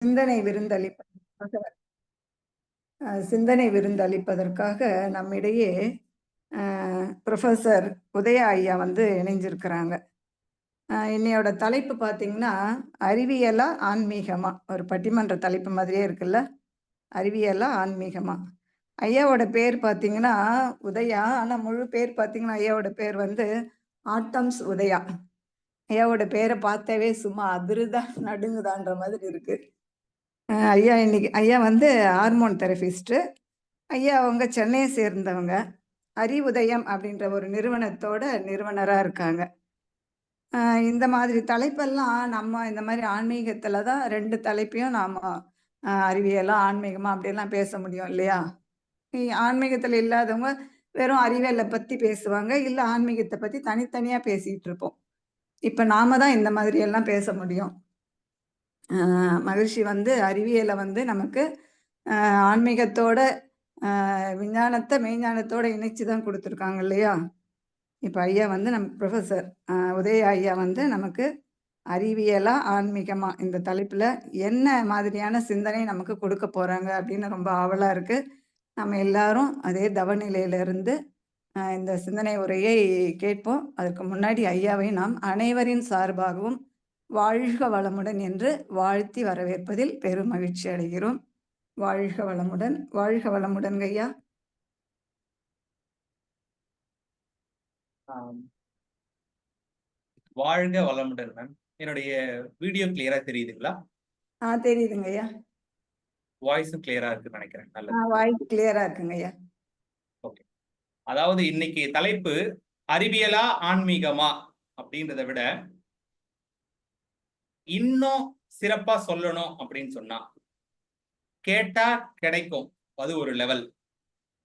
சிந்தனை விருந்தளிப்பதற்காக சிந்தனை விருந்தளிப்பதற்காக நம்மிடையே ப்ரொஃபஸர் உதயா ஐயா வந்து இணைஞ்சிருக்கிறாங்க. இன்னையோட தலைப்பு பார்த்தீங்கன்னா, அறிவியலா ஆன்மீகமா? ஒரு பட்டிமன்ற தலைப்பு மாதிரியே இருக்குல்ல. அறிவியலா ஆன்மீகமா? ஐயாவோட பேர் பார்த்தீங்கன்னா உதயா. ஆனால் முழு பேர் பார்த்தீங்கன்னா ஐயாவோட பேர் வந்து ஆட்டம்ஸ் உதயா. ஐயாவோட பேரை பார்த்தாவே சும்மா அதிருதா நடுங்குதான்ற மாதிரி இருக்கு. ஐயா வந்து ஹார்மோன் தெரபிஸ்ட்டு. ஐயா அவங்க சென்னையை சேர்ந்தவங்க. அறிவுதயம் அப்படின்ற ஒரு நிறுவனத்தோட நிறுவனராக இருக்காங்க. இந்த மாதிரி தலைப்பெல்லாம் நம்ம இந்த மாதிரி ஆன்மீகத்தில் தான் ரெண்டு தலைப்பையும் நாம் அறிவியலா ஆன்மீகமா அப்படியெல்லாம் பேச முடியும் இல்லையா? ஆன்மீகத்தில் இல்லாதவங்க வெறும் அறிவியலை பற்றி பேசுவாங்க, இல்லை ஆன்மீகத்தை பற்றி தனித்தனியாக பேசிகிட்டு இருப்போம். இப்போ நாம தான் இந்த மாதிரி எல்லாம் பேச முடியும். மகிழ்ச்சி வந்து அறிவியலை வந்து நமக்கு ஆன்மீகத்தோட விஞ்ஞானத்தை மெய்ஞானத்தோட இணைச்சு தான் கொடுத்துருக்காங்க இல்லையா? இப்போ ஐயா வந்து நம்ம ப்ரொஃபஸர் உதய ஐயா வந்து நமக்கு அறிவியலா ஆன்மீகமா இந்த தலைப்பில் என்ன மாதிரியான சிந்தனை நமக்கு கொடுக்க போகிறாங்க அப்படின்னு ரொம்ப ஆவலாக இருக்குது. நம்ம எல்லாரும் அதே தவநிலையிலிருந்து இந்த சிந்தனை உரையை கேட்போம். அதற்கு முன்னாடி ஐயாவை நாம் அனைவரின் சார்பாகவும் வாழ்க வளமுடன் என்று வாழ்த்தி வரவேற்பதில் பெரும் மகிழ்ச்சி அடைகிறோம். வாழ்க வளமுடன். வாழ்க வளமுடன் ஐயா. வாழ்க வளமுடன் மேம். என்னுடைய வீடியோ கிளியரா தெரியுதுங்களா? தெரியுதுங்க ஐயா. வாய்ஸும் கிளியரா இருக்குன்னு நினைக்கிறேன். நல்லது. வாய்ஸ் கிளியரா இருக்குங்க ஐயா. ஓகே. அதாவது இன்னைக்கு தலைப்பு அறிவியலா ஆன்மீகமா அப்படின்றத விட இன்னும் சிறப்பா சொல்லணும் அப்படின்னு சொன்னா கேட்டா கிடைக்கும். அது ஒரு லெவல்.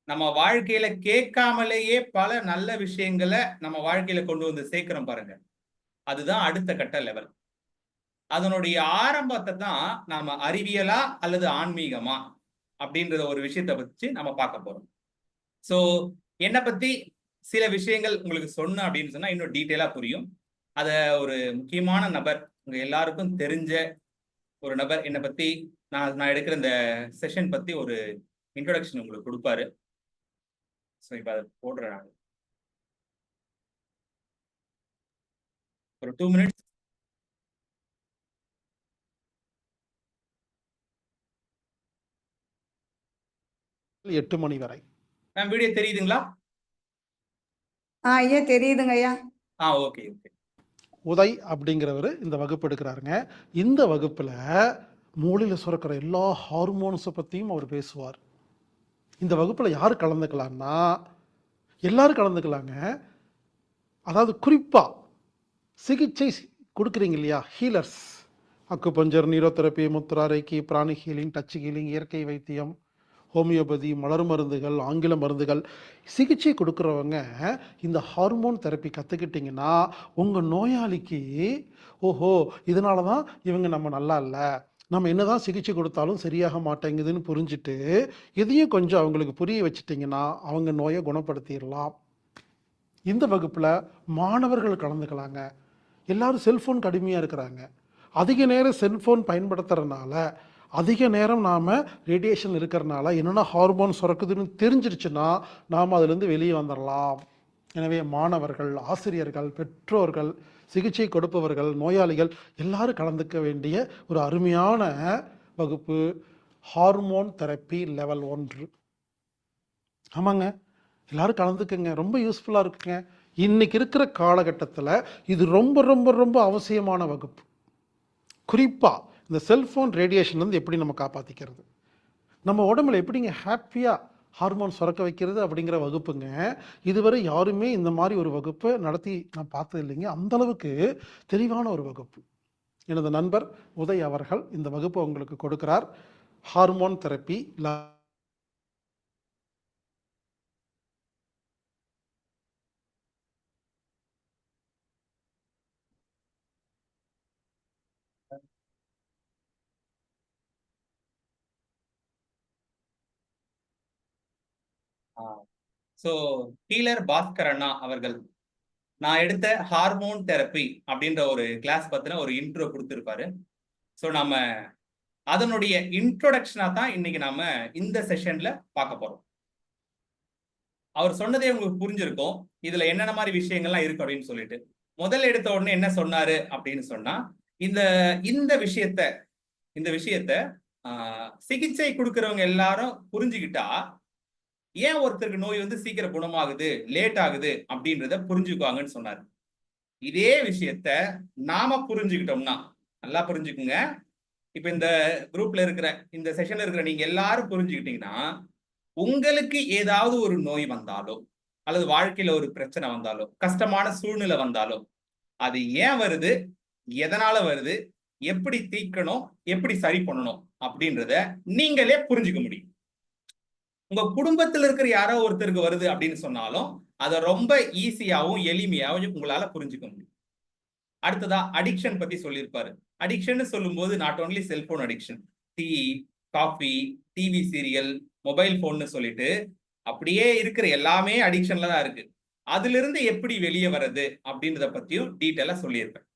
நம்ம வாழ்க்கையில கேட்காமலேயே பல நல்ல விஷயங்களை நம்ம வாழ்க்கையில கொண்டு வந்து சேர்க்கிறோம் பாருங்க. அதுதான் அடுத்த கட்ட லெவல். அதனுடைய ஆரம்பத்தை தான் நாம அறிவியலா அல்லது ஆன்மீகமா அப்படின்றத ஒரு விஷயத்தை வச்சு நம்ம பார்க்க போறோம். சோ என்னை பத்தி சில விஷயங்கள் உங்களுக்கு சொன்ன அப்படின்னு சொன்னா இன்னும் டீட்டெயிலா புரியும். அத ஒரு முக்கியமான நபர், உங்க எல்லாருக்கும் தெரிஞ்ச ஒரு நபர் என்னை பத்தி நான் எடுக்கிற இந்த செஷன் பத்தி ஒரு இன்ட்ரோடக்ஷன் உங்களுக்கு கொடுப்பாரு. ஸோ இப்போ அதை போடுறேன். ஒரு 2 minutes. எட்டு மணி வரை. வீடியோ தெரியுதுங்களா? ஐயா தெரியுதுங்க ஐயா. Okay okay. உதய் அப்படிங்கிறவர் இந்த வகுப்பு எடுக்கிறாருங்க. இந்த வகுப்புல மூளையில் சுரக்கிற எல்லா ஹார்மோன்ஸை பற்றியும் அவர் பேசுவார். இந்த வகுப்பில் யார் கலந்துக்கலான்னா எல்லாரும் கலந்துக்கலாங்க. அதாவது குறிப்பாக சிகிச்சை கொடுக்குறீங்க இல்லையா, ஹீலர்ஸ், அக்குபஞ்சர், நீரோதெரப்பி, முத்ரா, ரேக்கி, பிராணி ஹீலிங், டச் ஹீலிங், இயற்கை வைத்தியம், ஹோமியோபதி, மலர் மருந்துகள், ஆங்கில மருந்துகள், சிகிச்சை கொடுக்குறவங்க இந்த ஹார்மோன் தெரப்பி கற்றுக்கிட்டிங்கன்னா உங்கள் நோயாளிக்கு ஓஹோ இதனால தான் இவங்க நம்ம நல்லா இல்லை, நம்ம என்னதான் சிகிச்சை கொடுத்தாலும் சரியாக மாட்டேங்குதுன்னு புரிஞ்சுட்டு இதையும் கொஞ்சம் அவங்களுக்கு புரிய வச்சுட்டிங்கன்னா அவங்க நோயை குணப்படுத்திடலாம். இந்த வகுப்பில் மாணவர்கள் கலந்துக்கலாங்க. எல்லாரும் செல்ஃபோன் கடுமையாக இருக்கிறாங்க. அதிக நேரம் செல்ஃபோன் பயன்படுத்துறதுனால அதிக நேரம் நாம் ரேடியேஷன் இருக்கிறனால என்னென்ன ஹார்மோன் சுரக்குதுன்னு தெரிஞ்சிருச்சுன்னா நாம் அதிலேருந்து வெளியே வந்துடலாம். எனவே மாணவர்கள், ஆசிரியர்கள், பெற்றோர்கள், சிகிச்சை கொடுப்பவர்கள், நோயாளிகள் எல்லாரும் கலந்துக்க வேண்டிய ஒரு அருமையான வகுப்பு ஹார்மோன் தெரப்பி லெவல் 1. ஆமாங்க, எல்லாரும் கலந்துக்குங்க. ரொம்ப யூஸ்ஃபுல்லாக இருக்குங்க. இன்னைக்கு இருக்கிற காலகட்டத்தில் இது ரொம்ப ரொம்ப ரொம்ப அவசியமான வகுப்பு. குறிப்பாக இந்த செல்ஃபோன் ரேடியேஷன்லேருந்து எப்படி நம்ம காப்பாற்றிக்கிறது, நம்ம உடம்புல எப்படிங்க ஹாப்பியாக ஹார்மோன் சுரக்க வைக்கிறது அப்படிங்கிற வகுப்புங்க. இதுவரை யாருமே இந்த மாதிரி ஒரு வகுப்பை நடத்தி நான் பார்த்தது இல்லைங்க. அந்தளவுக்கு தெளிவான ஒரு வகுப்பு. எனது நண்பர் உதய் அவர்கள் இந்த வகுப்பை உங்களுக்கு கொடுக்கிறார். Hormone therapy so healer Bhaskar அண்ணா அவர்கள் நான் எடுத்த ஹார்மோன் தெரப்பி அப்படின்ற ஒரு கிளாஸ் பத்தின ஒரு இன்ட்ரோ கொடுத்துருப்பாரு. ஸோ நம்ம அதனுடைய இன்ட்ரோடக்ஷனா தான் இன்னைக்கு நாம இந்த செஷன்ல பார்க்க போறோம். அவர் சொன்னதே உங்களுக்கு புரிஞ்சிருக்கும் இதுல என்னென்ன மாதிரி விஷயங்கள்லாம் இருக்கு அப்படின்னு சொல்லிட்டு. முதல்ல எடுத்த உடனே என்ன சொன்னாரு அப்படின்னு சொன்னா, இந்த இந்த விஷயத்த சிகிச்சை கொடுக்கறவங்க எல்லாரும் புரிஞ்சுக்கிட்டா ஏன் ஒருத்தருக்கு நோய் வந்து சீக்கிரம் குணமாகுது, லேட் ஆகுது அப்படின்றத புரிஞ்சுக்குவாங்கன்னு சொன்னாரு. இதே விஷயத்த நாம புரிஞ்சுக்கிட்டோம்னா, நல்லா புரிஞ்சுக்குங்க. இப்ப இந்த குரூப்ல இருக்கிற இந்த செஷன்ல இருக்கிற நீங்க எல்லாரும் புரிஞ்சுக்கிட்டீங்கன்னா, உங்களுக்கு ஏதாவது ஒரு நோய் வந்தாலோ அல்லது வாழ்க்கையில ஒரு பிரச்சனை வந்தாலோ கஷ்டமான சூழ்நிலை வந்தாலோ அது ஏன் வருது, எதனால வருது, எப்படி தீர்க்கணும், எப்படி சரி பண்ணணும் அப்படின்றத நீங்களே புரிஞ்சுக்க முடியும். உங்க குடும்பத்தில் இருக்கிற யாரோ ஒருத்தருக்கு வருது அப்படின்னு சொன்னாலும் அதை ரொம்ப ஈஸியாவும் எளிமையாவும் உங்களால புரிஞ்சுக்க முடியும். அடுத்ததா அடிக்ஷன் பத்தி சொல்லியிருப்பாரு. அடிக்ஷன் சொல்லும் போது not only cellphone addiction, tea, coffee, TV serial, mobile போன்னு சொல்லிட்டு அப்படியே இருக்கிற எல்லாமே அடிக்ஷன்ல தான் இருக்கு. அதுல இருந்து எப்படி வெளியே வர்றது அப்படின்றத பத்தியும் டீட்டெயிலா சொல்லியிருப்பேன்.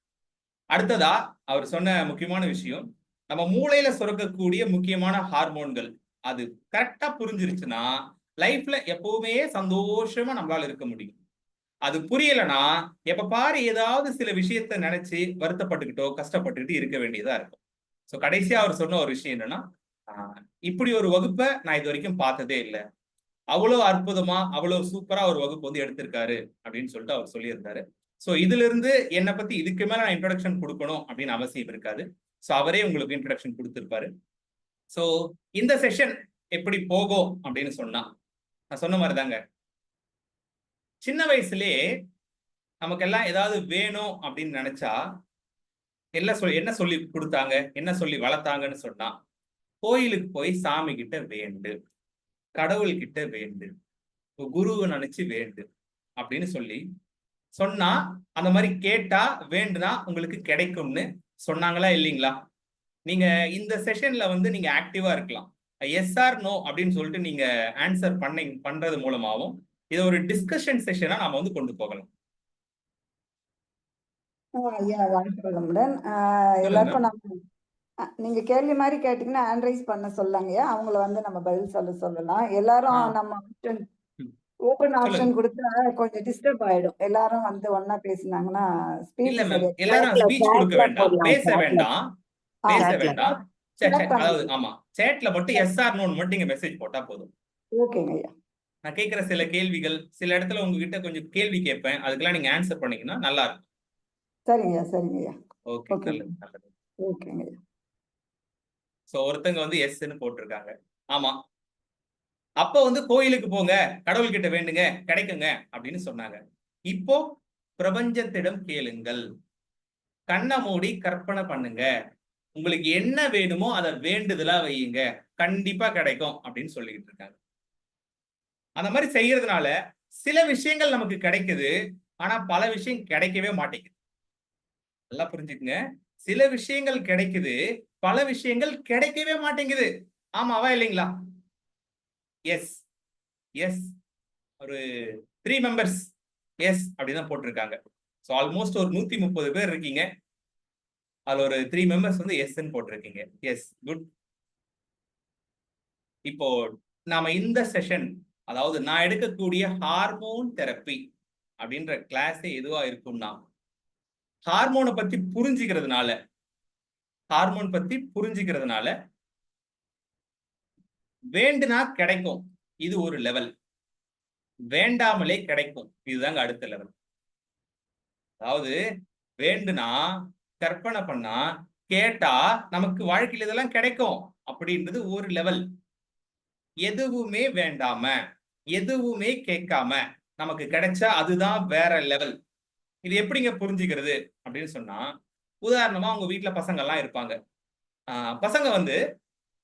அடுத்ததா அவர் சொன்ன முக்கியமான விஷயம், நம்ம மூளையில சுரக்கக்கூடிய முக்கியமான ஹார்மோன்கள் அது கரெக்டா புரிஞ்சிருச்சுன்னா லைஃப்ல எப்பவுமே சந்தோஷமா நம்மளால இருக்க முடியும். அது புரியலன்னா எப்ப பாரு ஏதாவது சில விஷயத்த நினைச்சு வருத்தப்பட்டுக்கிட்டோ கஷ்டப்பட்டுக்கிட்டு இருக்க வேண்டியதா இருக்கும். சோ கடைசியா அவர் சொன்ன ஒரு விஷயம் என்னன்னா, இப்படி ஒரு வகுப்பை நான் இது வரைக்கும் பார்த்ததே இல்லை, அவ்வளவு அற்புதமா அவ்வளவு சூப்பரா ஒரு வகுப்பு வந்து எடுத்திருக்காரு அப்படின்னு சொல்லிட்டு அவர் சொல்லியிருந்தாரு. சோ இதுல இருந்து என்னை பத்தி இதுக்கு மேல நான் இன்ட்ரோடக்ஷன் கொடுக்கணும் அப்படின்னு அவசியம் இருக்காது. சோ அவரே உங்களுக்கு இன்ட்ரோடக்ஷன் கொடுத்திருப்பாரு. சோ இந்த செஷன் எப்படி போகும் அப்படின்னு சொன்னா, நான் சொன்ன மாதிரி தாங்க, சின்ன வயசுலயே நமக்கெல்லாம் ஏதாவது வேணும் அப்படின்னு நினைச்சா என்ன சொல்லி கொடுத்தாங்க, என்ன சொல்லி வளர்த்தாங்கன்னு சொன்னா, கோயிலுக்கு போய் சாமி கிட்ட வேண்டு, கடவுள் கிட்ட வேண்டு, குருவை நினைச்சு வேண்டு அப்படின்னு சொல்லி சொன்னா, அந்த மாதிரி கேட்டா வேண்டுனா உங்களுக்கு கிடைக்கும்னு சொன்னாங்களா இல்லைங்களா? நீங்க இந்த செஷன்ல வந்து நீங்க ஆக்டிவா இருக்கலாம். எஸ் ஆர் நோ அப்படின்னு சொல்லிட்டு நீங்க ஆன்சர் பண்றது மூலமாவும் இதை ஒரு டிஸ்கஷன் செஷனா நாம வந்து கொண்டு போகலாம். ஐயா வாழ்த்துக்களுடன். எல்லாருக்கும் நீங்க கேள்வி மாதிரி கேட்டீங்கன்னா ஹேண்ட் ரைஸ் பண்ண சொல்லாங்கய்யா. அவங்கள வந்து நம்ம பதில் சொல்லலாம். எல்லாரும் நம்ம ஓபன் ஆப்ஷன் கொடுத்தா கொஞ்சம் டிஸ்டர்ப் ஆயிடும். எல்லாரும் வந்து ஒன்னா பேசினாங்கன்னா இல்ல ஸ்பீச் மேம், சரியா எல்லாரும் ஸ்பீச் கொடுக்க வேண்டாம், பேச வேண்டாம். அதாவது ஆமா, சேட்ல மட்டும் எஸ் ஆர் நோன்னு மட்டும் நீங்க மெசேஜ் போட்டா போதும். ஓகேங்க ஐயா. நான் கேட்கிற சில கேள்விகள், சில இடத்துல உங்ககிட்ட கொஞ்சம் கேள்வி கேட்பேன், அதுக்கெல்லாம் நீங்க ஆன்சர் பண்ணீங்கன்னா நல்லா இருக்கும். சரிங்கய்யா சரிங்கய்யா. ஓகே, நல்லது நல்லது. ஓகேங்க ஐயா. சோ ஒருத்தங்க வந்து எஸ்ன்னு போட்டிருக்காங்க. ஆமா, அப்ப வந்து கோயிலுக்கு போங்க, கடவுள் கிட்ட வேண்டுங்க, கிடைக்குங்க அப்படின்னு சொன்னாங்க. இப்போ பிரபஞ்சத்திடம் கேளுங்கள், கண்ணை மூடி கற்பனை பண்ணுங்க, உங்களுக்கு என்ன வேணுமோ அதை வேண்டுதலா வையுங்க, கண்டிப்பா கிடைக்கும் அப்படின்னு சொல்லிட்டு இருக்காங்க. அந்த மாதிரி செய்யறதுனால சில விஷயங்கள் நமக்கு கிடைக்குது, ஆனா பல விஷயம் கிடைக்கவே மாட்டேங்குது. நல்லா புரிஞ்சுக்குங்க, சில விஷயங்கள் கிடைக்குது, பல விஷயங்கள் கிடைக்கவே மாட்டேங்குது. ஆமாவா இல்லைங்களா? எஸ் எஸ், ஒரு 3 மெம்பர்ஸ் எஸ் அப்படிதான் போட்டிருக்காங்க. ஸோ ஆல்மோஸ்ட் ஒரு 130 பேர் இருக்கீங்க, அதுல ஒரு 3 மெம்பர்ஸ் வந்து எஸ்ன்னு போட்டிருக்கீங்க. Yes, good. இப்போ நாம இந்த செஷன், அதாவது நான் எடுக்கக்கூடிய ஹார்மோன் தெரப்பி அப்படின்ற கிளாஸே எதுவா இருக்கும்னா, ஹார்மோனை பத்தி புரிஞ்சுக்கிறதுனால வேண்டுனா கிடைக்கும், இது ஒரு லெவல். வேண்டாமலே கிடைக்கும், இதுதாங்க அடுத்த லெவல். அதாவது வேண்டுனா, கற்பனை பண்ணா, கேட்டா நமக்கு வாழ்க்கையில் இதெல்லாம் கிடைக்கும் அப்படின்றது ஒரு லெவல். எதுவுமே வேண்டாம, எதுவுமே கேட்காம நமக்கு கிடைச்சா அதுதான் வேற லெவல். இது எப்படிங்க புரிஞ்சுக்கிறது அப்படின்னு சொன்னா, உதாரணமா உங்க வீட்டுல பசங்க எல்லாம் இருப்பாங்க. பசங்க வந்து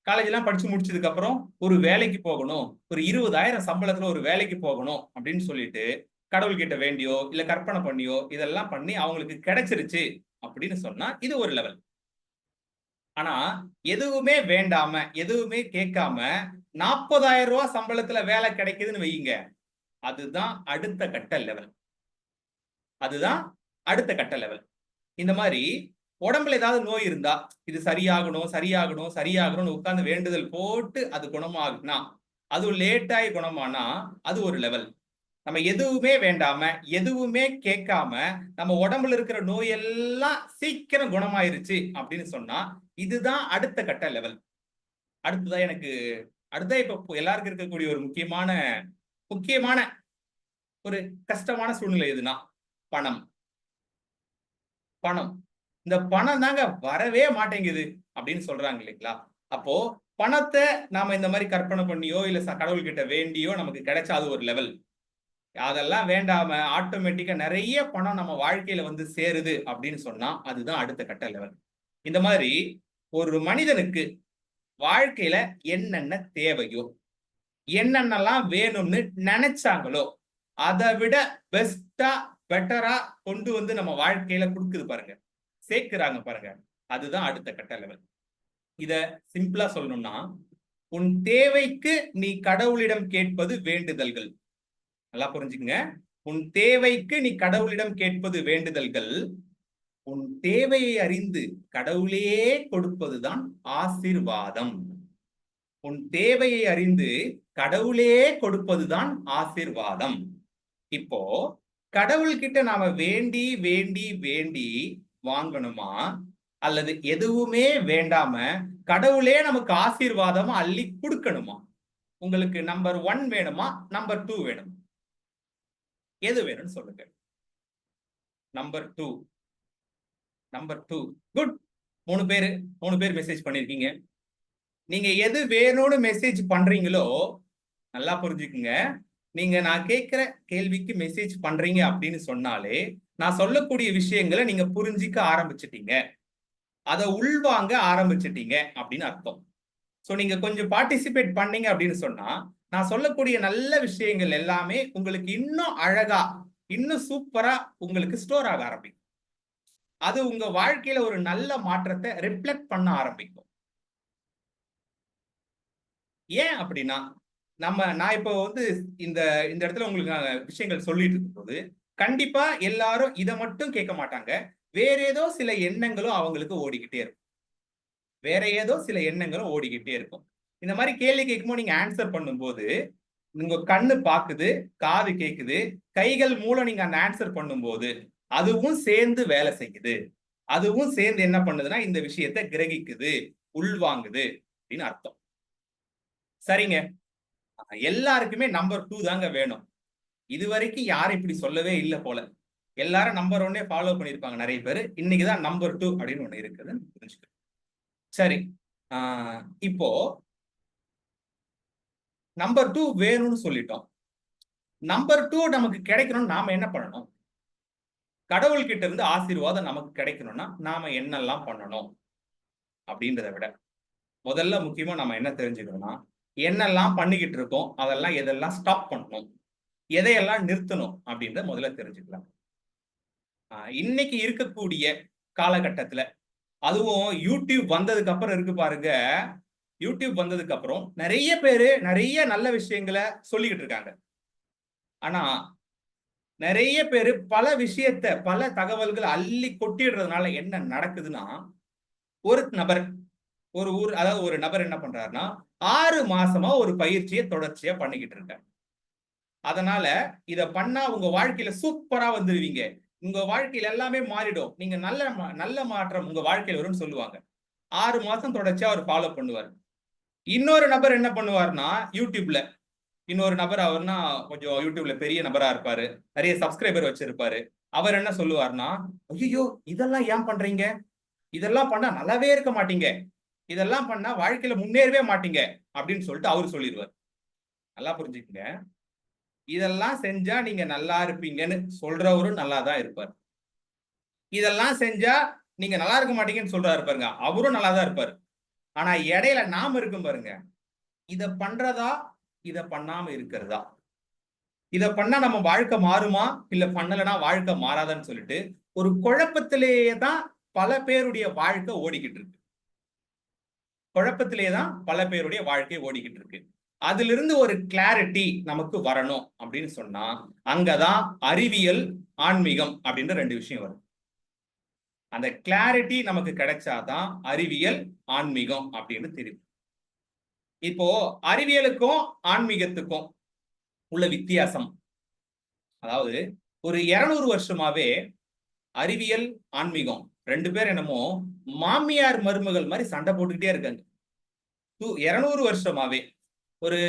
காலேஜ் எல்லாம் படிச்சு முடிச்சதுக்கு அப்புறம் ஒரு வேலைக்கு போகணும், ஒரு 20,000 சம்பளத்துல ஒரு வேலைக்கு போகணும் அப்படின்னு சொல்லிட்டு கடவுள் கிட்ட வேண்டியோ இல்ல கற்பனை பண்ணியோ இதெல்லாம் பண்ணி அவங்களுக்கு கிடைச்சிருச்சு அப்படின்னு சொன்னா இது ஒரு லெவல். ஆனா எதுவுமே வேண்டாம, எதுவுமே கேட்காம 40,000 ரூபாய் சம்பளத்துல வேலை கிடைக்குதுன்னு வையுங்க, அதுதான் அடுத்த கட்ட லெவல். இந்த மாதிரி உடம்புல ஏதாவது நோய் இருந்தா இது சரியாகணும் சரியாகணும் சரியாகணும்னு உட்கார்ந்து வேண்டுதல் போட்டு அது குணமாகுனா, அது லேட்டாகி குணமானா அது ஒரு லெவல். நம்ம எதுவுமே வேண்டாம எதுவுமே கேட்காம நம்ம உடம்புல இருக்கிற நோய் எல்லாம் சீக்கிரம் குணமாயிருச்சு அப்படின்னு சொன்னா இதுதான் அடுத்த கட்ட லெவல். அடுத்ததான் இப்ப எல்லாருக்கும் இருக்கக்கூடிய ஒரு முக்கியமான ஒரு கஷ்டமான சூழ்நிலை எதுனா பணம். இந்த பணம் தாங்க வரவே மாட்டேங்குது அப்படின்னு சொல்றாங்க இல்லைங்களா? அப்போ பணத்தை நாம இந்த மாதிரி கற்பனை பண்ணியோ இல்ல கடவுள்கிட்ட வேண்டியோ நமக்கு கிடைச்சா அது ஒரு லெவல். அதெல்லாம் வேண்டாம ஆட்டோமேட்டிக்கா நிறைய பணம் நம்ம வாழ்க்கையில வந்து சேருது அப்படின்னு சொன்னா அதுதான் அடுத்த கட்ட லெவல். இந்த மாதிரி ஒரு மனிதனுக்கு வாழ்க்கையில என்னென்ன தேவையோ என்னென்னலாம் வேணும்னு நினைச்சாங்களோ அதை விட பெஸ்டா பெட்டரா கொண்டு வந்து நம்ம வாழ்க்கையில கொடுக்குது பாருங்க, சேர்க்கிறாங்க பாருங்க, அதுதான் அடுத்த கட்ட லெவல். இத சிம்பிளா சொல்லணும்னா, உன் தேவைக்கு நீ கடவுளிடம் கேட்பது வேண்டுதல்கள். நல்லா புரிஞ்சுக்குங்க. உன் தேவைக்கு நீ கடவுளிடம் கேட்பது வேண்டுதல்கள். உன் தேவையை அறிந்து கடவுளே கொடுப்பதுதான் ஆசீர்வாதம். உன் தேவையை அறிந்து கடவுளே கொடுப்பதுதான் ஆசீர்வாதம். இப்போ கடவுள்கிட்ட நாம வேண்டி வேண்டி வேண்டி வாங்கணுமா, அல்லது எதுவுமே வேண்டாம கடவுளே நமக்கு ஆசீர்வாதமா அள்ளி கொடுக்கணுமா? உங்களுக்கு நம்பர் 1 வேணுமா, நம்பர் 2 வேணுமா? எது வேணும்னு சொல்லுங்க. நம்பர் 2. குட். 3 பேர் மெசேஜ் பண்ணிருக்கீங்க. நீங்க எது வேணும்னு மெசேஜ் பண்றீங்களோ நல்லா புரிஞ்சுக்குங்க. நீங்க நான் கேட்கிற கேள்விக்கு மெசேஜ் பண்றீங்க அப்படின்னு சொன்னாலே நான் சொல்லக்கூடிய விஷயங்களை நீங்க புரிஞ்சிக்க ஆரம்பிச்சிட்டீங்க, அதை உள்வாங்க ஆரம்பிச்சிட்டீங்க அப்படின்னு அர்த்தம். சோ நீங்க கொஞ்சம் பார்ட்டிசிபேட் பண்ணீங்க அப்படின்னு சொன்னா நான் சொல்லக்கூடிய நல்ல விஷயங்கள் எல்லாமே உங்களுக்கு இன்னும் அழகா இன்னும் சூப்பரா உங்களுக்கு ஸ்டோர் ஆக ஆரம்பிக்கும். அது உங்க வாழ்க்கையில ஒரு நல்ல மாற்றத்தை ரிஃப்ளெக்ட் பண்ண ஆரம்பிக்கும். ஏன் அப்படின்னா நான் இப்போ வந்து இந்த இடத்துல உங்களுக்கு விஷயங்கள் சொல்லிட்டு இருக்கும்போது கண்டிப்பா எல்லாரும் இதை மட்டும் கேட்க மாட்டாங்க. வேற ஏதோ சில எண்ணங்களும் அவங்களுக்கு ஓடிக்கிட்டே இருக்கும். இந்த மாதிரி கேள்வி கேட்கும்போது நீங்க ஆன்சர் பண்ணும்போது உங்க கண்ணு பாக்குது, காது கேக்குது, கைகள் மூலம் நீங்க அந்த ஆன்சர் பண்ணும்போது அதுவும் சேர்ந்து வேலை செய்யுது. அதுவும் சேர்ந்து என்ன பண்ணுதுன்னா இந்த விஷயத்தை கிரகிக்குது, உள்வாங்குது அப்படின்னு அர்த்தம். சரிங்க, எல்லாருக்குமே நம்பர் 2 தாங்க வேணும். இது வரைக்கும் யாரும் இப்படி சொல்லவே இல்லை போல. எல்லாரும் நம்பர் 1 ஃபாலோ பண்ணிருப்பாங்க நிறைய பேர். இன்னைக்குதான் நம்பர் 2 அப்படின்னு ஒண்ணு இருக்குதுன்னு புரிஞ்சுக்க. சரி, இப்போ நம்பர் 2 வேணும்னு சொல்லிட்டோம். நம்பர் 2 நமக்கு கிடைக்கணும்னு நாம என்ன பண்ணணும்? கடவுள் கிட்ட இருந்து ஆசீர்வாதம் நமக்கு கிடைக்கணும்னா நாம என்னெல்லாம் பண்ணணும் அப்படின்றத விட முதல்ல முக்கியமா நம்ம என்ன தெரிஞ்சுக்கணும்னா என்னெல்லாம் பண்ணிக்கிட்டு இருக்கோம், அதெல்லாம் எதெல்லாம் ஸ்டாப் பண்ணணும், எதையெல்லாம் நிறுத்தணும் அப்படின்றத முதல்ல தெரிஞ்சுக்கலாம். இன்னைக்கு இருக்கக்கூடிய காலகட்டத்துல அதுவும் யூடியூப் வந்ததுக்கு அப்புறம் இருக்கு பாருங்க. யூடியூப் வந்ததுக்கு அப்புறம் நிறைய பேரு நிறைய நல்ல விஷயங்களை சொல்லிக்கிட்டு இருக்காங்க. ஆனா நிறைய பேரு பல விஷயத்த பல தகவல்கள் அள்ளி கொட்டிடுறதுனால என்ன நடக்குதுன்னா ஒரு நபர் என்ன பண்றாருன்னா 6 மாசமா ஒரு பயிற்சியை தொடர்ச்சியா பண்ணிக்கிட்டு இருக்காங்க. அதனால இத பண்ணா உங்க வாழ்க்கையில சூப்பரா வந்துருவீங்க, உங்க வாழ்க்கையில எல்லாமே மாறிடும், நீங்க நல்ல மாற்றம் உங்க வாழ்க்கையில வரும்னு சொல்லுவாங்க. 6 மாசம் தொடர்ச்சியா அவர் ஃபாலோ பண்ணுவார். இன்னொரு நபர் என்ன பண்ணுவார்னா யூடியூப்ல இன்னொரு நபர், அவர்னா கொஞ்சம் யூடியூப்ல பெரிய நபரா இருப்பாரு, நிறைய சப்ஸ்கிரைபர் வச்சிருப்பாரு. அவர் என்ன சொல்லுவார்னா, ஐயோ இதெல்லாம் ஏன் பண்றீங்க, இதெல்லாம் பண்ணா நல்லாவே இருக்க மாட்டீங்க, இதெல்லாம் பண்ணா வாழ்க்கையில முன்னேறவே மாட்டீங்க அப்படின்னு சொல்லிட்டு அவரு சொல்லிடுவார். நல்லா புரிஞ்சுக்கங்க, இதெல்லாம் செஞ்சா நீங்க நல்லா இருப்பீங்கன்னு சொல்றவரும் நல்லா தான் இருப்பார். இதெல்லாம் செஞ்சா நீங்க நல்லா இருக்க மாட்டீங்கன்னு சொல்றாரு பாருங்க, அவரும் நல்லா தான் இருப்பாரு. ஆனா இடையில நாம இருக்கும் பாருங்க, இத பண்றதா இத பண்ணாம இருக்கிறதா, இத பண்ணா நம்ம வாழ்க்கை மாறுமா இல்ல பண்ணலனா வாழ்க்கை மாறாதான்னு சொல்லிட்டு ஒரு குழப்பத்திலேயே தான் பல பேருடைய வாழ்க்கை ஓடிக்கிட்டு இருக்கு. அதிலிருந்து ஒரு கிளாரிட்டி நமக்கு வரணும் அப்படின்னு சொன்னா அங்கதான் அறிவியல் ஆன்மீகம் அப்படின்ற 2 விஷயம் வரும். அந்த கிளாரிட்டி நமக்கு கிடைச்சாதான் அறிவியல் ஆன்மீகம் அப்படின்னு தெரியும். இப்போ அறிவியலுக்கும் ஆன்மீகத்துக்கும் உள்ள வித்தியாசம், அதாவது ஒரு 200 வருஷமாவே அறிவியல் ஆன்மீகம் 2 பேர் என்னமோ மாமியார் மருமகள் மாதிரி சண்டை போட்டுக்கிட்டே இருக்காங்க. 200 வருஷமாவே ஒரு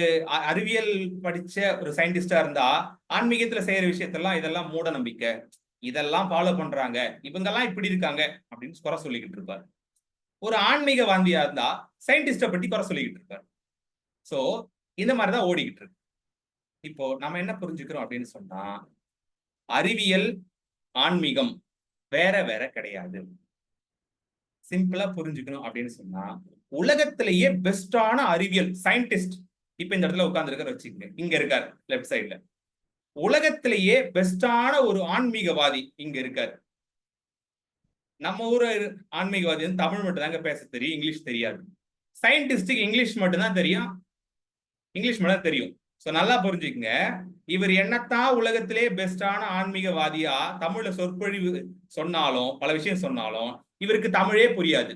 அறிவியல் படிச்ச ஒரு சயின்டிஸ்டா இருந்தா ஆன்மீகத்துல செய்யற விஷயத்தெல்லாம் இதெல்லாம் மூட நம்பிக்கை, இதெல்லாம் ஃபாலோ பண்றாங்க, இவங்கெல்லாம் இப்படி இருக்காங்க அப்படின்னு குறை சொல்லிக்கிட்டு இருப்பாரு. ஒரு ஆன்மீகவாதியா இருந்தா சயின்டிஸ்ட பத்தி குறை சொல்லிக்கிட்டு இருப்பாரு. சோ இந்த மாதிரிதான் ஓடிக்கிட்டு இருக்கு. இப்போ நம்ம என்ன புரிஞ்சுக்கிறோம் அப்படின்னு சொன்னா, அறிவியல் ஆன்மீகம் வேற வேற கிடையாது. சிம்பிளா புரிஞ்சுக்கணும் அப்படின்னு சொன்னா, உலகத்திலேயே பெஸ்டான அறிவியல் சயின்டிஸ்ட் இப்ப இந்த இடத்துல உட்கார்ந்து இருக்காரு வச்சுக்கோங்க, இங்க இருக்காரு லெப்ட் சைட்ல. உலகத்திலேயே பெஸ்டான ஒரு ஆன்மீகவாதி இங்க இருக்காரு. நம்ம ஊரு ஆன்மீகவாதி வந்து தமிழ் மட்டும் தாங்க பேச தெரியும், இங்கிலீஷ் தெரியாது. சயின்டிஸ்டுக்கு இங்கிலீஷ் மட்டும் தான் தெரியும், இங்கிலீஷ் மட்டும் தான் தெரியும். சோ நல்லா புரிஞ்சுக்கங்க, இவர் என்னத்தான் உலகத்திலே பெஸ்டான ஆன்மீகவாதியா தமிழ்ல சொற்பொழிவு சொன்னாலும் பல விஷயம் சொன்னாலும் இவருக்கு தமிழே புரியாது.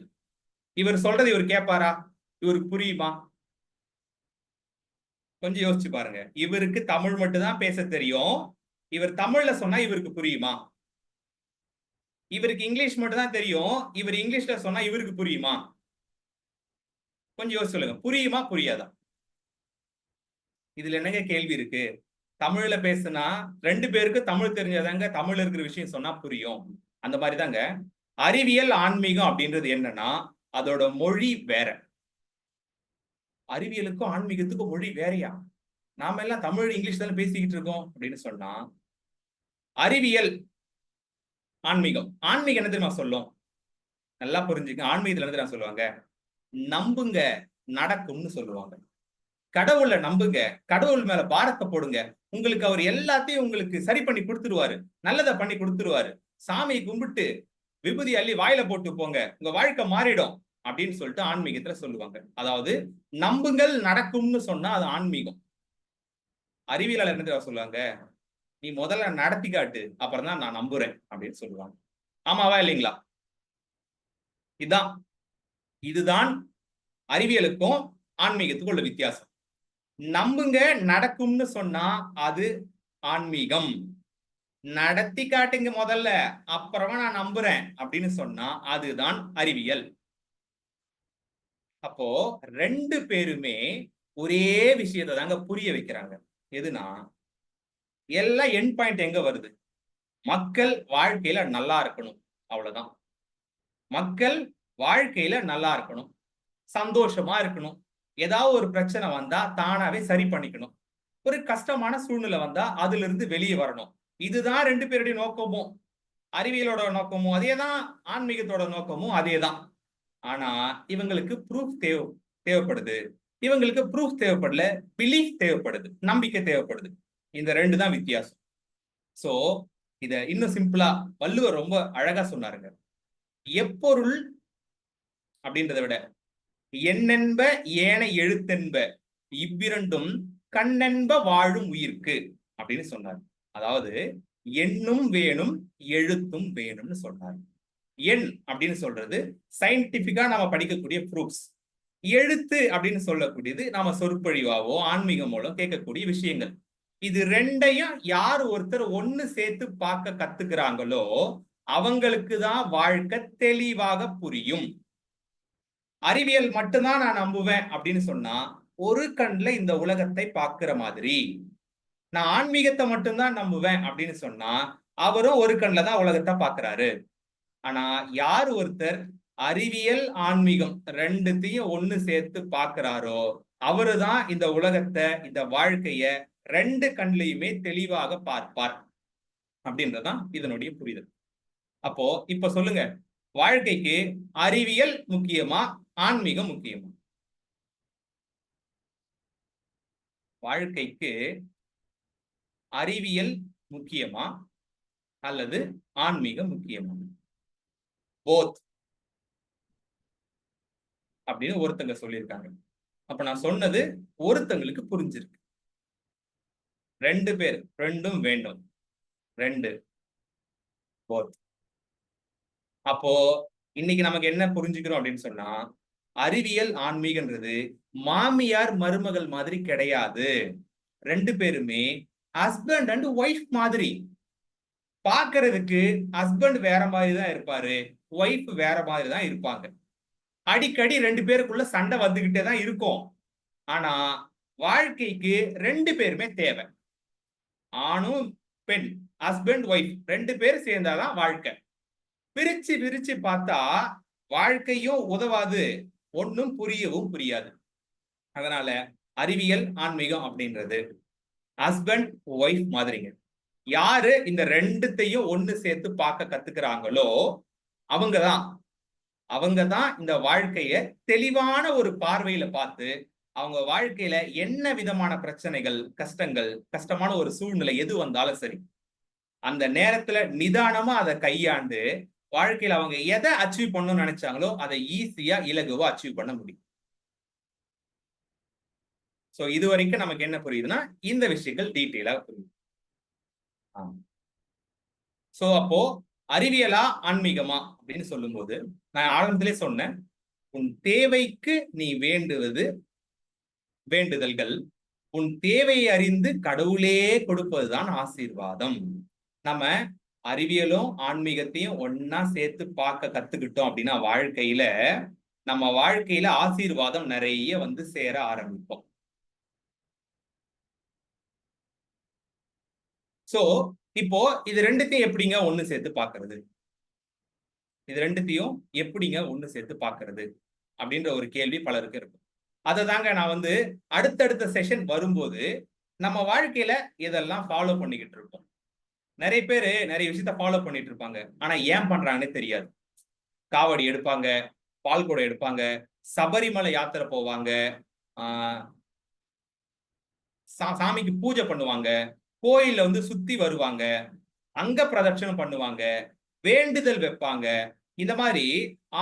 இவர் சொல்றது இவர் கேட்பாரா? இவருக்கு புரியுமா? கொஞ்சம் யோசிச்சு பாருங்க. இவருக்கு தமிழ் மட்டும் தான் பேச தெரியும், இவர் தமிழ்ல சொன்னா இவருக்கு புரியுமா? இவருக்கு இங்கிலீஷ் மட்டும் தான் தெரியும், இவர் இங்கிலீஷ்ல சொன்னா இவருக்கு புரியுமா? கொஞ்சம் யோசிச்சு சொல்லுங்க, புரியுமா புரியாதா? இதுல என்னங்க கேள்வி இருக்கு? தமிழ்ல பேசுனா 2 பேருக்கு தமிழ் தெரிஞ்சதாங்க தமிழ்ல இருக்கிற விஷயம் சொன்னா புரியும். அந்த மாதிரி தாங்க அறிவியல் ஆன்மீகம் அப்படின்றது என்னன்னா, அதோட மொழி வேற. அறிவியலுக்கும் ஆன்மீகத்துக்கும் மொழி வேறையா? நாம எல்லாம் தமிழ் இங்கிலீஷ் தானே பேசிக்கிட்டு இருக்கோம் அப்படின்னு சொன்னா, அறிவியல் ஆன்மீகம் ஆன்மீகம் என்ன தெரியுமா சொல்லும்? நல்லா புரிஞ்சுக்க, ஆன்மீகத்துல என்ன தெரியுமா சொல்லுவாங்க? நம்புங்க நடக்கும்னு சொல்லுவாங்க. கடவுளை நம்புங்க, கடவுள் மேல பாரத்தை போடுங்க, உங்களுக்கு அவர் எல்லாத்தையும் உங்களுக்கு சரி பண்ணி கொடுத்துருவாரு, நல்லதை பண்ணி கொடுத்துருவாரு, சாமியை கும்பிட்டு விபூதி அள்ளி வாயில போட்டு போங்க, உங்க வாழ்க்கை மாறிடும் அப்படின்னு சொல்லிட்டு ஆன்மீகத்துல சொல்லுவாங்க. அதாவது நம்புங்கள் நடக்கும்னு சொன்னா அது ஆன்மீகம். அறிவியலாளர் என்ன சொல்லுவாங்க? நீ முதல்ல நடத்தி காட்டு, அப்புறம் தான் நான் நம்புறேன் அப்படின்னு சொல்லுவாங்க. ஆமாவா இல்லைங்களா? இதுதான் அறிவியலுக்கும் ஆன்மீகத்துக்கும் உள்ள வித்தியாசம். நம்புங்க நடக்கும்னு சொன்னா அது ஆன்மீகம். நடத்தி காட்டுங்க முதல்ல, அப்புறமா நான் நம்புறேன் அப்படின்னு சொன்னா அதுதான் அறிவியல். அப்போ 2 பேருமே ஒரே விஷயத்தை தாங்க புரிய வைக்கிறாங்க. எதுனா, எல்லாம் எண்ட் பாயிண்ட் எங்க வருது? மக்கள் வாழ்க்கையில நல்லா இருக்கணும், அவ்வளவுதான். மக்கள் வாழ்க்கையில நல்லா இருக்கணும், சந்தோஷமா இருக்கணும், ஏதாவது ஒரு பிரச்சனை வந்தா தானாவே சரி பண்ணிக்கணும், ஒரு கஷ்டமான சூழ்நிலை வந்தா அதுல இருந்து வெளியே வரணும். இதுதான் 2 பேருடைய நோக்கமும். அறிவியலோட நோக்கமும் அதேதான், ஆன்மீகத்தோட நோக்கமும் அதேதான். ஆனா இவங்களுக்கு ப்ரூஃப் தேவைப்படுது, இவங்களுக்கு ப்ரூஃப் தேவைப்படல, பிலீஃப் தேவைப்படுது, நம்பிக்கை தேவைப்படுது. இந்த 2 தான் வித்தியாசம். சோ இத இன்னும் சிம்பிளா வள்ளுவர் ரொம்ப அழகா சொன்னாருங்க. எப்பொருள் அப்படின்றத விட எண்ணென்ப ஏன எழுத்தென்ப இவ்விரண்டும் கண்ணென்ப வாழும் உயிர்க்கு அப்படின்னு சொன்னார். அதாவது எண்ணும் வேணும் எழுத்தும் வேணும்னு சொன்னார். எண் அப்படின்னு சொல்றது சயின்டிபிக்கா நாம படிக்கக்கூடிய ப்ரூஃப்ஸ். எழுத்து அப்படின்னு சொல்லக்கூடியது நாம சொற்பொழிவாவோ ஆன்மீகம் மூலம் கேட்கக்கூடிய விஷயங்கள். இது 2யும் யார் ஒருத்தர் ஒண்ணு சேர்த்து பார்க்க கத்துக்கிறாங்களோ அவங்களுக்கு தான் வாழ்க்கை தெளிவாக புரியும். அறிவியல் மட்டும்தான் நான் நம்புவேன் அப்படின்னு சொன்னா ஒரு கண்ணுல இந்த உலகத்தை பார்க்கிற மாதிரி, நான் ஆன்மீகத்தை மட்டும்தான் நம்புவேன் அப்படின்னு சொன்னா அவரும் ஒரு கண்ணுல தான் உலகத்தை பார்க்கிறாரு. ஆனா யார் ஒருத்தர் அறிவியல் ஆன்மீகம் 2த்தையும் ஒண்ணு சேர்த்து பார்க்கிறாரோ அவருதான் இந்த உலகத்தை, இந்த வாழ்க்கைய 2 கண்லையுமே தெளிவாக பார்ப்பார் அப்படின்றதான் இதனுடைய புரிதல். அப்போ இப்ப சொல்லுங்க, வாழ்க்கைக்கு அறிவியல் முக்கியமா ஆன்மீகம் முக்கியமா? வாழ்க்கைக்கு அறிவியல் முக்கியமா அல்லது ஆன்மீகம் முக்கியமா? போத் அப்படின்னு ஒருத்தங்க சொல்லியிருக்காங்க. அப்ப நான் சொன்னது ஒருத்தங்களுக்கு புரிஞ்சிருக்கு. 2 பேர், 2ம் வேண்டும், 2 போத். அப்போ இன்னைக்கு நமக்கு என்ன புரிஞ்சுக்கிறோம் அப்படின்னு சொன்னா, அறிவியல் ஆன்மீகன்றது மாமியார் மருமகள் மாதிரி கிடையாது. 2 பேருமே ஹஸ்பண்ட் அண்ட் ஒய்ஃப் மாதிரி. பாக்குறதுக்கு ஹஸ்பண்ட் வேற மாதிரி தான் இருப்பாரு, ஒய்ஃப் வேற மாதிரி தான் இருப்பாங்க. அடிக்கடி 2 பேருக்குள்ள சண்டை வந்துகிட்டே தான் இருக்கும். ஆனா வாழ்க்கைக்கு 2 பேருமே தேவை. ஆணும் பெண், ஹஸ்பண்ட் ஒய்ஃப் 2 பேர் சேர்ந்தாதான் வாழ்க்கை. பிரிச்சு பிரிச்சு பார்த்தா வாழ்க்கையும் உதவாது, ஒன்னும் புரியவும் புரியாது. அதனால அறிவியல் ஆன்மீகம் அப்படின்றது ஹஸ்பண்ட் ஒய்ஃப் மாதிரிங்க. யாரு இந்த 2த்தையும் ஒண்ணு சேர்த்து பார்க்க கத்துக்கிறாங்களோ அவங்கதான் இந்த வாழ்க்கைய தெளிவான ஒரு பார்வையில பார்த்து அவங்க வாழ்க்கையில என்ன விதமான பிரச்சனைகள், கஷ்டங்கள், கஷ்டமான ஒரு சூழ்நிலை எது வந்தாலும் சரி, அந்த நேரத்துல நிதானமா அதை கையாண்டு வாழ்க்கையில அவங்க எதை அச்சீவ் பண்ணணும்னு நினைச்சாங்களோ அதை ஈஸியா இலகுவா அச்சீவ் பண்ண முடியும். சோ இது வரைக்கும் நமக்கு என்ன புரியுதுன்னா இந்த விஷயங்கள் டீட்டெயிலா புரியுது. சோ அப்போ அறிவியலா ஆன்மீகமா அப்படின்னு சொல்லும்போது நான் ஆரம்பத்திலே சொன்னேன், உன் தேவைக்கு நீ வேண்டுவது வேண்டுதல்கள், உன் தேவையை அறிந்து கடவுளே கொடுப்பதுதான் ஆசீர்வாதம். நம்ம அறிவியலும் ஆன்மீகத்தையும் ஒன்னா சேர்த்து பார்க்க கத்துக்கிட்டோம் அப்படின்னா வாழ்க்கையில நம்ம வாழ்க்கையில ஆசீர்வாதம் நிறைய வந்து சேர ஆரம்பிப்போம். சோ இப்போ இது 2த்தையும் எப்படிங்க ஒண்ணு சேர்த்து பார்க்கிறது, இது 2த்தையும் எப்படிங்க ஒண்ணு சேர்த்து பார்க்கிறது அப்படின்ற ஒரு கேள்வி பலருக்கு இருக்கும். அதை தாங்க நான் வந்து அடுத்தடுத்த செஷன் வரும்போது நம்ம வாழ்க்கையில இதெல்லாம் ஃபாலோ பண்ணிக்கிட்டு இருப்போம். நிறைய பேரு நிறைய விஷயத்த ஃபாலோ பண்ணிட்டு இருப்பாங்க, ஆனா ஏன் பண்றாங்கன்னே தெரியாது. காவடி எடுப்பாங்க, பால் குடம் எடுப்பாங்க, சபரிமலை யாத்திரை போவாங்க, சாமிக்கு பூஜை பண்ணுவாங்க, கோயில்ல வந்து சுத்தி வருவாங்க, அங்க பிரதட்சணம் பண்ணுவாங்க, வேண்டுதல் வைப்பாங்க. இந்த மாதிரி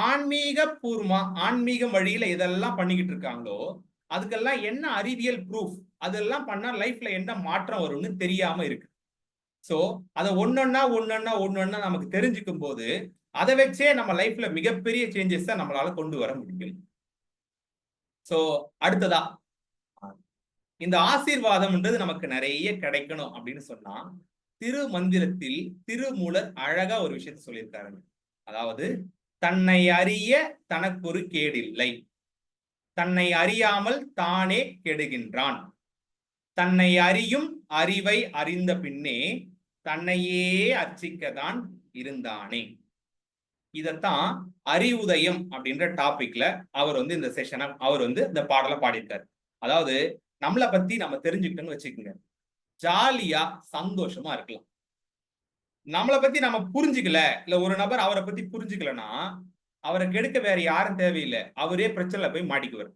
ஆன்மீக பூர்வமா ஆன்மீக வழியில இதெல்லாம் பண்ணிக்கிட்டு இருக்காங்களோ அதுக்கெல்லாம் என்ன அறிவியல் ப்ரூஃப், அதெல்லாம் பண்ணா லைஃப்ல என்ன மாற்றம் வரும்னு தெரியாம இருக்கு. சோ அதை ஒன்னொன்னா நமக்கு தெரிஞ்சுக்கும் போது அதை வச்சே நம்ம லைஃப்ல மிகப்பெரிய சேஞ்சஸ் தான் நம்மளால கொண்டு வர முடியும். சோ அடுத்ததா இந்த ஆசீர்வாதம்ன்றது நமக்கு நிறைய கிடைக்கணும் அப்படின்னு சொன்னா திருமந்திரத்தில் திருமூலர் அழகா ஒரு விஷயத்த சொல்லியிருக்காருங்க. அதாவது தன்னை அறிய தனக்கொரு கேடில்லை, தன்னை அறியாமல் தானே கெடுகின்றான், தன்னை அறியும் அறிவை அறிந்த பின்னே தன்னையே அர்ச்சிக்கதான் இருந்தானே. இதத்தான் அறிவுதயம் அப்படின்ற டாபிக்ல அவர் வந்து இந்த செஷனை அவர் வந்து இந்த பாடலை பாடியிருக்காரு. அதாவது நம்மளை பத்தி நம்ம தெரிஞ்சுக்கிட்டோன்னு வச்சுக்கோங்க, ஜாலியா சந்தோஷமா இருக்கலாம். நம்மளை பத்தி நம்ம புரிஞ்சுக்கல, இல்ல ஒரு நபர் அவரை பத்தி புரிஞ்சுக்கலன்னா அவரை கெடுக்க வேற யாரும் தேவையில்லை, அவரே பிரச்சனைல போய் மாட்டிக்குவார்.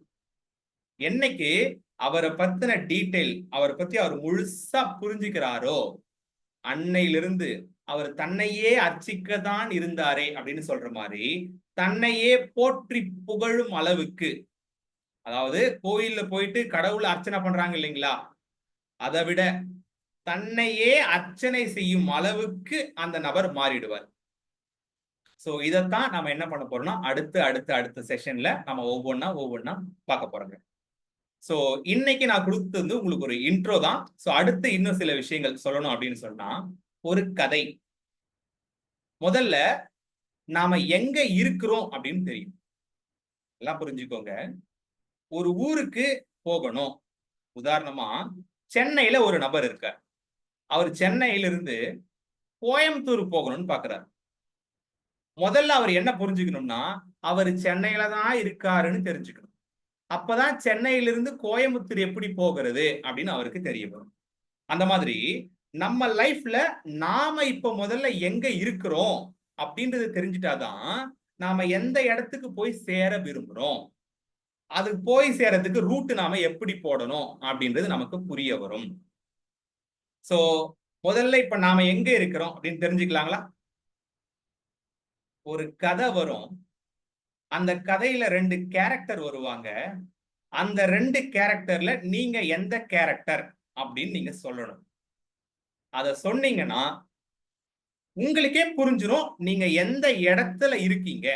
என்னைக்கு அவரை பத்தின டீட்டெயில், அவரை பத்தி அவர் முழுசா புரிஞ்சுக்கிறாரோ அன்னையிலிருந்து அவர் தன்னையே அர்ச்சிக்கதான் இருந்தாரே அப்படின்னு சொல்ற மாதிரி தன்னையே போற்றி புகழும் அளவுக்கு, அதாவது கோயில்ல போயிட்டு கடவுளை அர்ச்சனை பண்றாங்க இல்லைங்களா, அதை விட தன்னையே அர்ச்சனை செய்யும் அளவுக்கு அந்த நபர் மாறிடுவார். சோ இதைத்தான் நம்ம என்ன பண்ண போறோம்னா அடுத்த செஷன்ல நம்ம ஒவ்வொன்னா பார்க்க போறோங்க. சோ இன்னைக்கு நான் கொடுத்தது வந்து உங்களுக்கு ஒரு இன்ட்ரோ தான். சோ அடுத்து இன்னும் சில விஷயங்கள் சொல்லணும் அப்படின்னு சொன்னா, ஒரு கதை. முதல்ல நாம எங்க இருக்கிறோம் அப்படின்னு தெரியும், எல்லாம் புரிஞ்சுக்கோங்க. ஒரு ஊருக்கு போகணும், உதாரணமா சென்னையில ஒரு நபர் இருக்கார், அவர் சென்னையிலிருந்து கோயம்புத்தூர் போகணும்னு பாக்குறாரு. முதல்ல அவர் என்ன புரிஞ்சுக்கணும்னா அவர் சென்னையில தான் இருக்காருன்னு தெரிஞ்சுக்கணும். அப்பதான் சென்னையிலிருந்து கோயம்புத்தூர் எப்படி போகிறது அப்படின்னு அவருக்கு தெரிய வரும். அந்த மாதிரி நம்ம லைஃப்ல நாம இப்ப முதல்ல எங்க இருக்கிறோம் அப்படின்றது தெரிஞ்சுட்டாதான் நாம எந்த இடத்துக்கு போய் சேர விரும்புறோம், அதுக்கு போய் சேரத்துக்கு ரூட் நாம எப்படி போடணும் அப்படின்றது நமக்கு புரிய வரும். சோ முதல்ல இப்ப நாம எங்க இருக்கிறோம் அப்படின்னு தெரிஞ்சுக்கலாங்களா? ஒரு கதை வரும், அந்த கதையில 2 கேரக்டர் வருவாங்க, அந்த 2 கேரக்டர்ல நீங்க எந்த கேரக்டர் அப்படின்னு நீங்க சொல்லணும். அத சொன்னீங்கன்னா உங்களுக்கே புரிஞ்சிரும் நீங்க எந்த இடத்துல இருக்கீங்க,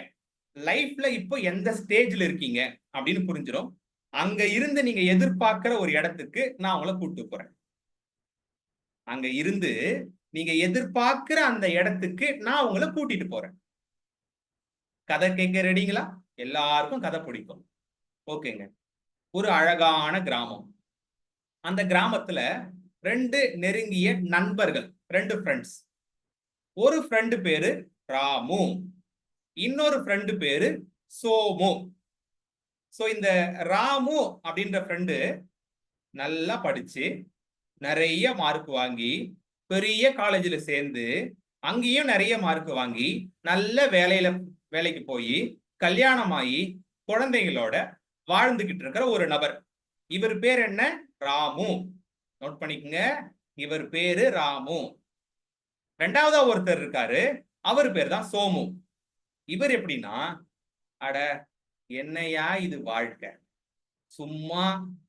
லைஃப்ல இப்போ எந்த ஸ்டேஜ்ல இருக்கீங்க அப்படின்னு புரிஞ்சிரும். அங்க இருந்து நீங்க எதிர்பார்க்கிற ஒரு இடத்துக்கு நான் உங்களை கூட்டு போறேன். அங்க இருந்து நீங்க எதிர்பார்க்கிற அந்த இடத்துக்கு நான் உங்களை கூட்டிட்டு போறேன். கதை கேட்க ரெடிங்களா? எல்லாருக்கும் கதை பிடிக்கும். ஓகேங்க. ஒரு அழகான கிராமம். அந்த கிராமத்துல 2 நெருங்கிய நண்பர்கள், 2 ஃப்ரெண்ட்ஸ். ஒரு ஃப்ரெண்டு பேரு ராமு, இன்னொரு ஃப்ரெண்டு பேரு சோமு. சோ இந்த ராமு அப்படின்ற ஃப்ரெண்டு நல்லா படிச்சு நிறைய மார்க் வாங்கி பெரிய காலேஜில் சேர்ந்து அங்கேயும் நிறைய மார்க் வாங்கி நல்ல வேலைக்கு போய் கல்யாணமாகி குழந்தைகளோட வாழ்ந்துகிட்டு இருக்கிற ஒரு நபர். இவர் பேர் என்ன? ராமு. நோட் பண்ணிக்கங்க, இவர் பேரு ராமு. ரெண்டாவதா ஒருத்தர் இருக்காரு, அவர் பேர் தான் சோமு. இவர் எப்படின்னா, அட என்னையா இது வாழ்க்கை, சும்மா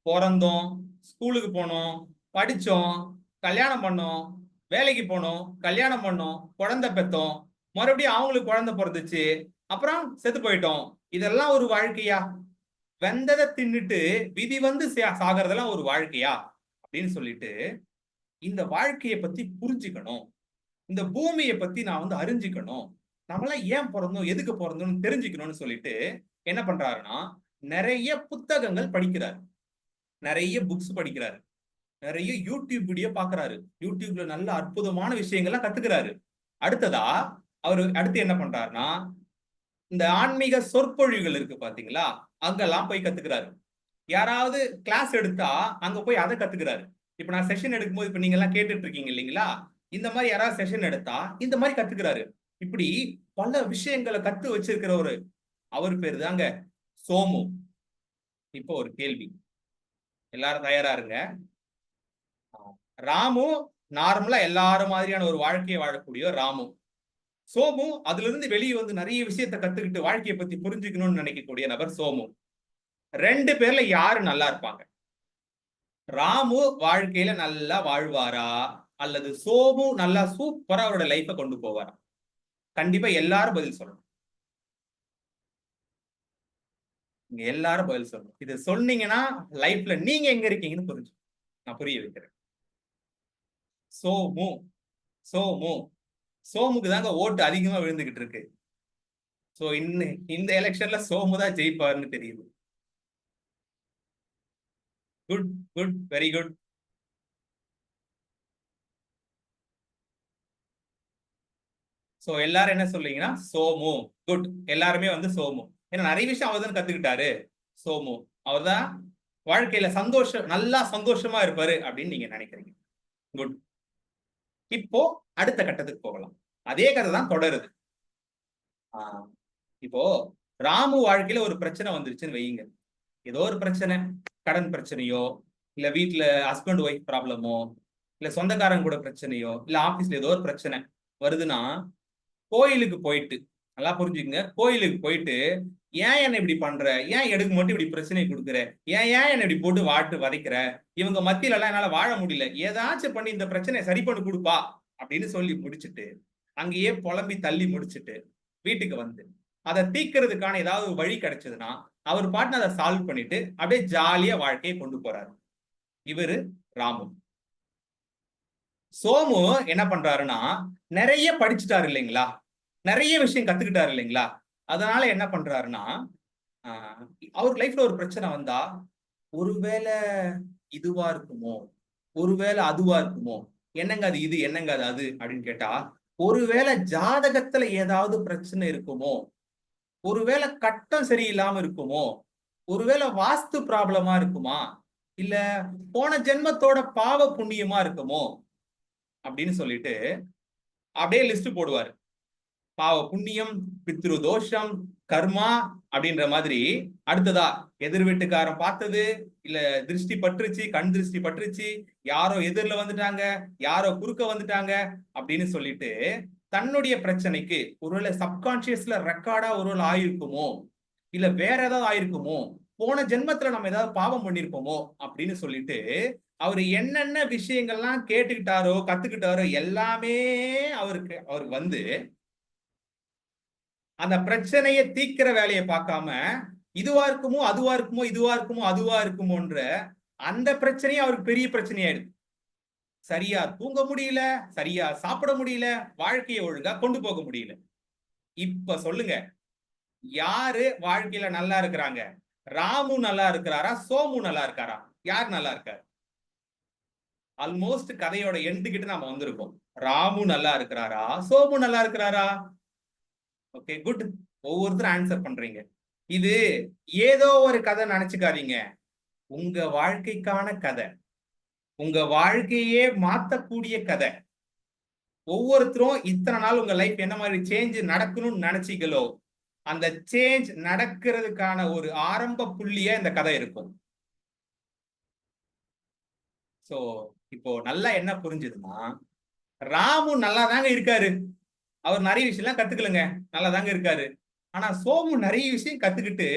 பிறந்தோம், ஸ்கூலுக்கு போனோம், படிச்சோம், கல்யாணம் பண்ணோம், வேலைக்கு போனோம், கல்யாணம் பண்ணோம், குழந்தை பெத்தோம், மறுபடியும் அவங்களுக்கு குழந்தை பிறந்துச்சு, அப்புறம் செத்து போயிட்டோம். இதெல்லாம் ஒரு வாழ்க்கையா? வெந்ததை தின்னுட்டு விதி வந்து சாகிறதெல்லாம் ஒரு வாழ்க்கையா அப்படின்னு சொல்லிட்டு, இந்த வாழ்க்கையை பத்தி புரிஞ்சுக்கணும், இந்த பூமியை பத்தி நான் வந்து அறிஞ்சுக்கணும், நம்மளாம் ஏன் பிறந்தோம், எதுக்கு பிறந்தோம்னு தெரிஞ்சுக்கணும்னு சொல்லிட்டு என்ன பண்றாருன்னா, நிறைய புத்தகங்கள் படிக்கிறாரு, நிறைய புக்ஸ் படிக்கிறாரு, நிறைய யூடியூப் வீடியோ பாக்குறாரு, யூடியூப்ல நல்ல அற்புதமான விஷயங்கள்லாம் கத்துக்கிறாரு. அடுத்ததா அவரு அடுத்து என்ன பண்றாருன்னா, இந்த ஆன்மீக சொற்பொழிவுகள் இருக்கு பாத்தீங்களா, அங்கெல்லாம் போய் கத்துக்கிறாரு. யாராவது கிளாஸ் எடுத்தா அங்க போய் அதை கத்துக்கிறாரு. இப்ப நான் செஷன் எடுக்கும்போது இப்ப நீங்க எல்லாம் கேட்டுட்டு இருக்கீங்க இல்லைங்களா, இந்த மாதிரி யாராவது செஷன் எடுத்தா இந்த மாதிரி கத்துக்கிறாரு. இப்படி பல விஷயங்களை கத்து வச்சிருக்கிற ஒரு அவர் பேரு தாங்க சோமு. இப்போ ஒரு கேள்வி, எல்லாரும் தயாரா இருங்க. ராமு நார்மலா எல்லாரும் மாதிரியான ஒரு வாழ்க்கையை வாழக்கூடிய ராமு. சோமு அதுல இருந்து வெளியே வந்து நிறைய விஷயத்தை கத்துக்கிட்டு வாழ்க்கையை பத்தி புரிஞ்சுக்கணும்னு நினைக்கக்கூடிய நபர் சோமு. 2 பேர்ல யாரு நல்லா இருப்பாங்க? ராமு வாழ்க்கையில நல்லா வாழ்வாரா அல்லது சோமு நல்லா சூப்பரா அவரோட லைஃபை கொண்டு போவாரா? கண்டிப்பா எல்லாரும் பதில் சொல்லணும். நீங்க எல்லாரும் பதில் சொல்லணும். இது சொன்னீங்கன்னா லைஃப்ல நீங்க எங்க இருக்கீங்கன்னு புரிஞ்சு நான் புரிய வைக்கிறேன். சோமு சோமு சோமுக்கு தாங்க ஓட்டு அதிகமா விழுந்துகிட்டு இருக்கு. சோ இந்த எலெக்ஷன்ல சோமு தான் ஜெயிப்பாருன்னு தெரியுது. Good good, very good. So எல்லாரும் என்ன சொல்றீங்கன்னா சோமு. குட், எல்லாருமே வந்து சோமு. ஏன்னா நிறைய விஷயம் அவர் தான் கத்துக்கிட்டாரு. சோமு அவர்தான் வாழ்க்கையில நல்லா சந்தோஷமா இருப்பாரு அப்படின்னு நீங்க நினைக்கிறீங்க. குட். இப்போ அடுத்த கட்டத்துக்கு போகலாம். அதே கதை தான் தொடருது. இப்போ ராமு வாழ்க்கையில ஒரு பிரச்சனை வந்துருச்சுன்னு வையுங்க. ஏதோ ஒரு பிரச்சனை, கடன் பிரச்சனையோ, இல்ல வீட்டுல ஹஸ்பண்ட் ஒய்ஃப் ப்ராப்ளமோ, இல்ல சொந்தக்காரங்க கூட பிரச்சனையோ, இல்ல ஆபீஸ்ல ஏதோ ஒரு பிரச்சனை வருதுன்னா, கோயிலுக்கு போயிட்டு, நல்லா புரிஞ்சுக்கங்க, கோயிலுக்கு போயிட்டு ஏன் என்ன இப்படி பண்ற, ஏன் எடுக்க மட்டும் இப்படி பிரச்சனை கொடுக்குற, ஏன் என்ன இப்படி போட்டு வதைக்கிற, இவங்க மத்தியில எல்லாம் என்னால வாழ முடியல, ஏதாச்சும் பண்ணி இந்த பிரச்சனையை சரி பண்ணி கொடுப்பா அப்படின்னு சொல்லி முடிச்சுட்டு, அங்கேயே புலம்பி தள்ளி முடிச்சுட்டு வீட்டுக்கு வந்து அதை தீர்க்கிறதுக்கான ஏதாவது வழி கிடைச்சதுன்னா அவர் பாட்டு அதை சால்வ் பண்ணிட்டு அப்படியே ஜாலியா வாழ்க்கையை கொண்டு போறாரு. இவரு ராமு. சோமு என்ன பண்றாருன்னா, நிறைய படிச்சுட்டாரு இல்லைங்களா, நிறைய விஷயம் கத்துக்கிட்டாரு இல்லைங்களா, அதனால என்ன பண்றாருன்னா, அவர் லைஃப்ல ஒரு பிரச்சனை வந்தா, ஒருவேளை இதுவா இருக்குமோ, ஒருவேளை அதுவா இருக்குமோ, என்னங்க அது இது, என்னங்க அது அது அப்படின்னு கேட்டா, ஒருவேளை ஜாதகத்துல ஏதாவது பிரச்சனை இருக்குமோ, ஒருவேளை கட்டம் சரியில்லாம இருக்குமோ, ஒருவேளை வாஸ்து ப்ராப்ளமா இருக்குமா, இல்ல போன ஜென்மத்தோட பாவ புண்ணியமா இருக்குமோ அப்படின்னு சொல்லிட்டு அப்படியே லிஸ்ட் போடுவாரு. பாவ புண்ணியம், பித்ரு தோஷம், கர்மா அப்படின்ற மாதிரி. அடுத்ததா எதிர் வீட்டுக்காரன் பார்த்தது, இல்ல திருஷ்டி பற்றுச்சு, கண் திருஷ்டி பற்றுச்சு, யாரோ எதிரில வந்துட்டாங்க, யாரோ குறுக்க வந்துட்டாங்க அப்படின்னு சொல்லிட்டு தன்னுடைய பிரச்சனைக்கு ஒருவேளை சப்கான்சியஸ்ல ரெக்கார்டா ஒருவேளை ஆயிருக்குமோ, இல்ல வேற ஏதாவது ஆயிருக்குமோ, போன ஜென்மத்துல நம்ம ஏதாவது பாவம் பண்ணிருப்போமோ அப்படின்னு சொல்லிட்டு அவரு என்னென்ன விஷயங்கள்லாம் கேட்டுக்கிட்டாரோ கத்துக்கிட்டாரோ எல்லாமே அவருக்கு வந்து அந்த பிரச்சனையை தீக்கிற வேலையை பார்க்காம இதுவா இருக்குமோ அதுவா இருக்குமோ இதுவா இருக்குமோ அதுவா இருக்குமோன்ற அந்த பிரச்சனையே அவருக்கு பெரிய பிரச்சனையாயிடுது. சரியா தூங்க முடியல, சரியா சாப்பிட முடியல, வாழ்க்கையை ஒழுங்கா கொண்டு போக முடியல. இப்ப சொல்லுங்க, யாரு வாழ்க்கையில நல்லா இருக்கிறாங்க? ராமு நல்லா இருக்கிறாரா, சோமு நல்லா இருக்காரா? யார் நல்லா இருக்காரு? ஆல்மோஸ்ட் கதையோட எண்டு கிட்ட நாம வந்திருக்கோம். ராமு நல்லா இருக்கிறாரா, சோமு நல்லா இருக்கிறாரா? Okay, good. ஒவ்வொருத்தரும் ஆன்சர் பண்றீங்க. இது ஏதோ ஒரு கதை நினைச்சுக்காதீங்க. உங்க வாழ்க்கைக்கான கதை, உங்க வாழ்க்கையே மாத்தக்கூடிய கதை. ஒவ்வொருத்தரும் இத்தனை நாள் உங்க லைஃப் என்ன மாதிரி சேஞ்ச் நடக்கணும்னு நினைச்சீங்களோ அந்த சேஞ்ச் நடக்கிறதுக்கான ஒரு ஆரம்ப புள்ளியா இந்த கதை இருக்கும். சோ இப்போ நல்லா என்ன புரிஞ்சுதுன்னா, ராமு நல்லா தாங்க இருக்காரு, அவர் நிறைய விஷயம்லாம் கத்துக்கலங்க, நல்லா தாங்க இருக்காரு. ஆனா சோமு நிறைய விஷயம் கத்துக்கிட்டு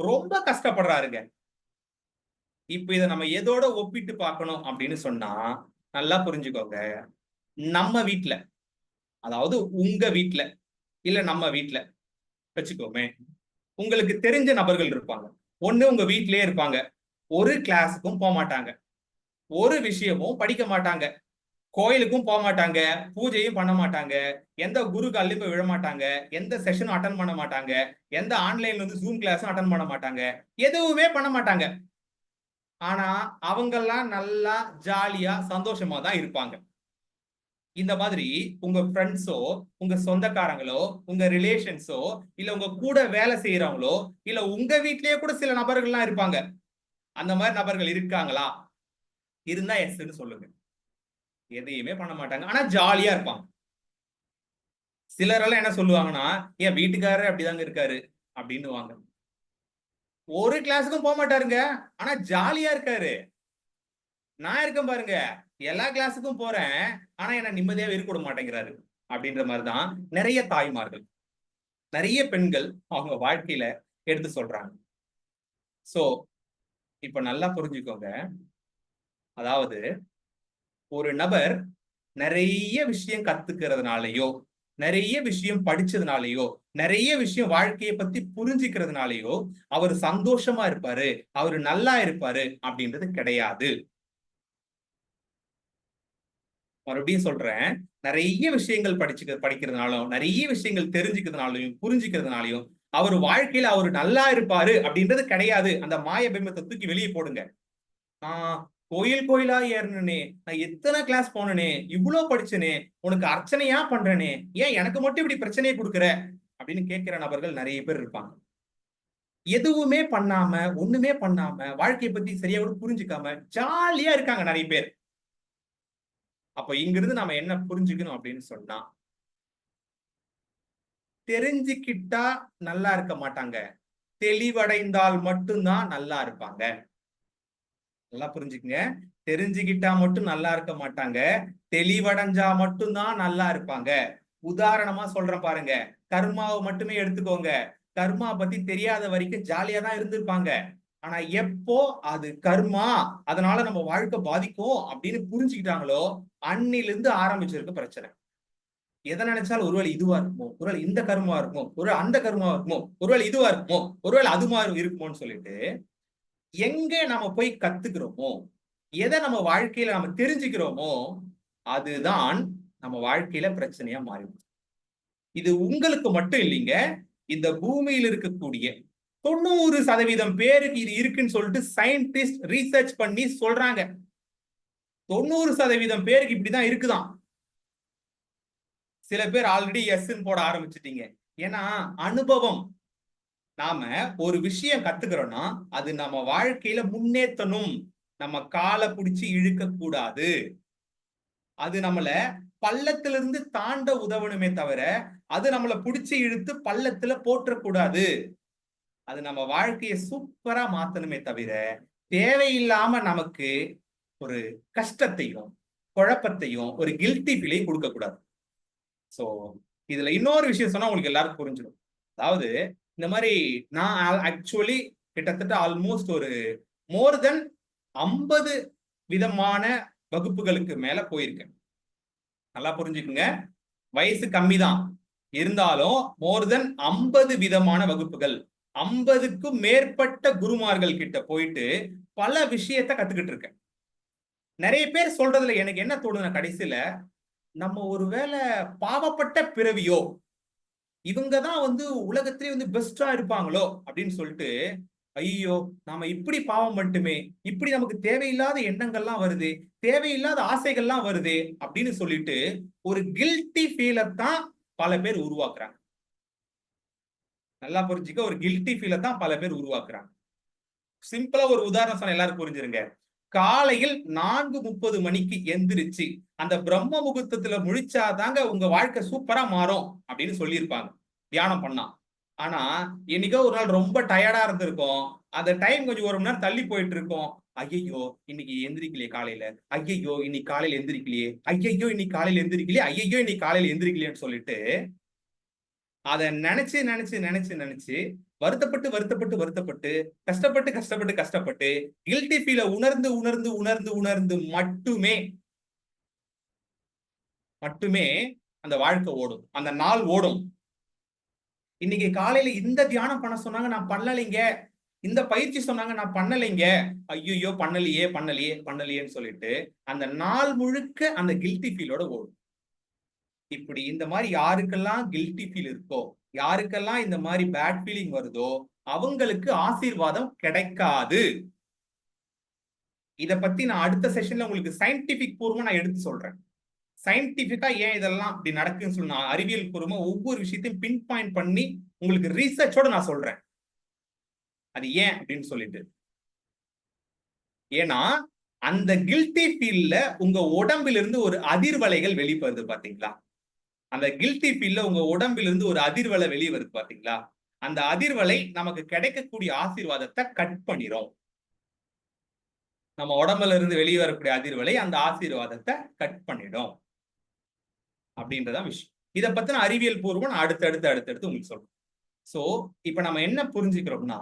ரொம்ப கஷ்டப்படுறாருங்க. இப்ப இதை நம்ம எதோட ஒப்பிட்டு பார்க்கணும் அப்படின்னு சொன்னா, நல்லா புரிஞ்சுக்கோங்க. நம்ம வீட்டுல, அதாவது உங்க வீட்டுல இல்ல நம்ம வீட்டுல வச்சுக்கோமே, உங்களுக்கு தெரிஞ்ச நபர்கள் இருப்பாங்க. ஒண்ணு உங்க வீட்டிலேயே இருப்பாங்க, ஒரு கிளாஸுக்கும் போக மாட்டாங்க, ஒரு விஷயமும் படிக்க மாட்டாங்க, கோயிலுக்கும் போக மாட்டாங்க, பூஜையும் பண்ண மாட்டாங்க, எந்த குரு காலையும் போய் விழ மாட்டாங்க, எந்த செஷனும் அட்டன் பண்ண மாட்டாங்க, எந்த ஆன்லைன்ல வந்து ஜூம் கிளாஸும் அட்டன் பண்ண மாட்டாங்க, எதுவுமே பண்ண மாட்டாங்க. ஆனா அவங்கெல்லாம் நல்லா ஜாலியா சந்தோஷமா தான் இருப்பாங்க. இந்த மாதிரி உங்க ஃப்ரெண்ட்ஸோ, உங்க சொந்தக்காரங்களோ, உங்க ரிலேஷன்ஸோ, இல்ல உங்க கூட வேலை செய்யறவங்களோ, இல்ல உங்க வீட்லயே கூட சில நபர்கள்லாம் இருப்பாங்க. அந்த மாதிரி நபர்கள் இருக்காங்களா? இருந்தா எஸ்ன்னு சொல்லுங்க. எதையுமே பண்ண மாட்டாங்க, ஆனா ஜாலியா இருப்பாங்க. சிலரெல்லாம் என்ன சொல்லுவாங்கன்னா, என் வீட்டுக்காரர் அப்படிதாங்க இருக்காரு அப்படின்னுவாங்க. ஒரு கிளாஸுக்கும் போக மாட்டாருங்க, ஆனா ஜாலியா இருக்காரு. நான் இருக்கேன் பாருங்க, எல்லா கிளாஸுக்கும் போறேன், ஆனா என்ன நிம்மதியாவே இருக்க விட மாட்டேங்கிறாரு அப்படின்ற மாதிரிதான் நிறைய தாய்மார்கள், நிறைய பெண்கள் அவங்க வாழ்க்கையில எடுத்து சொல்றாங்க. சோ இப்ப நல்லா புரிஞ்சுக்கோங்க. அதாவது ஒரு நபர் நிறைய விஷயம் கத்துக்கிறதுனாலயோ, நிறைய விஷயம் படிச்சதுனாலயோ, நிறைய விஷயம் வாழ்க்கையை பத்தி புரிஞ்சுக்கிறதுனாலயோ அவர் சந்தோஷமா இருப்பாரு, அவரு நல்லா இருப்பாரு அப்படின்றது கிடையாது. மறுபடியும் சொல்றேன், நிறைய விஷயங்கள் படிக்கிறதுனாலும், நிறைய விஷயங்கள் தெரிஞ்சுக்கிறதுனாலையும் புரிஞ்சுக்கிறதுனாலையும் அவர் வாழ்க்கையில அவரு நல்லா இருப்பாரு அப்படின்றது கிடையாது. அந்த மாய பிம்பத்தை தூக்கி வெளியே போடுங்க. கோயில் கோயிலா ஏறனே, நான் எத்தனை கிளாஸ் போனனே, இவ்வளவு படிச்சனே, உனக்கு அர்ச்சனையா பண்றனே, ஏன் எனக்கு மட்டும் இப்படி பிரச்சனையை கொடுக்குற அப்படின்னு கேட்கிற நபர்கள் நிறைய பேர் இருப்பாங்க. எதுவுமே பண்ணாம, ஒண்ணுமே பண்ணாம, வாழ்க்கையை பத்தி சரியா கூட புரிஞ்சுக்காம ஜாலியா இருக்காங்க நிறைய பேர். அப்ப இங்கிருந்து நாம என்ன புரிஞ்சுக்கணும் அப்படின்னு சொன்னா, தெரிஞ்சுக்கிட்டா நல்லா இருக்க மாட்டாங்க, தெளிவடைந்தால் மட்டும்தான் நல்லா இருப்பாங்க. நல்லா புரிஞ்சுக்குங்க. தெரிஞ்சுக்கிட்டா மட்டும் நல்லா இருக்க மாட்டாங்க, தெளிவடைஞ்சா மட்டும்தான் நல்லா இருப்பாங்க. உதாரணமா சொல்றேன் பாருங்க, கர்மாவை மட்டுமே எடுத்துக்கோங்க. கர்மா பத்தி தெரியாத வரைக்கும் ஜாலியா தான் இருந்திருப்பாங்க. ஆனா எப்போ அது கர்மா, அதனால நம்ம வாழ்க்கை பாதிக்கும் அப்படின்னு புரிஞ்சுக்கிட்டாங்களோ அன்னிலிருந்து ஆரம்பிச்சிருக்கு பிரச்சனை. எதை நினைச்சாலும் ஒருவேளை இதுவா இருக்குமோ, ஒருவேளை இந்த கர்மா இருக்குமோ, ஒருவேளை அந்த கர்மா இருக்குமோ, ஒருவேளை இதுவா இருக்குமோ, ஒருவேளை அது மாதிரி இருக்குமோன்னு சொல்லிட்டு எங்க நம்ம போய் கத்துக்கிறோமோ, எதை நம்ம வாழ்க்கையில நம்ம தெரிஞ்சுக்கிறோமோ அதுதான் நம்ம வாழ்க்கையில பிரச்சனையா மாறிடும். இது உங்களுக்கு மட்டும் இல்லைங்க, இந்த பூமியில் இருக்கக்கூடிய 90% பேருக்கு இது இருக்குன்னு சொல்லிட்டு சயின்டிஸ்ட் ரீசர்ச் பண்ணி சொல்றாங்க. 90% பேருக்கு இப்படிதான் இருக்குதான். சில பேர் ஆல்ரெடி எஸ்ன்னு போட ஆரம்பிச்சிட்டீங்க. ஏன்னா அனுபவம். நாம ஒரு விஷயம் கத்துக்கிறோம்னா அது நம்ம வாழ்க்கையில முன்னேற்றணும், நம்ம காலை பிடிச்சி இழுக்க கூடாது, அது நம்மள பள்ளத்திலிருந்து தாண்ட உதவணுமே தவிர அது நம்மளை பிடிச்சி இழுத்து பள்ளத்துல போற்றக்கூடாது. அது நம்ம வாழ்க்கையை சூப்பரா மாத்தணுமே தவிர தேவையில்லாம நமக்கு ஒரு கஷ்டத்தையும் குழப்பத்தையும் ஒரு கில்ட்டி ஃபீலையும் கொடுக்க கூடாது. சோ இதுல இன்னொரு விஷயம் சொன்னா உங்களுக்கு எல்லாருக்கும் புரிஞ்சிடும். அதாவது இந்த மாதிரி நான் ஆக்சுவலி கிட்டத்தட்ட ஆல்மோஸ்ட் ஒரு மோர் தென் 50 விதமான வகுப்புகளுக்கு மேல போயிருக்கேன். நல்லா புரிஞ்சுக்குங்க, வயசு கம்மி தான், இருந்தாலும் மோர் தென் 50 விதமான வகுப்புகள், 50க்கும் மேற்பட்ட குருமார்கள் கிட்ட போயிட்டு பல விஷயத்த கத்துக்கிட்டு இருக்கேன். நிறைய பேர் சொல்றதுல எனக்கு என்ன தோணுதுன்னா, கடைசியில நம்ம ஒருவேளை பாவப்பட்ட பிறவியோ, இவங்கதான் உலகத்திலே பெஸ்டா இருப்பாங்களோ அப்படின்னு சொல்லிட்டு, ஐயோ நாம இப்படி பாவம் மட்டுமே, இப்படி நமக்கு தேவையில்லாத எண்ணங்கள்லாம் வருது, தேவையில்லாத ஆசைகள்லாம் வருது அப்படின்னு சொல்லிட்டு ஒரு கில்ட்டி ஃபீலத்தான் பல பேர் உருவாக்குறாங்க. நல்லா புரிஞ்சுக்க, ஒரு கில்ட்டி ஃபீல தான் பல பேர் உருவாக்குறாங்க. சிம்பிளா ஒரு உதாரணம் சொன்ன எல்லாரும் புரிஞ்சிருங்க. காலையில் 4:30 மணிக்கு எந்திரிச்சு அந்த பிரம்ம முகூர்த்தத்துல முழிச்சாதாங்க உங்க வாழ்க்கை சூப்பரா மாறும் அப்படின்னு சொல்லியிருப்பாங்க தியானம் பண்ணா. ஆனா என்னைக்கோ ஒரு நாள் ரொம்ப டயர்டா இருந்திருக்கும், அந்த டைம் கொஞ்சம் 1 மணி நேரம் தள்ளி போயிட்டு இருக்கோம். ஐயையோ இன்னைக்கு எந்திரிக்கலையே காலையில, ஐயையோ இன்னைக்கு காலையில எந்திரிக்கலையே, ஐயையோ இன்னைக்கு காலையில எந்திரிக்கலையே, ஐயையோ இன்னைக்கு காலையில எந்திரிக்கலையேன்னு சொல்லிட்டு அதை நினைச்சு நினைச்சு நினைச்சு நினைச்சு வருத்தப்பட்டு வருத்தப்பட்டு வருத்தப்பட்டு கஷ்டப்பட்டு கஷ்டப்பட்டு கஷ்டப்பட்டு கில்ட்டி ஃபீல உணர்ந்து உணர்ந்து உணர்ந்து உணர்ந்து மட்டுமே அந்த வாழ்க்கை ஓடும், அந்த நாள் ஓடும். இன்னைக்கு காலையில இந்த தியானம் பண்ண சொன்னாங்க, நான் பண்ணலைங்க, இந்த பயிற்சி சொன்னாங்க நான் பண்ணலைங்க, ஐயோ பண்ணலையே பண்ணலையே பண்ணலையேன்னு சொல்லிட்டு அந்த நாள் முழுக்க அந்த கில்ட்டி ஃபீலோட ஓடும். இப்படி இந்த மாதிரி யாருக்கெல்லாம் கில்ட்டி ஃபீல் இருக்கோ, யாருக்கெல்லாம் இந்த மாதிரி பேட் ஃபீலிங் வருதோ அவங்களுக்கு ஆசீர்வாதம் கிடைக்காது. இத பத்தி நான் அடுத்த செஷன்ல உங்களுக்கு சயின்டிபிக் பூர்வமா நான் எடுத்து சொல்றேன். சயின்டிபிக்கா ஏன் இதெல்லாம் அப்படி நடக்குன்னு சொல்லி நான் அறிவியல் பூர்வமா ஒவ்வொரு விஷயத்தையும் பின் பாயிண்ட் பண்ணி உங்களுக்கு ரிசர்ச்சோட நான் சொல்றேன் அது ஏன் அப்படின்னு சொல்லிட்டு. ஏன்னா அந்த கில்ட்டி ஃபீல்ல உங்க உடம்பிலிருந்து ஒரு அதிர்வலைகள் வெளிப்படுது பாத்தீங்களா? அந்த கில்ட்டி ஃபீல்ல உங்க உடம்பிலிருந்து ஒரு அதிர்வலை வெளியே வருது பாத்தீங்களா? அந்த அதிர்வலை நமக்கு கிடைக்கக்கூடிய ஆசீர்வாதத்தை கட் பண்ணிரும். நம்ம உடம்புல இருந்து வெளியே வரக்கூடிய அதிர்வலை அந்த ஆசீர்வாதத்தை கட் பண்ணிடும் அப்படின்றதான் விஷயம். இதை பத்தின அறிவியல் பூர்வம் நான் அடுத்தடுத்து உங்களுக்கு சொல்றேன். சோ இப்ப நம்ம என்ன புரிஞ்சுக்கிறோம்னா,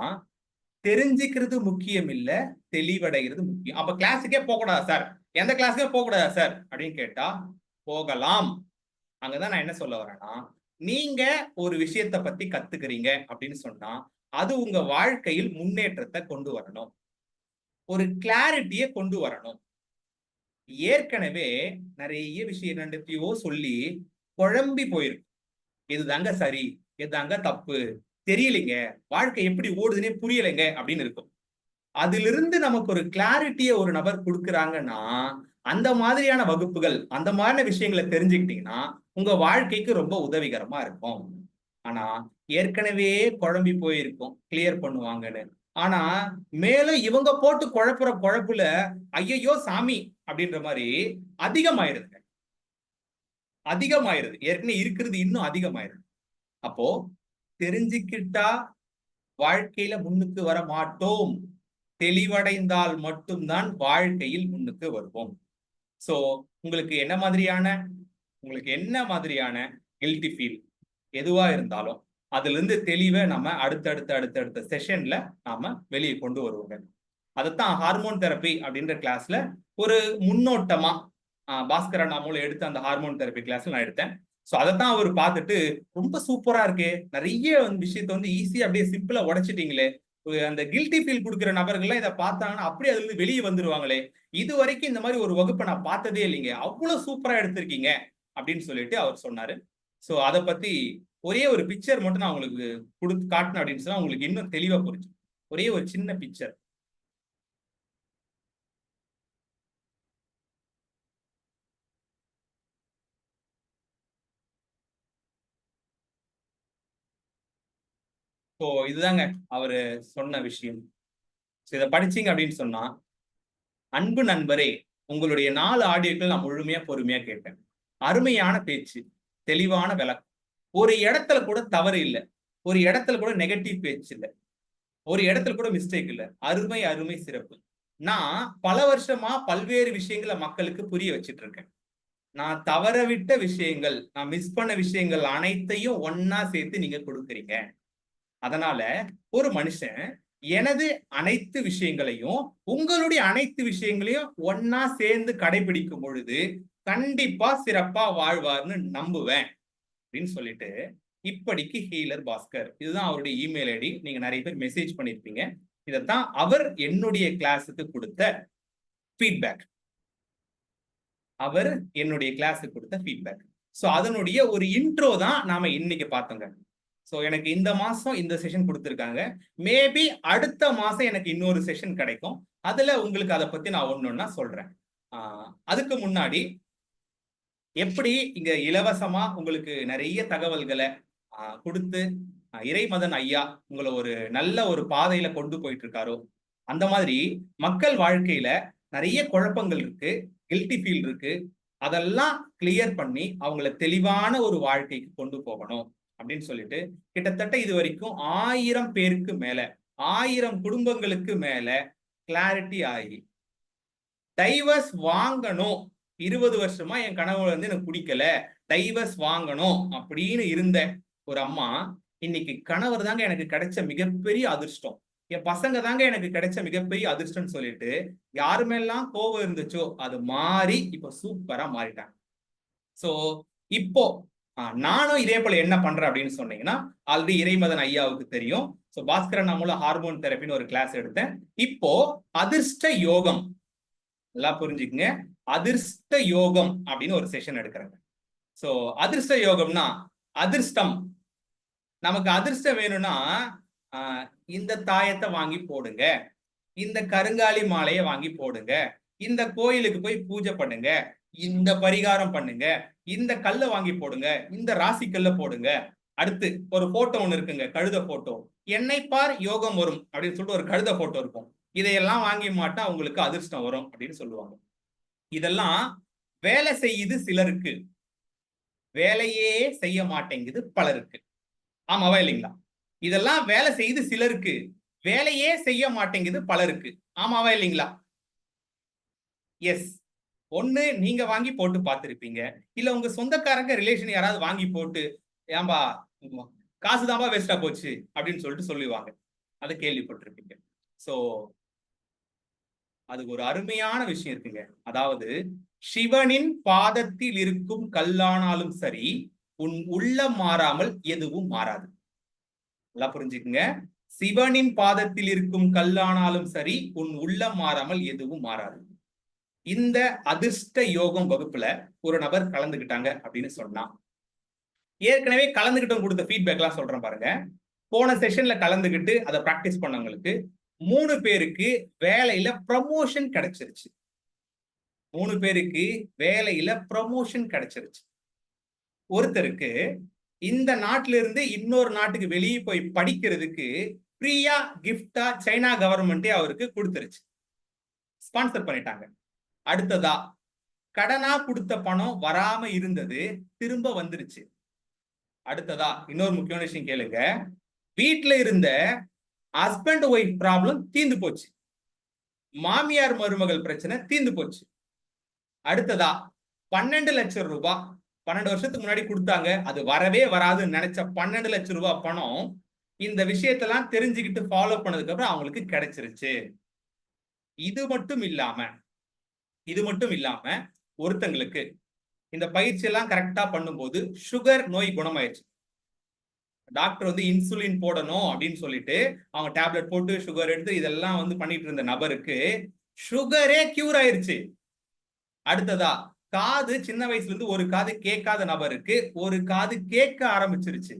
தெரிஞ்சுக்கிறது முக்கியம் இல்ல, தெளிவடைகிறது முக்கியம். அப்ப கிளாஸுக்கே போக கூடாதா சார், எந்த கிளாஸுக்கே போக கூடாதா சார் அப்படின்னு கேட்டா போகலாம். அங்கதான் நான் என்ன சொல்ல வரேன்னா, நீங்க ஒரு விஷயத்த பத்தி கத்துக்கிறீங்க அப்படின்னு சொன்னா அது உங்க வாழ்க்கையில் முன்னேற்றத்தை கொண்டு வரணும், ஒரு கிளாரிட்டியை கொண்டு வரணும். ஏற்கனவே நிறைய விஷயம் என்னத்தையோ சொல்லி குழம்பி போயிருக்கு. இதுதாங்க சரி, இதுதாங்க தப்பு, தெரியலைங்க, வாழ்க்கை எப்படி ஓடுதுன்னே புரியலைங்க அப்படின்னு இருக்கும். அதிலிருந்து நமக்கு ஒரு கிளாரிட்டியை ஒரு நபர் கொடுக்குறாங்கன்னா அந்த மாதிரியான வகுப்புகள், அந்த மாதிரியான விஷயங்களை தெரிஞ்சுக்கிட்டீங்கன்னா உங்க வாழ்க்கைக்கு ரொம்ப உதவிகரமா இருக்கும். ஆனா ஏற்கனவே குழம்பி போயிருக்கும் கிளியர் பண்ணுவாங்கன்னு, ஆனா மேலும் இவங்க போட்டு குழப்புற குழப்புல ஐயையோ சாமி அப்படின்ற மாதிரி அதிகமாயிருது. ஏற்கனவே இருக்கிறது இன்னும் அதிகமாயிருது. அப்போ தெரிஞ்சுக்கிட்டா வாழ்க்கையில முன்னுக்கு வர மாட்டோம், தெளிவடைந்தால் மட்டும்தான் வாழ்க்கையில் முன்னுக்கு வருவோம். சோ உங்களுக்கு என்ன மாதிரியான கில்ட்டி ஃபீல் எதுவா இருந்தாலும் அதுல இருந்து தெளிவை நம்ம அடுத்தடுத்த செஷன்ல நாம வெளியே கொண்டு வருவோங்க. அதைத்தான் ஹார்மோன் தெரப்பி அப்படின்ற கிளாஸ்ல ஒரு முன்னோட்டமா பாஸ்கர் அண்ணா மூலம் எடுத்த அந்த ஹார்மோன் தெரப்பி கிளாஸ்ல நான் எடுத்தேன். சோ அதைத்தான் அவர் பார்த்துட்டு ரொம்ப சூப்பரா இருக்கு, நிறைய விஷயத்த ஈஸியா அப்படியே சிம்பிளா உடைச்சிட்டீங்களே, அந்த கில்ட்டி ஃபீல் கொடுக்குற நபர்கள்லாம் இதை பார்த்தாங்கன்னா அப்படியே அதுல இருந்து வெளியே வந்துருவாங்களே, இது வரைக்கும் இந்த மாதிரி ஒரு வகுப்பை நான் பார்த்ததே இல்லைங்க, அவ்வளவு சூப்பரா எடுத்திருக்கீங்க அப்படின்னு சொல்லிட்டு அவர் சொன்னாரு. சோ அதை பத்தி ஒரே ஒரு பிக்சர் மட்டும் நான் உங்களுக்கு கொடுத்து காட்டினேன் அப்படின்னு சொன்னா உங்களுக்கு இன்னும் தெளிவா புரிஞ்சு. ஒரே ஒரு சின்ன பிக்சர். ஸோ இதுதாங்க அவரு சொன்ன விஷயம். இதை படிச்சீங்க அப்படின்னு சொன்னா, அன்பு நண்பரே, உங்களுடைய 4 ஆடியோக்கள் நான் முழுமையா பொறுமையா கேட்டேன். அருமையான பேச்சு, தெளிவான விளக்கம், ஒரு இடத்துல கூட தவறு இல்லை, ஒரு இடத்துல கூட நெகட்டிவ் பேச்சு இல்லை, ஒரு இடத்துல கூட மிஸ்டேக் இல்லை. அருமை அருமை சிறப்பு. நான் பல வருஷமா பல்வேறு விஷயங்களை மக்களுக்கு புரிய வச்சிட்டு இருக்கேன். நான் தவற விட்ட விஷயங்கள், நான் மிஸ் பண்ண விஷயங்கள் அனைத்தையும் ஒன்னா சேர்த்து நீங்க கொடுக்குறீங்க. அதனால ஒரு மனுஷன் எனது அனைத்து விஷயங்களையும் உங்களுடைய அனைத்து விஷயங்களையும் ஒன்னா சேர்ந்து கடைபிடிக்கும் பொழுது கண்டிப்பா சிறப்பா வாழ்வார்னு நம்புவேன் அப்படின்னு சொல்லிட்டு இப்படிக்கு ஹீலர் பாஸ்கர். இதுதான் அவருடைய இமெயில் ஐடி. நீங்க நிறைய பேர் மெசேஜ் பண்ணிருப்பீங்க. இதைத்தான் அவர் என்னுடைய கிளாஸுக்கு கொடுத்த ஃபீட்பேக். அவர் என்னுடைய கிளாஸுக்கு கொடுத்த ஃபீட்பேக். ஸோ அதனுடைய ஒரு இன்ட்ரோ தான் நாம இன்னைக்கு பார்த்தோங்க. ஸோ எனக்கு இந்த மாசம் இந்த செஷன் கொடுத்துருக்காங்க. மேபி அடுத்த மாசம் எனக்கு இன்னொரு செஷன் கிடைக்கும். அதுல உங்களுக்கு அதை பத்தி நான் ஒன்னொன்னா சொல்றேன். அதுக்கு முன்னாடி எப்படி இங்க இலவசமா உங்களுக்கு நிறைய தகவல்களை கொடுத்து இறைமதன் ஐயா உங்களை ஒரு நல்ல ஒரு பாதையில கொண்டு போயிட்டு இருக்காரோ, அந்த மாதிரி மக்கள் வாழ்க்கையில நிறைய குழப்பங்கள் இருக்கு, கில்ட்டி ஃபீல் இருக்கு. அதெல்லாம் கிளியர் பண்ணி அவங்கள தெளிவான ஒரு வாழ்க்கைக்கு கொண்டு போகணும் அப்படின்னு சொல்லிட்டு கிட்டத்தட்ட இது வரைக்கும் 1000 பேருக்கு மேல 1000 குடும்பங்களுக்கு மேல கிளாரிட்டி ஆகி டைவர்ஸ் வாங்கணும், 20 வருஷமா என் கனவுல இருந்து எனக்கு பிடிக்கல, டைவர்ஸ் வாங்கணும் அப்படின்னு இருந்த ஒரு அம்மா இன்னைக்கு கணவர் தாங்க எனக்கு கிடைச்ச மிகப்பெரிய அதிர்ஷ்டம், என் பசங்க தாங்க எனக்கு கிடைச்ச மிகப்பெரிய அதிர்ஷ்டம் சொல்லிட்டு யாருமெல்லாம் கோபம் இருந்துச்சோ அது மாறி இப்ப சூப்பரா மாறிட்டாங்க. சோ இப்போ நானும் இதே போல என்ன பண்றேன் அப்படின்னு சொன்னீங்கன்னா, ஆல்ரெடி இறைமதன் ஐயாவுக்கு தெரியும். சோ பாஸ்கரன் மூலம் ஹார்மோன் தெரப்பின்னு ஒரு கிளாஸ் எடுத்தேன். இப்போ அதிர்ஷ்ட யோகம், எல்லாம் புரிஞ்சுக்குங்க, அதிர்ஷ்ட யோகம் அப்படின்னு ஒரு செஷன் எடுக்கிறேன். சோ அதிர்ஷ்ட யோகம்னா அதிர்ஷ்டம், நமக்கு அதிர்ஷ்டம் வேணும்னா இந்த தாயத்தை வாங்கி போடுங்க, இந்த கருங்காலி மாலையை வாங்கி போடுங்க, இந்த கோயிலுக்கு போய் பூஜை பண்ணுங்க, இந்த பரிகாரம் பண்ணுங்க, இந்த கல்லை வாங்கி போடுங்க, இந்த ராசி கல்ல போடுங்க. அடுத்து ஒரு போட்டோ ஒண்ணு இருக்குங்க, கழுத போட்டோ, என்னை பார் யோகம் வரும் அப்படின்னு சொல்லிட்டு ஒரு கழுத போட்டோ இருக்கும். இதையெல்லாம் வாங்கி மாட்டா உங்களுக்கு அதிர்ஷ்டம் வரும் அப்படின்னு சொல்லுவாங்க. இதெல்லாம் வேலை செய்யுது சிலருக்கு, வேலையே செய்ய மாட்டேங்குது பலருக்கு. ஆமாவா இல்லைங்களா? இதெல்லாம் வேலை செய்து சிலருக்கு, வேலையே செய்ய மாட்டேங்குது பலருக்கு. ஆமாவா இல்லைங்களா? எஸ். ஒண்ணு நீங்க வாங்கி போட்டு பார்த்திருப்பீங்க, இல்ல உங்க சொந்தக்காரங்க ரிலேஷன் யாராவது வாங்கி போட்டு ஏன்பா காசுதான்பா வேஸ்டா போச்சு அப்படின்னு சொல்லிட்டு சொல்லுவாங்க. அதை கேள்விப்பட்டிருப்பீங்க. சோ அது ஒரு அருமையான விஷயம் இருக்குங்க. அதாவது சிவனின் பாதத்தில் இருக்கும் கல்லானாலும் சரி, உன் உள்ளம் மாறாமல் எதுவும் மாறாது. நல்லா புரிஞ்சுக்குங்க. சிவனின் பாதத்தில் இருக்கும் கல்லானாலும் சரி, உன் உள்ளம் மாறாமல் எதுவும் மாறாது. இந்த அதிர்ஷ்ட யோகம் வகுப்புல ஒரு நபர் கலந்துகிட்டாங்க அப்படின்னு சொன்னா, ஏற்கனவே கலந்துகிட்டவங்க கொடுத்த ஃபீட்பேக் எல்லாம் சொல்றேன் பாருங்க. போன செஷன்ல கலந்துகிட்டு அதை பிராக்டிஸ் பண்ணவங்களுக்கு 3 பேருக்கு வேலையில ப்ரமோஷன் கிடைச்சிருச்சு. 3 பேருக்கு வேலையில ப்ரமோஷன் கிடைச்சிருச்சு. ஒருத்தருக்கு இந்த நாட்டில இருந்து இன்னொரு நாட்டுக்கு வெளியே போய் படிக்கிறதுக்கு ஃப்ரீயா கிஃப்டா சைனா கவர்மெண்டே அவருக்கு கொடுத்துருச்சு, ஸ்பான்சர் பண்ணிட்டாங்க. அடுத்ததா கடனா கொடுத்த பணம் வராம இருந்தது, திரும்ப வந்துருச்சு. அடுத்ததா இன்னொரு முக்கியமான விஷயம் கேளுங்க, வீட்டுல இருந்த ஹஸ்பண்ட் ஒய்ஃப் ப்ராப்ளம் தீர்ந்து போச்சு, மாமியார் மருமகள் பிரச்சனை தீர்ந்து போச்சு. அடுத்ததா 12 லட்சம் ரூபாய் 12 வருஷத்துக்கு முன்னாடி கொடுத்தாங்க, அது வரவே வராதுன்னு நினைச்ச 12 லட்சம் ரூபாய் பணம் இந்த விஷயத்தெல்லாம் தெரிஞ்சுக்கிட்டு ஃபாலோ பண்ணதுக்கு அப்புறம் அவங்களுக்கு கிடைச்சிருச்சு. இது மட்டும் இல்லாம ஒருத்தங்களுக்கு இந்த பயிற்சி எல்லாம் கரெக்டா பண்ணும்போது சுகர் நோய் குணமாயிருச்சு. டாக்டர் வந்து இன்சுலின் போடணும் அப்படின்னு சொல்லிட்டு அவங்க டேப்லெட் போட்டு சுகர் எடுத்து இதெல்லாம் வந்து பண்ணிட்டு இருந்த நபருக்கு சுகரே கியூர் ஆயிருச்சு. அடுத்ததா காது சின்ன வயசுல இருந்து ஒரு காது கேட்காத நபருக்கு ஒரு காது கேட்க ஆரம்பிச்சிருச்சு.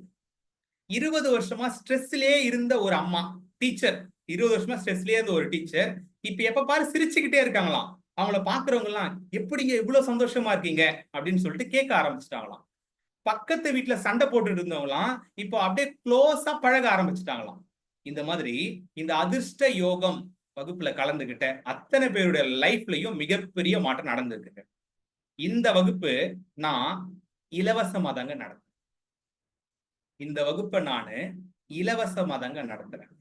20 வருஷமா ஸ்ட்ரெஸ்லயே இருந்த ஒரு அம்மா டீச்சர், 20 வருஷமா ஸ்ட்ரெஸ்லயே இருந்த ஒரு டீச்சர் இப்ப எப்ப பாரு சிரிச்சுக்கிட்டே இருக்காங்களாம். அவங்கள பாக்குறவங்க எல்லாம் எப்படிங்க இவ்வளவு சந்தோஷமா இருக்கீங்க அப்படின்னு சொல்லிட்டு கேட்க ஆரம்பிச்சுட்டாங்களாம். பக்கத்து வீட்டுல சண்டை போட்டுட்டு இருந்தவங்களாம் இப்போ அப்படியே க்ளோஸா பழக ஆரம்பிச்சுட்டாங்களாம். இந்த மாதிரி இந்த அதிர்ஷ்ட யோகம் வகுப்புல கலந்துகிட்ட அத்தனை பேருடைய லைஃப்லயும் மிகப்பெரிய மாற்றம் நடந்திருக்கு. இந்த வகுப்பு நான் இலவசமா தாங்க நடத்துறேன். இந்த வகுப்பை நானு இலவசமா தாங்க நடத்துறேன்.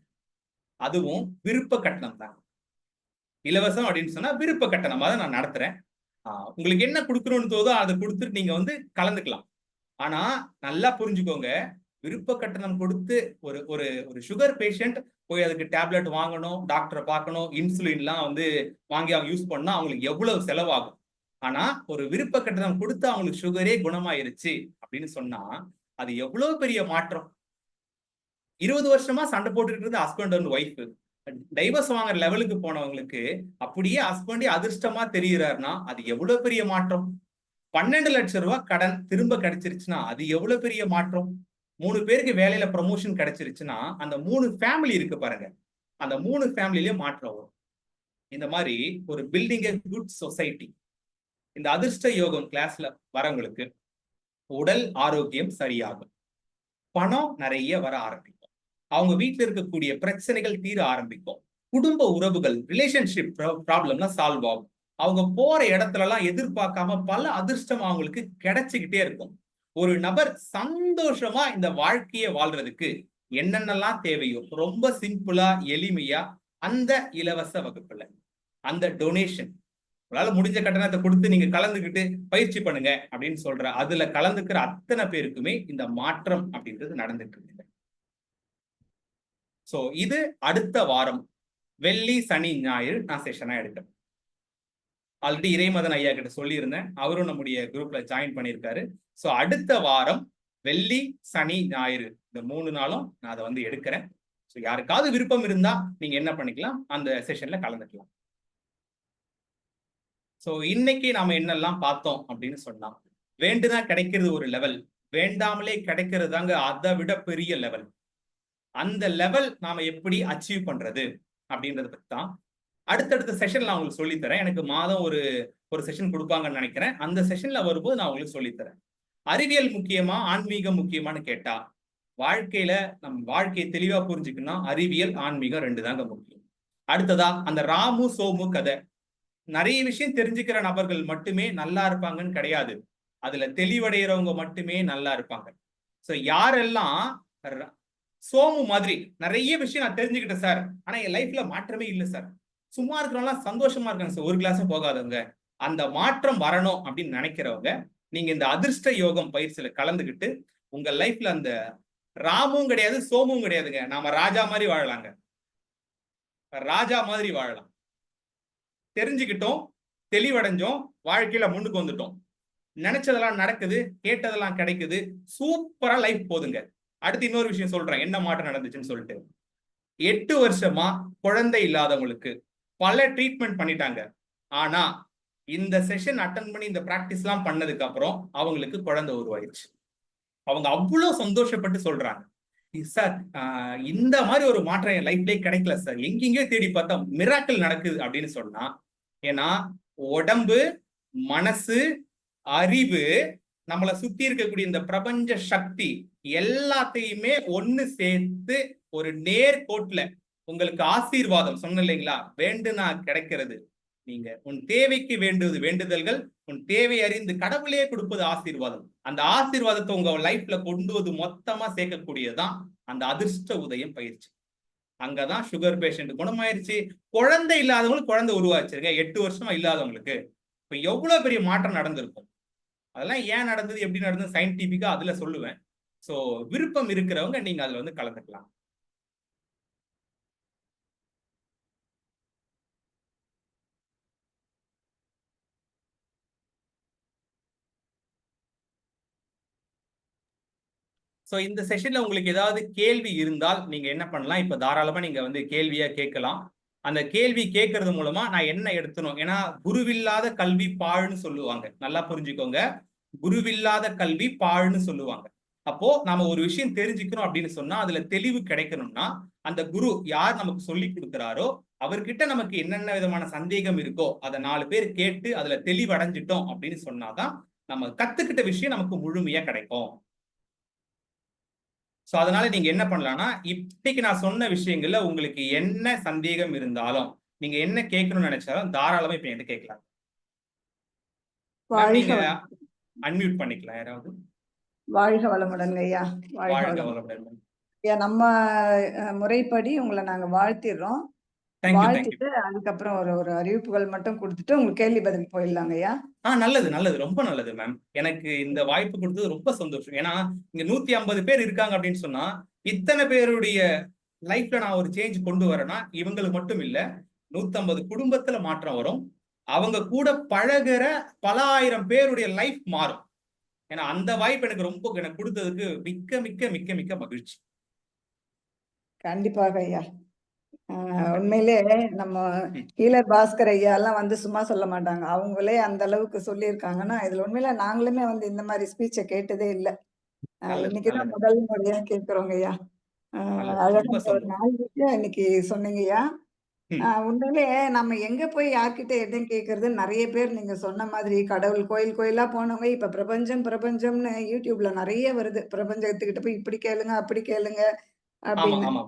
அதுவும் விருப்ப கட்டணம் தான். இலவசம் அப்படின்னு சொன்னா விருப்ப கட்டணமா தான் நான் நடத்துறேன். உங்களுக்கு என்ன கொடுக்கணும்னு தோதோ அதை கொடுத்துட்டு நீங்க வந்து கலந்துக்கலாம். ஆனா நல்லா புரிஞ்சுக்கோங்க, விருப்ப கட்டணம் கொடுத்து ஒரு ஒரு ஒரு சுகர் பேஷண்ட் போய் அதுக்கு டேப்லெட் வாங்கணும், டாக்டரை பார்க்கணும், இன்சுலின்லாம் வந்து வாங்கி அவங்க யூஸ் பண்ணா அவங்களுக்கு எவ்வளவு செலவாகும். ஆனா ஒரு விருப்ப கட்டணம் கொடுத்து அவங்களுக்கு சுகரே குணமாயிருச்சு அப்படின்னு சொன்னா அது எவ்வளவு பெரிய மாற்றம். 20 வருஷமா சண்டை போட்டுக்கிட்டு இருந்த ஹஸ்பண்ட் அண்ட் ஒய்ஃப் டைவர்ஸ் வாங்குற லெவலுக்கு போனவங்களுக்கு அப்படியே ஹஸ்பண்டே அதிர்ஷ்டமா தெரிகிறாருன்னா அது எவ்வளவு பெரிய மாற்றம். 12 லட்சம் ரூபாய் கடன் திரும்ப கிடைச்சிருச்சுன்னா அது எவ்வளவு பெரிய மாற்றம். 3 பேருக்கு வேலையில ப்ரமோஷன் கிடைச்சிருச்சுன்னா அந்த 3 ஃபேமிலி இருக்கு பாருங்க, அந்த 3 ஃபேமிலிலயே மாற்றம் வரும். இந்த மாதிரி ஒரு பில்டிங் எ குட் சொசைட்டி. இந்த அதிர்ஷ்ட யோகம் கிளாஸ்ல வரவங்களுக்கு உடல் ஆரோக்கியம் சரியாகும், பணம் நிறைய வர ஆரம்பிக்கும், அவங்க வீட்டுல இருக்கக்கூடிய பிரச்சனைகள் தீர ஆரம்பிக்கும், குடும்ப உறவுகள் ரிலேஷன்ஷிப் ப்ராப்ளம்லாம் சால்வ் ஆகும், அவங்க போற இடத்துல எல்லாம் எதிர்பார்க்காம பல அதிர்ஷ்டம் அவங்களுக்கு கிடைச்சுக்கிட்டே இருக்கும். ஒரு நபர் சந்தோஷமா இந்த வாழ்க்கையை வாழ்றதுக்கு என்னென்னலாம் தேவையோ ரொம்ப சிம்பிளா எளிமையா அந்த இலவச வகுப்புல அந்த டொனேஷன் உங்களால முடிஞ்ச கட்டணத்தை கொடுத்து நீங்க கலந்துக்கிட்டு பயிற்சி பண்ணுங்க அப்படின்னு சொல்ற அதுல கலந்துக்கிற அத்தனை பேருக்குமே இந்த மாற்றம் அப்படின்றது நடந்துட்டு இருக்கு. சோ இது அடுத்த வாரம் வெள்ளி சனி ஞாயிறு நான் செஷனா எடுக்கிறேன். ஆல்ரெடி இறைமதன் ஐயா கிட்ட சொல்லியிருந்தேன், அவரும் நம்முடைய குரூப்ல ஜாயின் பண்ணியிருக்காரு. சோ அடுத்த வாரம் வெள்ளி சனி ஞாயிறு இந்த 3 நாளும் நான் அதை வந்து எடுக்கிறேன். ஸோ யாருக்காவது விருப்பம் இருந்தா நீங்க என்ன பண்ணிக்கலாம், அந்த செஷன்ல கலந்துக்கலாம். ஸோ இன்னைக்கு நாம என்னெல்லாம் பார்த்தோம் அப்படின்னு சொன்னா, வேண்டுனா கிடைக்கிறது ஒரு லெவல், வேண்டாமலே கிடைக்கிறது தாங்க அதை விட பெரிய லெவல். அந்த லெவல் நாம எப்படி அச்சீவ் பண்றது அப்படின்றத பத்தி தான் அடுத்தடுத்த செஷன்ல நான் உங்களுக்கு சொல்லித்தரேன். எனக்கு மாதம் ஒரு செஷன் கொடுப்பாங்கன்னு நினைக்கிறேன். அந்த செஷன்ல வரும்போது நான் உங்களுக்கு சொல்லித்தரேன். அறிவியல் முக்கியமா ஆன்மீகம் முக்கியமானு கேட்டா, வாழ்க்கையில நம்ம வாழ்க்கையை தெளிவா புரிஞ்சுக்கணும், அறிவியல் ஆன்மீகம் 2 தாங்க முக்கியம். அடுத்ததா அந்த ராமு சோமு கதை, நிறைய விஷயம் தெரிஞ்சுக்கிற நபர்கள் மட்டுமே நல்லா இருப்பாங்கன்னு கிடையாது, அதுல தெளிவடைகிறவங்க மட்டுமே நல்லா இருப்பாங்க. சோ யாரெல்லாம் சோமு மாதிரி நிறைய விஷயம் நான் தெரிஞ்சுக்கிட்டேன் சார், ஆனா என் லைஃப்ல மாற்றமே இல்லை சார், சும்மா இருக்கிறவங்களாம் சந்தோஷமா இருக்காங்க சார், ஒரு கிளாஸும் போகாதவங்க, அந்த மாற்றம் வரணும் அப்படின்னு நினைக்கிறவங்க நீங்க இந்த அதிர்ஷ்ட யோகம் பயிற்சியில கலந்துக்கிட்டு உங்க லைஃப்ல அந்த ராமும் கிடையாது சோமும் கிடையாதுங்க, நாம ராஜா மாதிரி வாழலாங்க, ராஜா மாதிரி வாழலாம். தெரிஞ்சுக்கிட்டோம், தெளிவடைஞ்சோம், வாழ்க்கையில முன்னுக்கு வந்துட்டோம், நினைச்சதெல்லாம் நடக்குது, கேட்டதெல்லாம் கிடைக்குது, சூப்பரா லைஃப் போதுங்க. அடுத்து இன்னொரு விஷயம் சொல்றேன், என்ன மாற்றம் நடந்துச்சுன்னு சொல்லிட்டு. 8 வருஷமா குழந்தை இல்லாதவங்களுக்கு பல ட்ரீட்மெண்ட் பண்ணிட்டாங்க, ஆனா இந்த செஷன் அட்டன் பண்ணி இந்த பிராக்டிஸ் எல்லாம் பண்ணதுக்கு அப்புறம் அவங்களுக்கு குழந்தை உருவாயிருச்சு. அவங்க அவ்வளவு சந்தோஷப்பட்டு சொல்றாங்க, சார் இந்த மாதிரி ஒரு மாற்றம் என் லைஃப்லயே கிடைக்கல சார், எங்கெங்கயோ தேடி பார்த்தா மிராக்கிள் நடக்குது அப்படின்னு சொன்னா, ஏன்னா உடம்பு மனசு அறிவு நம்மளை சுத்தி இருக்கக்கூடிய இந்த பிரபஞ்ச சக்தி எல்லாத்தையுமே ஒண்ணு சேர்த்து ஒரு நேர்கோட்டுல உங்களுக்கு ஆசீர்வாதம் சொன்ன இல்லைங்களா, வேண்டுனா கிடைக்கிறது. நீங்க உன் தேவைக்கு வேண்டுவது வேண்டுதல்கள், உன் தேவை அறிந்து கடவுளே கொடுப்பது ஆசீர்வாதம். அந்த ஆசீர்வாதத்தை உங்க லைஃப்ல கொண்டு வந்து மொத்தமா சேர்க்கக்கூடியதுதான் அந்த அதிர்ஷ்ட உதயம் பயிற்சி. அங்கதான் சுகர் பேஷண்ட் குணமாயிருச்சு, குழந்தை இல்லாதவங்களுக்கு குழந்தை உருவாச்சிருங்க, 8 வருஷமா இல்லாதவங்களுக்கு இப்ப எவ்வளவு பெரிய மாற்றம் நடந்திருக்கும். அதெல்லாம் ஏன் நடந்தது, எப்படி நடந்தது சயின்டிபிக்கா அதுல சொல்லுவேன். சோ விருப்பம் இருக்கிறவங்க நீங்க அதுல வந்து கலந்துக்கலாம். ஸோ இந்த செஷன்ல உங்களுக்கு ஏதாவது கேள்வி இருந்தால் நீங்க என்ன பண்ணலாம், இப்ப தாராளமா நீங்க வந்து கேள்வியா கேட்கலாம். அந்த கேள்வி கேட்கறது மூலமா நான் என்ன எடுத்தணும், ஏன்னா குருவில்லாத கல்வி பாழ்னு சொல்லுவாங்க, நல்லா புரிஞ்சுக்கோங்க, குருவில்லாத கல்வி பாழ்னு சொல்லுவாங்க. அப்போ நாம ஒரு விஷயம் தெரிஞ்சுக்கணும் அப்படின்னு சொன்னா அதுல தெளிவு கிடைக்கணும்னா அந்த குரு யார் நமக்கு சொல்லி கொடுக்கிறாரோ அவர்கிட்ட நமக்கு என்னென்ன விதமான சந்தேகம் இருக்கோ அதை 4 பேர் கேட்டு அதுல தெளிவடைஞ்சிட்டோம் அப்படின்னு சொன்னாதான் நம்ம கத்துக்கிட்ட விஷயம் நமக்கு முழுமையா கிடைக்கும். சோ அதனால நீங்க என்ன பண்ணலாம்னா, இப்படிக்கு நான் சொன்ன விஷயங்கள்ல உங்களுக்கு என்ன சந்தேகம் இருந்தாலும் நீங்க என்ன கேட்கணும்னு நினைச்சாலும் தாராளமா இப்ப என்கிட்ட கேட்கலாம். நீங்க அன்மியூட் பண்ணிக்கலாம் யாராவது. வாழ்க வளமுடன் ஐயா. வாழ்க வளமுடன். ஐயா, நம்ம முறைப்படி உங்களை நாங்க வாழ்த்திடுறோம். Thank you thank you. வாழ்த்திட்டு அதுக்கப்புறம் ஒரு ஒரு அறிவிப்புகள் மட்டும் கொடுத்துட்டு உங்களுக்கு கேள்வி பதில் போயிடலாங்க ஐயா. நல்லது நல்லது, ரொம்ப நல்லது மேம். எனக்கு இந்த வாய்ப்பு கொடுத்தது ரொம்ப சந்தோஷம். ஏன்னா இங்க 150 பேர் இருக்காங்க அப்படின்னு சொன்னா இத்தனை பேருடைய லைஃப்ல நான் ஒரு சேஞ்ச் கொண்டு வரேன்னா இவங்களுக்கு மட்டும் இல்ல, 150 குடும்பத்துல மாற்றம் வரும். அவங்க கூட பழகுற பல ஆயிரம் பேருடைய லைஃப் மாறும். ஏன்னா அந்த வாய்ப்பு எனக்கு கொடுத்ததுக்கு மிக்க மிக்க மிக்க மிக்க மகிழ்ச்சி. கண்டிப்பாக ஐயா. உண்மையிலே நம்ம ஹீலர் பாஸ்கர் ஐயா எல்லாம் வந்து சும்மா சொல்ல மாட்டாங்க. அவங்களே அந்த அளவுக்கு சொல்லியிருக்காங்கன்னா இதுல உண்மையில நாங்களுமே வந்து இந்த மாதிரி ஸ்பீச்சை கேட்டதே இல்லை. நல்லது இன்னைக்குதான் நல்லது முதல் முறையா கேட்கிறோங்க ஐயா. நல்லது, அழகா ரொம்ப இந்த ஒரு சந்தோஷம். 4 விஷயம் இன்னைக்கு சொன்னீங்க ஐயா. ம். உண்மையிலே நம்ம எங்க போய் யார்கிட்ட எதுவும் கேட்கறது, நிறைய பேர் நீங்க சொன்ன மாதிரி கடவுள் கோயில் கோயிலா போனவங்க இப்ப பிரபஞ்சம் பிரபஞ்சம்னு யூடியூப்ல நிறைய வருது. பிரபஞ்சத்துக்கிட்ட போய் இப்படி கேளுங்க அப்படி கேளுங்க ஆமா அப்படின்னு. ஆமா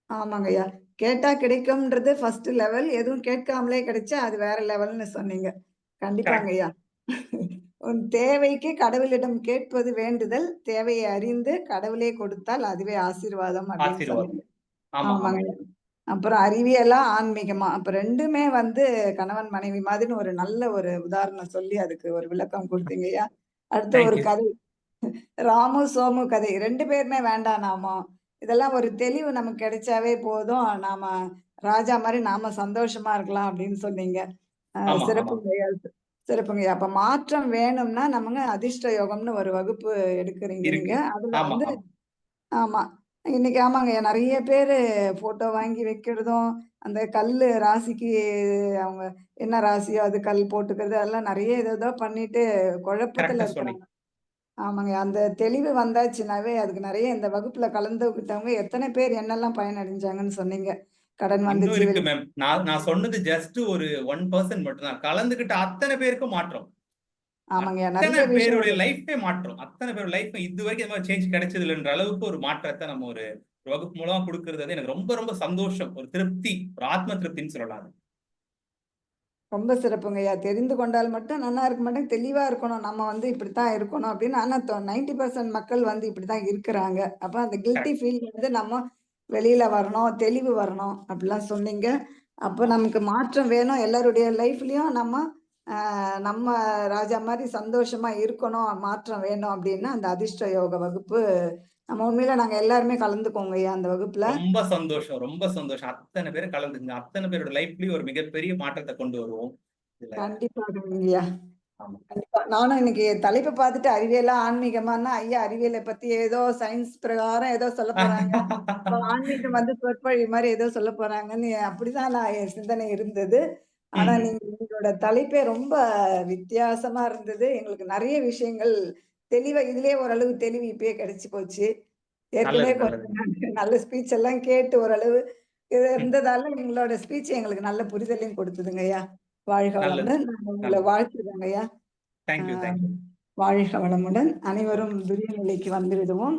ஆமாங்க ஐயா. கேட்டா கிடைக்கும்ன்றது ஃபர்ஸ்ட் லெவல். எதுவும் கேட்காமலே கிடைச்சா அது வேற லெவல்னு சொன்னீங்க. கண்டிப்பாங்க கரெக்ட். ஐயா. உன் தேவைக்கு கடவுளிடம் கேட்பது வேண்டுதல், தேவையை அறிந்து கடவுளே கொடுத்தால் அதுவே ஆசீர்வாதம் அப்படின்னு ஆசீர்வாதம். சொன்னீங்க. ஆமா ஆமா. ஆமாங்க. அப்புறம் அறிவியலா, ஆன்மீகமா அப்ப 2மே வந்து கணவன் மனைவி மாதிரின்னு ஒரு நல்ல ஒரு உதாரணம் சொல்லி அதுக்கு ஒரு விளக்கம் கொடுத்தீங்கய்யா. அடுத்து ஒரு தேங்க்யூ. கதை. ராமு, சோமு கதை 2 பேருமே வேண்டாம் நாமோ. இதெல்லாம் ஒரு தெளிவு நமக்கு கிடைச்சாவே போதும். நாம ராஜா மாரி நாம சந்தோஷமா இருக்கலாம் அப்படின்னு சொன்னீங்க. ஆமா ஆமா. சிறப்புங்கய்யா. சிறப்புங்கய்யா. அப்ப மாற்றம் வேணும்னா நமங்க அதிர்ஷ்ட யோகம்னு ஒரு வகுப்பு எடுக்குறீங்க நீங்க. இருக்கு. அதுல ஆமா வந்து ஆமா. ஆமா. இன்னைக்கு ஆமாங்க. நெறைய பேரு ஃபோட்டோ வாங்கி வைக்கிறதும், அந்த கல்லு ராசிக்கு அவங்க என்ன ராசியோ அது கல் போட்டுக்கிறது, அதெல்லாம் நெறைய ஏதேதோ பண்ணிட்டு கரெக்டா குழப்பத்துல சொன்னீங்க. இருக்கிறாங்க. ஆமாங்க. அந்த தெளிவு வந்தாச்சுனாவே அதுக்கு நெறைய இந்த வகுப்புல கலந்துக்கிட்டவங்க எத்தனை பேர் என்னெல்லாம் பயனடைஞ்சாங்கன்னு சொன்னீங்க. கடன் இன்னும் வந்துச்சு இருக்கு வெளி மேம். நான் சொன்னது ஜஸ்ட் ஒரு 1% மட்டும் தான். கலந்துகிட்ட அத்தனை பேருக்கும் மாற்றம். ஆமாங்கய்யா. அத்தனை நெறைய பேருடைய விஷயங்கள். லைஃபே மாற்றம். அத்தனை பேர் லைஃப் இது வரைக்கும் இந்த மாதிரி சேஞ்ச் கிடைச்சது இல்லைன்ற அளவுக்கு ஒரு மாற்றத்தை நம்ம ஒரு ஒரு வகுப்பு மூலமா கொடுக்கிறது வந்து எனக்கு ரொம்ப ரொம்ப சந்தோஷம். ஒரு திருப்தி, ஒரு ஆத்ம திருப்தின்னு சொல்லலாம். ரொம்ப சிறப்புங்கய்யா. தெரிந்து கொண்டால் மட்டும் நல்லா இருக்க மாட்டேங்க. தெளிவா இருக்கணும். நம்ம வந்து இப்படித்தான் இருக்கணும் அப்படின்னு. ஆனா 90% மக்கள் வந்து இப்படித்தான் இருக்கிறாங்க. அப்ப அந்த கில்ட்டி கரெக்ட். ஃபீல்ல இருந்து நம்ம வெளியில வரணும். தெளிவு வரணும். அப்படிலாம் சொன்னீங்க. அப்ப நமக்கு மாற்றம் வேணும். எல்லாருடைய லைஃப்லயும் நம்ம ராஜா மாரி சந்தோஷமா இருக்கணும். மாற்றம் வேணும் அப்படின்னா, அந்த அதிர்ஷ்ட யோக வகுப்பு நம்ம உண்மையில நாங்க எல்லாருமே கலந்துக்குவோங்கய்யா அந்த வகுப்புல. ரொம்ப சந்தோஷம், ரொம்ப சந்தோஷம். அத்தனை பேர் கலந்துங்க. அத்தனை பேரோட லைஃப்லயும் ஒரு மிகப்பெரிய மாற்றத்தை கொண்டு வருவோம். இதுல கண்டிப்பாகங்கய்யா. ஆமா. கண்டிப்பா. நானும் இன்னைக்கு தலைப்ப பார்த்துட்டு அறிவியலா, ஆன்மீகமான்னா, ஐயா அறிவியல பத்தி ஏதோ சயின்ஸ் பிரகாரம் ஏதோ சொல்லப் போறாங்க. இப்ப ஆன்மீகம் வந்து சொற்பொழிவு மாரி ஏதோ சொல்லப் போறாங்கன்னு அப்படிதான் என் சிந்தனை இருந்தது. ஆனா ம். உங்களோட தலைப்பே ரொம்ப வித்தியாசமா இருந்தது. எங்களுக்கு நெறைய விஷயங்கள் தெளிவா இதிலேயே ஓரளவு தெளிவு இப்பயே கிடைச்சு போச்சு. நல்லது ஏற்கனவே நல்லது கொஞ்சம் நல்ல ஸ்பீச் எல்லாம் கேட்டு ஓரளவு இது இருந்ததால எங்களோட ஸ்பீச் எங்களுக்கு நல்ல புரிதலையும் கொடுத்ததுங்கய்யா. வாழ்க நல்லது வளமுடன். நான் உங்கள நல்லது. வாழ்த்துறேங்கய்யா. ஆ, தேங்க்யூ தேங்க்யூ. வாழ்க வளமுடன். அனைவரும் துரிய நிலைக்கு வந்துவிடுவோம்.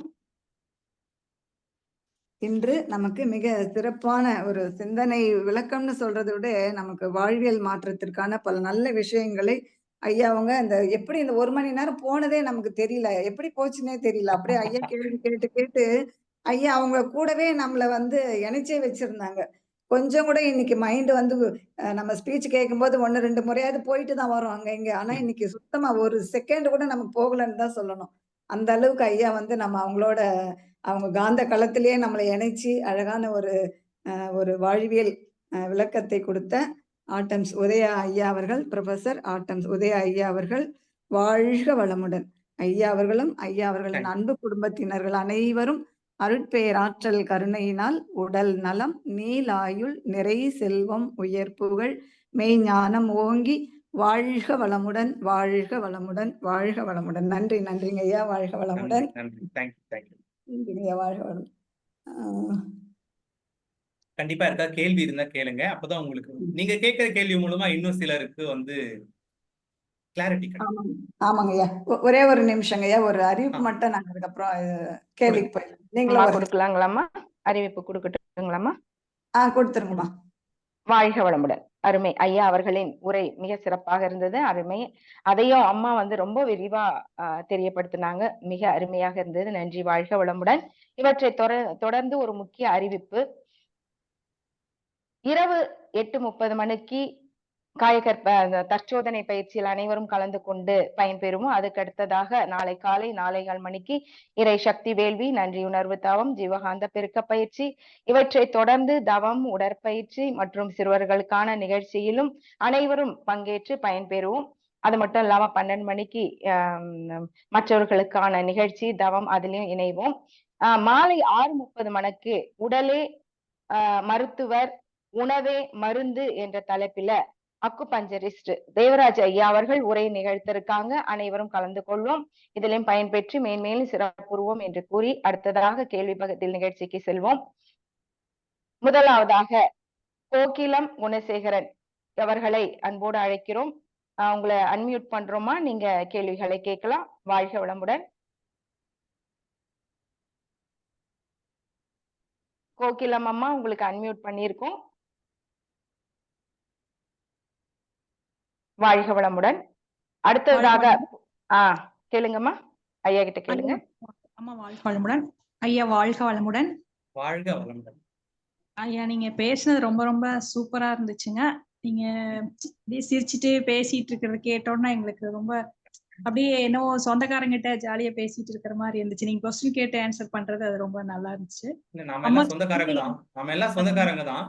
இன்று நமக்கு மிக சிறப்பான ஒரு சிந்தனை விளக்கம்னு சொல்றத விட, நமக்கு வாழ்வியல் மாற்றத்திற்கான பல நல்ல விஷயங்களை ஐயா அவங்க இந்த எப்படி இந்த 1 மணி நேரம் போனதே நமக்கு தெரியல. எப்படி போச்சுன்னே தெரியல. அப்படியே ஐயா கேள்வி கேட்டு கேட்டு, ஐயா அவங்க கூடவே நம்மள வந்து இணைச்சே வச்சிருந்தாங்க. கொஞ்சம் கூட இன்னைக்கு மைண்ட் வந்து நம்ம ஸ்பீச் கேட்கும்போது 1, 2 முறையாவது போயிட்டு தான் வரும் அங்க, இங்க. ஆனா ம். இன்னைக்கு சுத்தமா ஒரு செகண்ட் கூட நமக்கு போகலன்னு தான் சொல்லணும். அந்த அளவுக்கு ஐயா வந்து நம்ம அவங்களோட அவங்க காந்த களத்திலேயே நம்மளை இணைச்சு அழகான ஒரு வாழ்வியல் விளக்கத்தை கொடுத்த ஆட்டம்ஸ் உதயா ஐயா அவர்கள், புரொஃபசர் ஆட்டம்ஸ் உதயா ஐயா அவர்கள் வாழ்க வளமுடன். ஐயா அவர்களும், ஐயா அவர்களின் தேங்க்யூ. அன்பு குடும்பத்தினர்கள் அனைவரும் அருட்பேராற்றல் கருணையினால் உடல் நலம், நீளாயுள், நிறை செல்வம், உயர் புகழ், மெய்ஞானம் ஓங்கி வாழ்க வளமுடன், வாழ்க வளமுடன், வாழ்க வளமுடன். நன்றி, நன்றிங்க ஐயா. வாழ்க நன்றி வளமுடன். நன்றி. Thank you thank you. நன்றிங்க ஐயா. வாழ்க வளமுடன். ஆ. கண்டிப்பா இருக்கா கேள்வி இருந்தா கேளுங்க. அப்பதான் உங்களுக்கு நீங்க கேட்கிற கேள்வி மூலமா இன்னும் சிலருக்கு வந்து கிளாரிட்டி கிடைக்கும். ஆமாங்க. ஆமாங்கய்யா. ஒரே ஒரு நிமிஷங்கய்யா. ஒரு அறிவிப்பு ஆ, மட்டும் நாங்க அதுக்கப்புறம் கொடுங்க. கேள்விக்கு போயிடலாம். அம்மா நீங்களும் ஒரு கொடுக்கலாங்களாம்மா? அறிவிப்பு கொடுக்கட்டுங்களாம்மா? குடுத்துருங்கம்மா. வாழ்க வளமுடன். அருமை. ஐயா அவர்களின் உரை மிக சிறப்பாக இருந்தது. அருமை. அதையும் அம்மா வந்து ரொம்ப விரிவா தெரியப்படுத்தினாங்க. மிக அருமையாக இருந்தது. நன்றி. வாழ்க வளமுடன். இவற்றை தொடர்ந்து ஒரு முக்கிய அறிவிப்பு. இரவு 8:30 மணிக்கு தற்சோதனை பயிற்சியில் அனைவரும் கலந்து கொண்டு பயன்பெறுவோம். அதுக்கு அடுத்ததாக நாளை காலை 4:15 மணிக்கு இறை சக்தி வேள்வி, நன்றியுணர்வு தவம், ஜீவகாந்த பெருக்க பயிற்சி, இவற்றை தொடர்ந்து தவம், உடற்பயிற்சி மற்றும் சிறுவர்களுக்கான நிகழ்ச்சியிலும் அனைவரும் பங்கேற்று பயன்பெறுவோம். அது மட்டும் இல்லாம 12 மணிக்கு மற்றவர்களுக்கான நிகழ்ச்சி தவம் அதிலையும் இணைவோம். மாலை 6:30 மணிக்கு உடலே மருத்துவர், உணவே மருந்து என்ற தலைப்பில அக்குபஞ்சரிஸ்ட் தேவராஜ் ஐயா அவர்கள் உரை நிகழ்த்திருக்காங்க. அனைவரும் கலந்து கொள்வோம். இதிலும் பயன்பெற்று மேன்மேலும் சிறப்புறுவோம் என்று கூறி அடுத்ததாக கேள்வி பகுதியில் நிகழ்ச்சிக்கு செல்வோம். முதலாவதாக கோகிலம் குணசேகரன் அவர்களை அன்போடு அழைக்கிறோம். உங்களை அன்மியூட் பண்றோமா, நீங்க கேள்விகளை கேட்கலாம். வாழ்க வளமுடன். கோகிலம் அம்மா, உங்களுக்கு அன்மியூட் பண்ணியிருக்கோம். வாழ்க வளமுடன். அடுத்ததாக கேளுங்கம்மா, ஐயா கிட்ட கேளுங்க. அம்மா வாழ்க வளமுடன். ஐயா வாழ்க வளமுடன். வாழ்க வளமுடன். ஐயா நீங்க பேசுனது ரொம்ப ரொம்ப சூப்பரா இருந்துச்சுங்க. நீங்க அப்படியே சிரிச்சுட்டு பேசிட்டு இருக்கிறத கேட்டோம்னா எங்களுக்கு ரொம்ப அப்படியே என்னவோ சொந்தக்காரங்கிட்ட ஜாலியா பேசிட்டு இருக்கிற மாதிரி இருந்துச்சு. நீங்க கொஸ்டின் கேட்டு ஆன்சர் பண்றது அது ரொம்ப நல்லா இருந்துச்சு. நம்ம எல்லாம் சொந்தக்காரங்க தான்.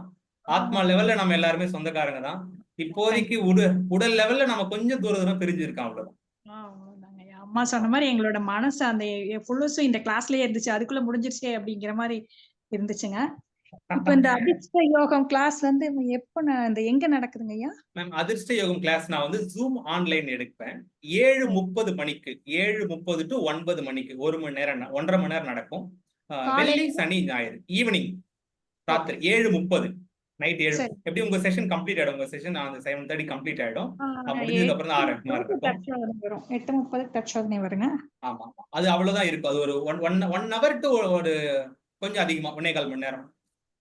ஆத்மா லெவல்ல நம்ம எல்லாருமே சொந்தக்காரங்க தான். இப்போதைக்கு உடல் லெவல்ல நம்ம கொஞ்சம் தூரம் பிரிஞ்சிருக்கோம், அவ்வளவுதான். அம்மா சொன்ன மாதிரி எங்களோட மனசு அந்த ஃபுல்லுஸும் இந்த கிளாஸ்லயே இருந்துச்சு. அதுக்குள்ள முடிஞ்சிருச்சே அப்படிங்கிற மாதிரி இருந்துச்சுங்க. இப்ப இந்த அதிர்ஷ்ட யோகம் கிளாஸ் வந்து எப்ப எங்க நடக்குதுங்க ஐயா? மேம், அதிர்ஷ்ட யோகம் கிளாஸ் நான் வந்து ஜூம் ஆன்லைன் எடுப்பேன். 7:30 மணிக்கு 7:30 to 9 மணிக்கு 1 மணி நேரம் 1.5 மணி நேரம் நடக்கும். வெள்ளி சனி ஞாயிறு ஈவினிங் ராத்திரி 7:30 நைட் 7. எப்படி உங்க செஷன் கம்ப்ளீட் ஆயிடும்? உங்க செஷன் அந்த 7:30 கம்ப்ளீட் ஆயிடும். முடிஞ்சதுக்கு அப்புறம் தான் 8:30 தற்சோதனை வருங்க. ஆமா, அது அவ்வளவுதான் இருக்கும். அது ஒரு 1 ஹவர் டு ஒரு கொஞ்சம் அதிகமா 1.25 மணி நேரம்.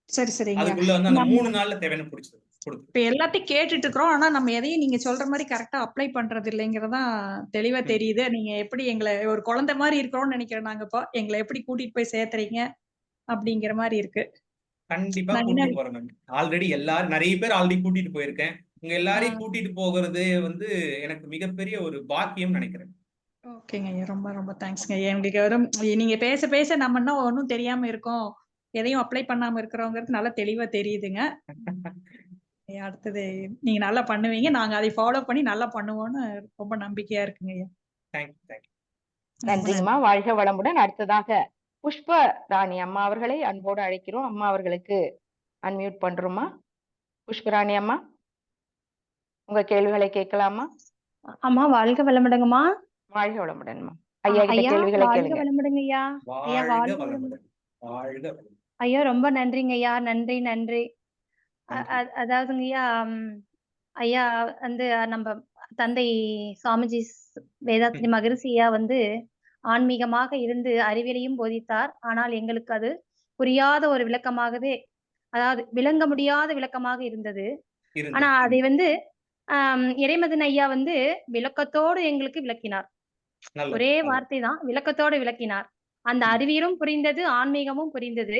சரி சரிங்க. அதுக்குள்ள வந்து அந்த 3 நாள்ல தேவையான புடிச்சது கொடுத்து. இப்ப எல்லாத்தையும் கேட்டுட்டு இருக்கிறோம். ஆனா நம்ம எதையும் நீங்க சொல்ற மாதிரி கரெக்டா அப்ளை பண்றது இல்லைங்கிறதா தெளிவா தெரியுது. நீங்க எப்படி எங்களை ஒரு குழந்தை மாதிரி இருக்கிறோம்னு நினைக்கிறேன். நாங்க இப்போ எங்களை எப்படி கூட்டிட்டு போய் சேர்த்துறீங்க அப்படிங்கிற மாதிரி இருக்கு. கண்டிப்பா கூட்டிட்டு போறேன் மேம். ஆல்ரெடி எல்லாரும் நிறைய பேர் ஆல்ரெடி கூட்டிட்டு போயிருக்கேன். உங்க எல்லாரையும் கூட்டிட்டு போகிறது வந்து எனக்கு மிகப்பெரிய ஒரு பாக்கியம் நினைக்கிறேன். ஓகேங்க ஐயா, ரொம்ப ரொம்ப தேங்க்ஸ்ங்க ஐயா. எங்களுக்கு நீங்க பேச பேச நம்ம இன்னும் ஒன்றும் தெரியாம இருக்கோம், எதையும் அப்ளை பண்ணாம இருக்கிறோங்கிறது நல்லா தெளிவா தெரியுதுங்க. அடுத்தது நீங்க நல்லா பண்ணுவீங்க. நாங்க அதை ஃபாலோ பண்ணி நல்லா பண்ணுவோம்னு ரொம்ப நம்பிக்கையா இருக்குங்க ஐயா. நன்றிங்கம்மா, வாழ்க வளமுடன். அடுத்ததாக புஷ்ப ராணி அம்மா அவர்களை அன்போடு அழைக்கிறோம். அம்மா அவர்களுக்கு அன்மியூட் பண்றோமா? புஷ்பராணி அம்மா, உங்க கேள்விகளை கேட்கலாமா? அம்மா வாழ்க வளமுடங்கம்மா. வாழ்க வளமுடன்மா. ஐயா கிட்ட கேள்விகளை கேளுங்க. வளமுடங்க ஐயா. ஐயா வாழ்க வளமுடன். ஐயா ரொம்ப நன்றிங்க ஐயா. நன்றி நன்றி. அதாவதுங்க ஐயா, ஐயா வந்து நம்ம தந்தை சுவாமிஜி வேதாத்ரி மகரிஷி ஐயா வந்து ஆன்மீகமாக இருந்து அறிவியலையும் போதித்தார். ஆனால் எங்களுக்கு அது புரியாத ஒரு விளக்கமாகவே, அதாவது விளங்க முடியாத விளக்கமாக இருந்தது. ஆனா அதை வந்து இறைமதன் ஐயா வந்து விளக்கத்தோடு எங்களுக்கு விளக்கினார். ஒரே வார்த்தை தான், விளக்கத்தோடு விளக்கினார். அந்த அறிவியலும் புரிந்தது, ஆன்மீகமும் புரிந்தது.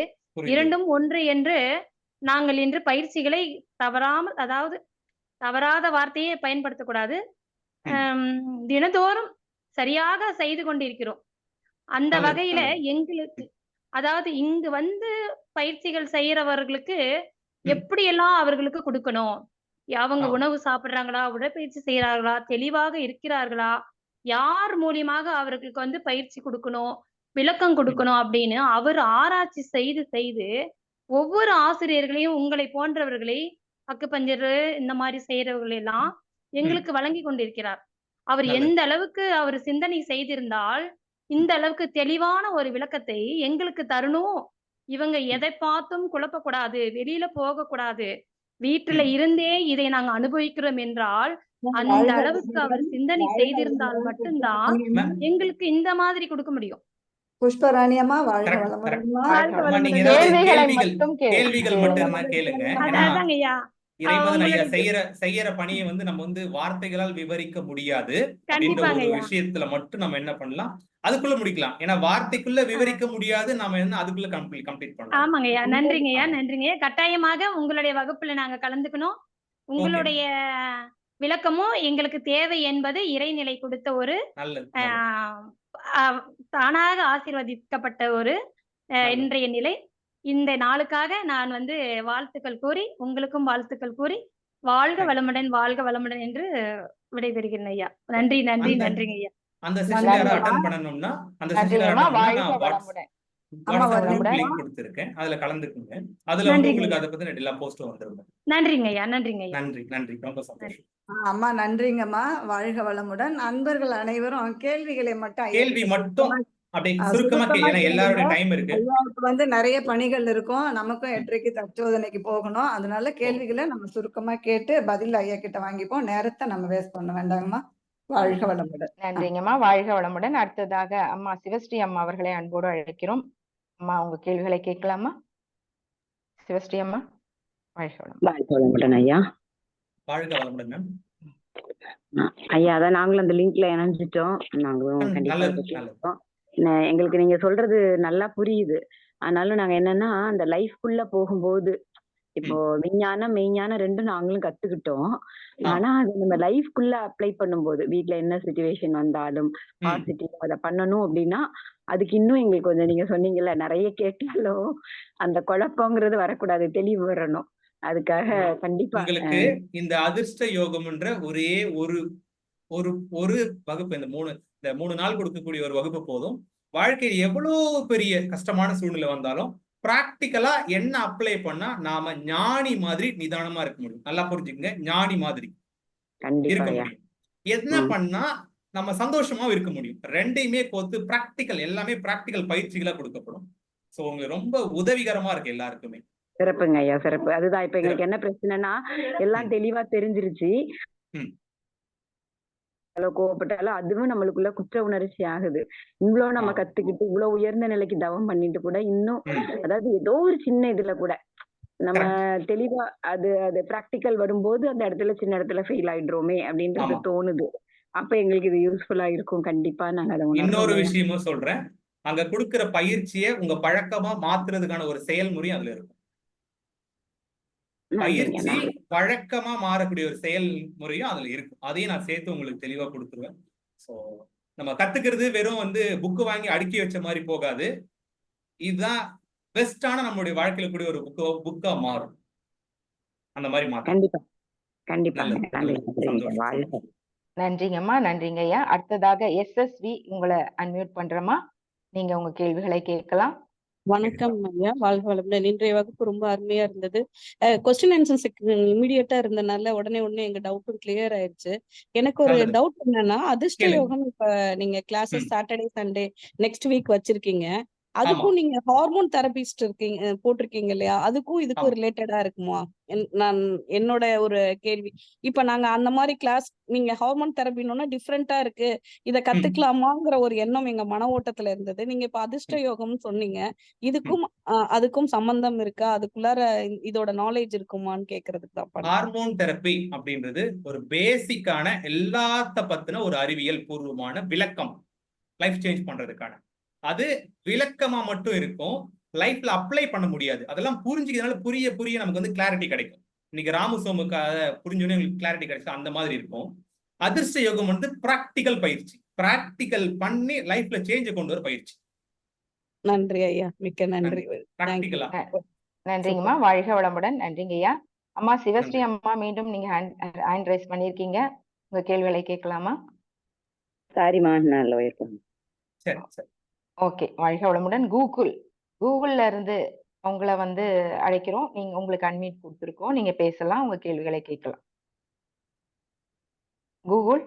இரண்டும் ஒன்று என்று நாங்கள் இன்று பயிற்சிகளை தவறாமல், அதாவது தவறாத வார்த்தையை பயன்படுத்தக்கூடாது, தினந்தோறும் சரியாக செய்து கொண்டிருக்கிறோம். அந்த வகையில எங்களுக்கு, அதாவது இங்கு வந்து பயிற்சிகள் செய்யறவர்களுக்கு எப்படி எல்லாம் அவர்களுக்கு கொடுக்கணும், அவங்க உணவு சாப்பிடுறாங்களா, உடற்பயிற்சி செய்யறாங்களா, தெளிவாக இருக்கிறார்களா, யார் மூலியமாக அவர்களுக்கு வந்து பயிற்சி கொடுக்கணும், விளக்கம் கொடுக்கணும் அப்படின்னு அவர் ஆராய்ச்சி செய்து செய்து ஒவ்வொரு ஆசிரியர்களையும், உங்களை போன்றவர்களை அக்குபஞ்சர் இந்த மாதிரி செய்யறவர்கள் எல்லாம் எங்களுக்கு வழங்கி கொண்டிருக்கிறார். அவர் எந்த அளவுக்கு அவர் சிந்தனை செய்திருந்தால் இந்த அளவுக்கு தெளிவான ஒரு விளக்கத்தை எங்களுக்கு தரணும். இவங்க எதை பார்த்தும் குழப்பக்கூடாது, வெளியில போக கூடாது, வீட்டுல இருந்தே இதை நாங்க அனுபவிக்கிறோம் என்றால் அந்த அளவுக்கு அவர் சிந்தனை செய்திருந்தால் மட்டும்தான் எங்களுக்கு இந்த மாதிரி கொடுக்க முடியும். புஷ்பராணி அம்மா வாழ்க வளமுடன். கேள்விகள் மட்டும் கேளுங்க. இறைமகன் ஐயா உங்களுடைய செய்யற பணியை வந்து நம்ம வந்து வார்த்தைகளால் விவரிக்க முடியாது அப்படின்ற கண்டிப்பாங்க ஒரு ஐயா. விஷயத்துல மட்டும் நம்ம என்ன பண்ணலாம், அதுக்குள்ள முடிக்கலாம். ஏன்னா வார்த்தைக்குள்ள விவரிக்க முடியாது, நாம என்ன அதுக்குள்ள கம்ப்ளீட் பண்ணலாம். ஆமாங்க ஐயா. நன்றிங்க ஐயா. நன்றிங்க ஐயா. கட்டாயமாக உங்களுடைய வகுப்புல நாங்க கலந்துக்கணும். ஓகே, உங்களுடைய விளக்கமும் எங்களுக்கு தேவை என்பது இறைநிலை கொடுத்த ஒரு நல்லது, ஆ, நல்லது, ஆ, தானாக ஆசீர்வதிக்கப்பட்ட ஒரு நல்லது. இன்றைய நிலை. இந்த நாளுக்காக நான் வந்து வாழ்த்துக்கள் கூறி, உங்களுக்கும் வாழ்த்துக்கள் கூறி, வாழ்க Thank you. வளமுடன், வாழ்க வளமுடன் என்று விடைபெறுகிறேன் ஐயா. நன்றி, நன்றி, அந்த நன்றிங்க ஐயா. அந்த செஷன் யாரும் நன்றிம்மா. அட்டன் பண்ணணும்னா அந்த செஷன் நன்றிங்கம்மா. அட்டன் பண்ணா வாழ்க நான் வளமுடன். அம்மா வாட்ஸ்அப் ஒரு குரூப் வளமுடன். லிங்க் கொடுத்திருக்கேன், அதுல கலந்துக்குங்க. அதுல வந்து நன்றிங்க உங்களுக்கு ஐயா. அதை பத்தின எல்லா போஸ்டும் வந்துருங்க. நன்றிங்க ஐயா. நன்றிங்க ஐயா. நன்றி, நன்றி, ரொம்ப சந்தோஷம். அம்மா நன்றிங்கம்மா. வாழ்க வளமுடன். அன்பர்கள் அனைவரும் கேள்விகளை மட்டும் கேள்வி ஐயாக்கிட்ட மட்டும் சுருக்கமா அப்படியே சுருக்கமா சுருக்கமா ஏன்னா கேளுங்க. எல்லாருடைய டைம் இருக்கு. ஐயாவுக்கு வந்து நிறைய பணிகள் இருக்கும். நமக்கும் 8:30க்கு தற்சோதனைக்கு போகணும். அதனால கேள்விகளை நம்ம சுருக்கமா கேட்டு பதில் ஐயா கிட்ட வாங்கிப்போம். நேரத்தை நம்ம வேஸ்ட் பண்ண வேண்டாங்கம்மா. வாழ்க வளமுடன். நன்றிங்கம்மா. வாழ்க வளமுடன். அடுத்ததாக அம்மா சிவஸ்ரீ அம்மா அவர்களை அன்போடு அழைக்கிறோம். அம்மா உங்க கேள்விகளை கேட்கலாமா? சிவஸ்ரீ அம்மா, வாழ்க வளமுடன். வாழ்க வளமுடன் ஐயா. வாழ்க வளமுடன் மேம். ஐயா, அதான் நாங்களும் அந்த லிங்க்ல இணைஞ்சிட்டோம். நாங்களும் கண்டிப்பா நல்லது, அதை நல்லது. கேட்போம். எங்களுக்கு நீங்க சொல்றது நல்லா புரியுது. ஆனாலும் நாங்க என்னன்னா அந்த லைஃப்குள்ள போகும்போது இப்போ விஞ்ஞானம் மெய்ஞானம் ரெண்டும் நாங்களும் கத்துக்கிட்டோம். ஆனா அது நம்ம லைஃப்குள்ள அப்ளை பண்ணும்போது வீட்ல என்ன சிச்சுவேஷன் வந்தாலும் பாசிட்டிவ் அதை பண்ணணும் அப்படின்னா அதுக்கு இன்னும் எங்களுக்கு கொஞ்சம் நீங்க சொன்னீங்கல்ல நிறைய கேட்டாலும் அந்த குழப்பங்கிறது வரக்கூடாது, தெளிவு வரணும். அதுக்காக கண்டிப்பா உங்களுக்கு இந்த அதிர்ஷ்ட யோகம்ன்ற ஒரே ஒரு ஒரு ஒரு வகுப்பு, இந்த 3 நாள் கொடுக்கக்கூடிய ஒரு வகுப்பு போதும். வாழ்க்கையில் எவ்வளவு பெரிய கஷ்டமான சூழ்நிலை வந்தாலும் பிராக்டிக்கலா என்ன அப்ளை பண்ணா நாம ஞானி மாதிரி நிதானமா இருக்க முடியும். நல்லா புரிஞ்சுக்கங்க, ஞானி மாதிரி இருக்க முடியும். என்ன பண்ணா நம்ம சந்தோஷமா இருக்க முடியும். ரெண்டையுமே கோத்து பிராக்டிக்கல், எல்லாமே பிராக்டிக்கல் பயிற்சிகளா கொடுக்கப்படும். சோ உங்களுக்கு ரொம்ப உதவிகரமா இருக்கு எல்லாருக்குமே. சிறப்புங்க ஐயா, சிறப்பு. அதுதான் இப்ப எங்களுக்கு என்ன பிரச்சனைனா எல்லாம் தெளிவா தெரிஞ்சிருச்சு. கோவப்பட்டாலும் அதுவும் நம்மளுக்குள்ள குற்ற உணர்ச்சி ஆகுது. இவ்வளவு நம்ம கத்துக்கிட்டு இவ்வளவு உயர்ந்த நிலைக்கு தவம் பண்ணிட்டு கூட இன்னும் அதாவது ஏதோ ஒரு சின்ன இதுல கூட நம்ம தெளிவா அது பிராக்டிக்கல் வரும்போது அந்த இடத்துல சின்ன இடத்துல ஃபெயில் ஆயிடுறோமே அப்படின்றது தோணுது. அப்ப எங்களுக்கு இது யூஸ்ஃபுல்லா இருக்கும். கண்டிப்பா நாங்க அதை இன்னொரு விஷயமும் சொல்றேன், அங்க கொடுக்கிற பயிற்சியை உங்க பழக்கமா மாத்துறதுக்கான ஒரு செயல்முறை அதுல இருக்கும். பயிற்சி பழக்கமா மாறக்கூடிய ஒரு செயல்முறையும் அதுல இருக்கும். அதையும் நான் சேர்த்து உங்களுக்கு தெளிவா கொடுத்துருவேன். சோ நம்ம கத்துக்கிறது வெறும் வந்து புக்கு வாங்கி அடுக்கி வச்ச மாதிரி போகாது. இதுதான் பெஸ்டான நம்மளுடைய வாழ்க்கையில கூடிய ஒரு புக்கா மாறும். அந்த மாதிரி மாறும். கண்டிப்பா. நன்றிங்கம்மா. நன்றிங்க ஐயா. அடுத்ததாக SSV உங்களை அன்மியூட் பண்றேம்மா. நீங்க உங்க கேள்விகளை கேட்கலாம். வணக்கம் ஐயா, வாழ்க வளமுடன். இன்றைய வகுப்பு ரொம்ப அருமையா இருந்தது. கொஸ்டின் ஆன்சர்ஸ் இமீடியட்டா இருந்தனால உடனே எங்க டவுட்டும் கிளியர் ஆயிடுச்சு. எனக்கு ஒரு டவுட் என்னன்னா, அதிர்ஷ்ட யோகம் இப்ப நீங்க classes Saturday Sunday next week வச்சிருக்கீங்க. அதுக்கும் நீங்க ஹார்மோன் தெரபிஸ்ட் போட்டிருக்கீங்க இல்லையா, அதுக்கும் இதுக்கும் ரிலேட்டடா இருக்குமா? நான் என்னோட ஒரு கேள்வி. இப்ப நாங்க அந்த மாதிரி கிளாஸ் நீங்க ஹார்மோன் தெரபின்னா டிஃப்ரெண்டா இருக்கு, இத கத்துக்கலாமாங்கிற ஒரு எண்ணம் எங்க மன ஓட்டத்துல இருந்தது. நீங்க இப்ப அதிர்ஷ்ட யோகம்னு சொன்னீங்க, இதுக்கும் அதுக்கும் சம்பந்தம் இருக்கா? அதுக்குள்ளார இதோட நாலேஜ் இருக்குமான்னு கேக்குறதுக்கு தான். ஹார்மோன் தெரப்பி அப்படின்றது ஒரு பேசிக்கான எல்லாத்த பத்தின ஒரு அறிவியல் பூர்வமான விளக்கம், லைஃப் சேஞ்ச் பண்றதுக்கான. அது விளக்கமா மட்டும் இருக்கும், லைஃப்ல அப்ளை பண்ண முடியாது. அதெல்லாம் புரிஞ்சுக்கிறதுனால புரிய நமக்கு வந்து கிளாரிட்டி கிடைக்கும். இன்னைக்கு ராமசோமுக்கு புரிஞ்சோடனே உங்களுக்கு கிளாரிட்டி கிடைக்கும். அந்த மாதிரி இருக்கும். அதிர்ஷ்ட யோகம் வந்து பிராக்டிக்கல் பயிற்சி, பிராக்டிக்கல் பண்ணி லைஃப்ல சேஞ்ச் கொண்டு வர பயிற்சி. நன்றி ஐயா, மிக்க நன்றி. பிராக்டிக்கலா. நன்றிங்கம்மா. வாழ்க வளமுடன். நன்றிங்க ஐயா. அம்மா சிவஸ்ரீ அம்மா, மீண்டும் நீங்க ஹேண்ட் ரைஸ் பண்ணிருக்கீங்க. உங்க கேள்விகளை கேட்கலாமா? சாரிமா, நல்ல இருக்கும். சரி சரி. ஓகே, வாழ்க வளமுடன். கூகுள்ல இருந்து உங்களை வந்து அழைக்கிறோம். நீங்க உங்களுக்கு அன்மியூட் கொடுத்துருக்கோம், நீங்க பேசலாம், உங்க கேள்விகளை கேட்கலாம். கூகுள்.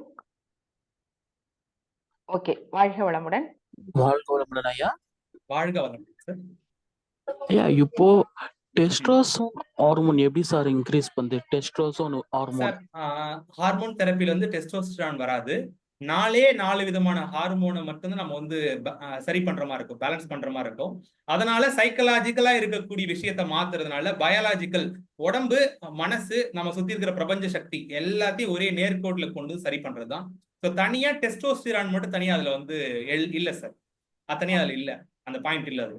ஓகே, வாழ்க வளமுடன். வாழ்க வளமுடன் ஐயா. வாழ்க வளமுடன் சார். ஐயா, இப்போ டெஸ்டோஸ்டெரோன் ஹார்மோன் எப்படி சார் இன்க்ரீஸ் பண்ணுது? Testosterone hormone. ஹார்மோன் தெரப்பில வந்து டெஸ்டோஸ்டெரான் வராது. 4 விதமான ஹார்மோனை மட்டும்தான் நம்ம வந்து சரி பண்ற மாதிரி இருக்கும், பேலன்ஸ் பண்ற மாதிரி இருக்கும். அதனால சைக்கலாஜிக்கலா இருக்கக்கூடிய விஷயத்த மாத்துறதுனால பயாலாஜிக்கல் உடம்பு, மனசு, நம்ம சுத்தி இருக்கிற பிரபஞ்ச சக்தி எல்லாத்தையும் ஒரே நேர்கோட்டுல கொண்டு சரி பண்றதுதான். ஸோ தனியா டெஸ்டோஸ்டிரான் மட்டும் தனியா அதுல வந்து இல்ல சார், அது தனியா அதுல இல்ல, அந்த பாயிண்ட் இல்ல அது.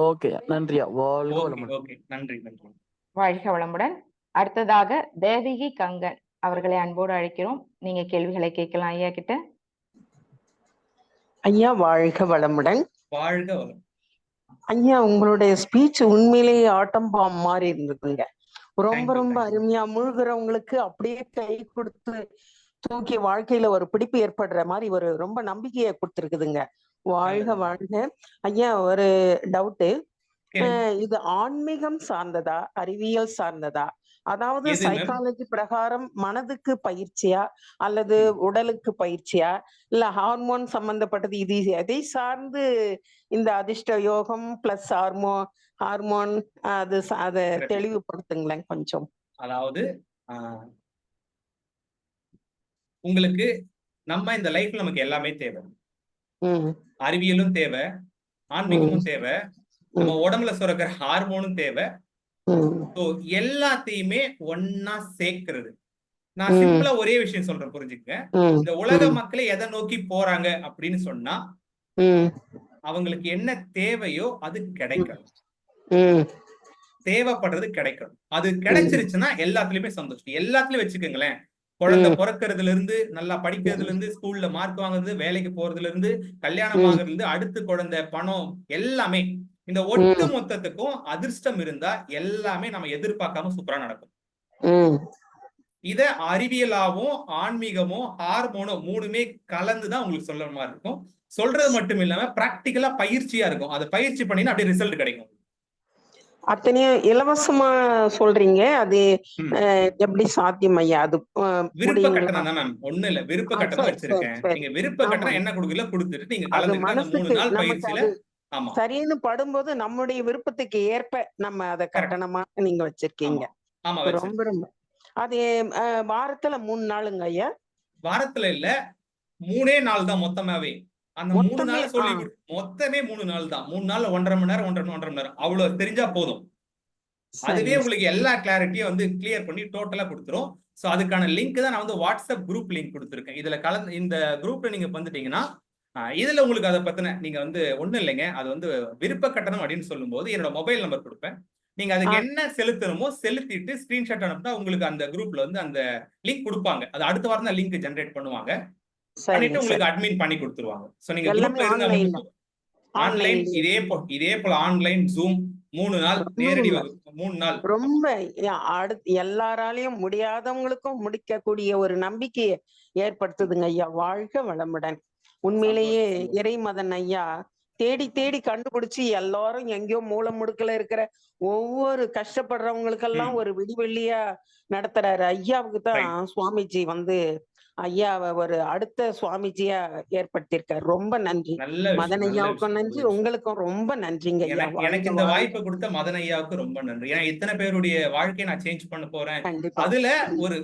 ஓகே, நன்றியா. வாழ்க ஓகே வளமுடன். ஓகே, நன்றி நன்றி. வாழ்க வளமுடன். அடுத்ததாக தேவகி கங்கன் அவர்களை அன்போடு அழைக்கிறோம். நீங்க கேள்விகளை கேட்கலாம் ஐயா கிட்ட. ஐயா வாழ்க வளமுடன். வாழ்க வளம். ஐயா உங்களுடைய ஸ்பீச் உண்மையிலேயே ஆட்டம் பாம் மாதிரி இருந்ததுங்க. ரொம்ப Thank you, ரொம்ப thank you. அருமையா, மூழ்கிறவங்களுக்கு அப்படியே கை கொடுத்து தூக்கி வாழ்க்கையில ஒரு பிடிப்பு ஏற்படுற மாதிரி ஒரு ரொம்ப நம்பிக்கையை கொடுத்துருக்குதுங்க. வாழ்க நல்லது. வாழ்க. ஐயா ஒரு டவுட்டு, கேளுங்க. இது ஆன்மீகம் சார்ந்ததா அறிவியல் சார்ந்ததா? அதாவது எது ma'am? சைக்காலஜி பிரகாரம் மனதுக்கு பயிற்சியா அல்லது உடலுக்கு பயிற்சியா இல்ல ஹார்மோன் சம்பந்தப்பட்டது? இது எதை சார்ந்து இந்த அதிர்ஷ்ட யோகம் பிளஸ் ஹார்மோன் அது அதை Correct. தெளிவுபடுத்துங்களேன் கொஞ்சம். அதாவது உங்களுக்கு நம்ம இந்த லைஃப்ல நமக்கு எல்லாமே தேவை. ம் அறிவியலும் தேவை, ஆன்மீகமும் தேவை, நம்ம உடம்புல சுரக்கிற ஹார்மோனும் தேவை. ம் ஸோ எல்லாத்தையுமே ஒன்னா சேர்க்கிறது. நான் சிம்பிளா ஒரே விஷயம் சொல்றேன், புரிஞ்சுக்கங்க. ம் இந்த உலக மக்களே எதை நோக்கி போறாங்க அப்படின்னு சொன்னா, ம் அவங்களுக்கு என்ன தேவையோ அது கிடைக்கணும், ம் தேவைப்படுறது கிடைக்கணும். அது கிடைச்சிருச்சுன்னா எல்லாத்துலயுமே சந்தோஷம். எல்லாத்துலயும் வச்சுக்கோங்களேன், குழந்தை பிறக்கிறதுல இருந்து, நல்லா படிக்கிறதுல இருந்து, ஸ்கூல்ல மார்க் வாங்குறது, வேலைக்கு போறதுல இருந்து, கல்யாணம் ஆகுறதுல இருந்து, அடுத்து குழந்தை, பணம், எல்லாமே இந்த ஒட்டு மொத்தத்துக்கும் அதிர்ஷ்டம் இருந்தா எல்லாமே நம்ம எதிர்பார்க்காம சூப்பரா நடக்கும். இத அறிவியலாவும் ஆன்மீகமும் ஹார்மோனும் 3மே கலந்துதான் உங்களுக்கு சொல்ற மாதிரி இருக்கும். சொல்றது மட்டும் இல்லாம பிராக்டிக்கலா பயிற்சியா இருக்கும். அதை பயிற்சி பண்ணினா அப்படியே ரிசல்ட் கிடைக்கும். அத்தனையும் இலவசமா சொல்றீங்க, அது எப்படி சாத்தியம் ஐயா? அது விருப்ப கட்டணம் தான் மேம், ஒண்ணு இல்ல, விருப்ப கட்டணம் வச்சிருக்கேன். நீங்க விருப்ப கட்டணம் என்ன கொடுக்கல கொடுத்துட்டு நீங்க கலந்துக்கிட்டு அந்த 3 நாள் பயிற்சியில சரின்னு படும்போது நம்முடைய விருப்பத்துக்கு ஏற்ப நம்ம அதை கட்டணமா நீங்க வச்சிருக்கீங்க. ரொம்ப ரொம்ப அது வாரத்துல 3 நாளுங்க ஐயா? வாரத்துல இல்ல, 3 நாள் தான் மொத்தமாவே. அந்த 3 நாள் சொல்லி மொத்தமே 3 நாள் தான். 3 நாள்ல 1.5 மணி நேரம் 1.5 மணி நேரம் அவ்வளவு தெரிஞ்சா போதும். அதுவே உங்களுக்கு எல்லா கிளாரிட்டியும் வந்து கிளியர் பண்ணி டோட்டலா கொடுத்துரும். சோ அதுக்கான லிங்க் தான் நான் வந்து வாட்ஸ்அப் குரூப் லிங்க் கொடுத்துருக்கேன். இதுல கலந்து இந்த குரூப்ல நீங்க வந்துட்டீங்கன்னா இதுல உங்களுக்கு அதை பத்தின நீங்க வந்து ஒண்ணும் இல்லைங்க, அது வந்து விருப்ப கட்டணம் அப்படின்னு சொல்லும் போது என்னோட மொபைல் நம்பர் கொடுப்பேன். நீங்க அதுக்கு என்ன செலுத்தணுமோ செலுத்திட்டு ஸ்கிரீன்ஷாட் அனுப்பினா உங்களுக்கு அந்த குரூப்ல வந்து அந்த லிங்க் கொடுப்பாங்க. அது அடுத்த வாரம் தான் லிங்க் ஜெனரேட் பண்ணுவாங்க. பண்ணிட்டு உங்களுக்கு அட்மின் பண்ணி கொடுத்துருவாங்க. சோ நீங்க குரூப்ல இருந்தா ஆன்லைன், இதே போல ஆன்லைன், ஜூம் 3 நாள், நேரடி வகுப்பு 3 நாள். ரொம்ப எல்லாராலையும் முடியாதவங்களுக்கும் முடிக்கக்கூடிய ஒரு நம்பிக்கையை ஏற்படுத்துதுங்க ஐயா. வாழ்க வளமுடன். உண்மையிலேயே இறைமதன் ஐயா தேடி தேடி கண்டுபிடிச்சு எல்லாரும் எங்கேயோ மூல முடுக்கல இருக்கிற ஒவ்வொரு கஷ்டப்படுறவங்களுக்கெல்லாம் ஒரு விடிவெள்ளியா நடத்துறாரு. ஐயாவுக்கு தான் சுவாமிஜி வந்து ஐயாவை ஒரு அடுத்த சுவாமிஜியா ஏற்படுத்தியிருக்காரு. ரொம்ப நன்றி மதன் ஐயாவுக்கும் நன்றி, உங்களுக்கும் ரொம்ப நன்றிங்க ஐயா. எனக்கு இந்த வாய்ப்பை கொடுத்த மதன் ஐயாவுக்கு ரொம்ப நன்றி. ஏன்னா இத்தனை பேருடைய வாழ்க்கையை நான் சேஞ்ச் பண்ண போறேன், அதுல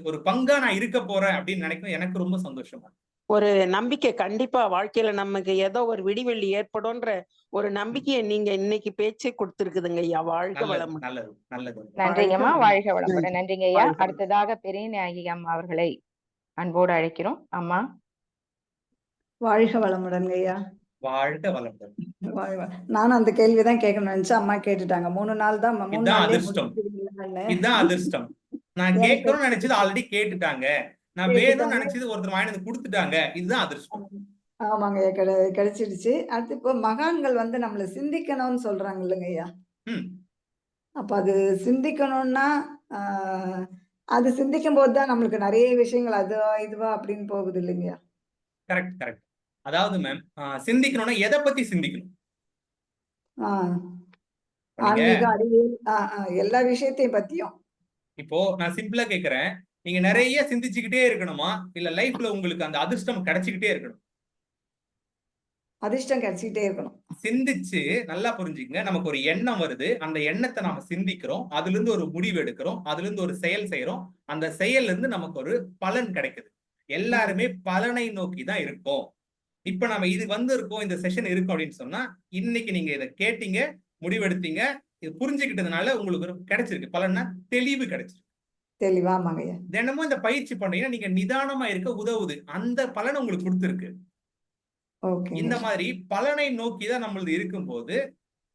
ஒரு பங்கா நான் இருக்க போறேன் அப்படின்னு நினைக்கும் எனக்கு ரொம்ப சந்தோஷமா. ஒரு நம்பிக்கை கண்டிப்பா வாழ்க்கையில நமக்கு ஏதோ ஒரு விடிவெள்ளி ஏற்படும்ன்ற ஒரு நம்பிக்கையை நீங்க இன்னைக்கு பேச்சு கொடுத்திருக்குதுங்க ஐயா. வாழ்க வளமுடன். நல்லது நல்லது. நன்றிங்கம்மா, வாழ்க வளமுடன். நன்றிங்க ஐயா. அடுத்ததாக பெரியநாயகி அம்மா அவர்களை அன்போடு அழைக்கிறோம். அம்மா வாழ்க வளமுடன் ஐயா. வாழ்க வளமுடன். நானும் அந்த கேள்விதான் கேட்கணும்னு நினைச்சேன், அம்மா கேட்டுட்டாங்க. 3 நாள் தான், 3 நாள்லயே அதிர்ஷ்டம். இதுதான் அதிர்ஷ்டம். நான் கேட்கணும்னு நினைச்சது ஆல்ரெடி கேட்டுட்டாங்க, நான் வேணும்னு நினைச்சது ஒருத்தர் வாங்கி வந்து கொடுத்துட்டாங்க. இதுதான் அதிர்ஷ்டம். ஆமாங்க ஐயா, கிடைச்சிடுச்சு. அடுத்து இப்போ மகான்கள் வந்து நம்மள சிந்திக்கணும்னு சொல்றாங்க இல்லைங்க ஐயா. அப்ப அது சிந்திக்கணும்னா அது சிந்திக்கும் போதுதான் நம்மளுக்கு நிறைய விஷயங்கள் அது இதுவா அப்படின்னு போகுது இல்லைங்கய்யா. Correct correct. அதாவது மேம் சிந்திக்கணும்னா எதை பத்தி சிந்திக்கணும்? ஆன்மீக, அறிவியல், எல்லா விஷயத்தையும் பத்தியும். இப்போ நான் சிம்பிளா கேக்குறேன், நீங்க நிறைய சிந்திச்சுக்கிட்டே இருக்கணுமா இல்ல லைஃப்ல உங்களுக்கு அந்த அதிர்ஷ்டம் கிடைச்சிக்கிட்டே இருக்கணும்? அதிர்ஷ்டம் கிடைச்சிக்கிட்டே இருக்கணும். சிந்திச்சு நல்லா புரிஞ்சுக்கங்க, நமக்கு ஒரு எண்ணம் வருது, அந்த எண்ணத்தை நாம சிந்திக்கிறோம், அதுல இருந்து ஒரு முடிவு எடுக்கிறோம், அதுல இருந்து ஒரு செயல் செய்யறோம், அந்த செயல்ல இருந்து நமக்கு ஒரு பலன் கிடைக்குது. எல்லாருமே பலனை நோக்கி தான் இருக்கோம். இப்ப நம்ம இது இருக்கோம், இந்த செஷன் இருக்கும் அப்படின்னு சொன்னா, இன்னைக்கு நீங்க இதை கேட்டீங்க, முடிவெடுத்தீங்க, இது புரிஞ்சுக்கிட்டதுனால உங்களுக்கு கிடைச்சிருக்கு. பலன்னா தெளிவு கிடைச்சிருக்கு. தெளிவாமாங்க ஐயா. தினமும் இந்த பயிற்சி பண்ணீங்கன்னா நீங்க நிதானமா இருக்க உதவுது. அந்த பலனை உங்களுக்கு கொடுத்துருக்கு. இந்த மாதிரி பலனை நோக்கி தான் நம்மளது இருக்கும்போது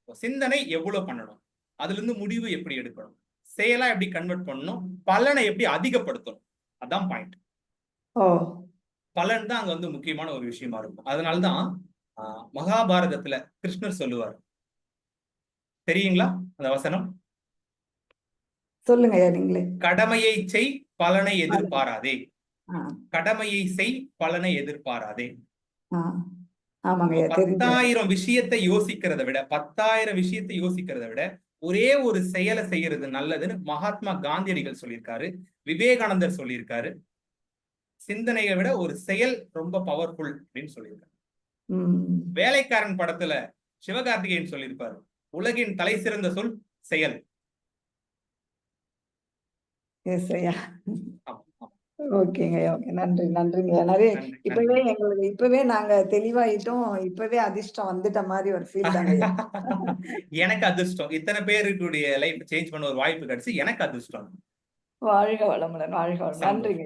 சிந்தனை எவ்வளவு பண்ணணும், அதுல இருந்து முடிவு எப்படி எடுக்கணும், செயலா எப்படி கன்வெர்ட் பண்ணணும், பலனை எப்படி அதிகப்படுத்தணும், அதான் பாயிண்ட். பலன் தான் அங்க முக்கியமான ஒரு விஷயமா இருக்கும். அதனால்தான் மகாபாரதத்துல கிருஷ்ணர் சொல்லுவார், தெரியுங்களா அந்த வசனம்? சொல்லுங்க ஐயா நீங்களே. கடமையை செய், பலனை எதிர்பாராதே. கடமையை செய், பலனை எதிர்பாராதே. 10,000 விஷயத்தை யோசிக்கிறத விட 10,000 விஷயத்தை யோசிக்கிறத விட ஒரே ஒரு செயலை செய்யறது நல்லதுன்னு மகாத்மா காந்தியடிகள் சொல்லியிருக்காரு, விவேகானந்தர் சொல்லியிருக்காரு. சிந்தனையை விட ஒரு செயல் ரொம்ப பவர்ஃபுல் அப்படின்னு சொல்லியிருக்காரு. வேலைக்காரன் படத்துல சிவகார்த்திகேயன் சொல்லியிருப்பாரு, உலகின் தலை சிறந்த சொல் செயல். ஓகேங்க ஓகே, நன்றி நன்றிங்க. நிறைய இப்பவே நாங்க தெளிவாயிட்டோம். இப்பவே அதிர்ஷ்டம் வந்துட்ட மாதிரி ஒரு ஃபீல் தாங்க. எனக்கு அதிர்ஷ்டம், இத்தனை பேருக்குடைய லைஃப் சேஞ்ச் பண்ண ஒரு வாய்ப்பு கிடைச்சு எனக்கு அதிர்ஷ்டம். வாழ்க வளமுடன், வாழ்க வளமுடன். நன்றிங்க.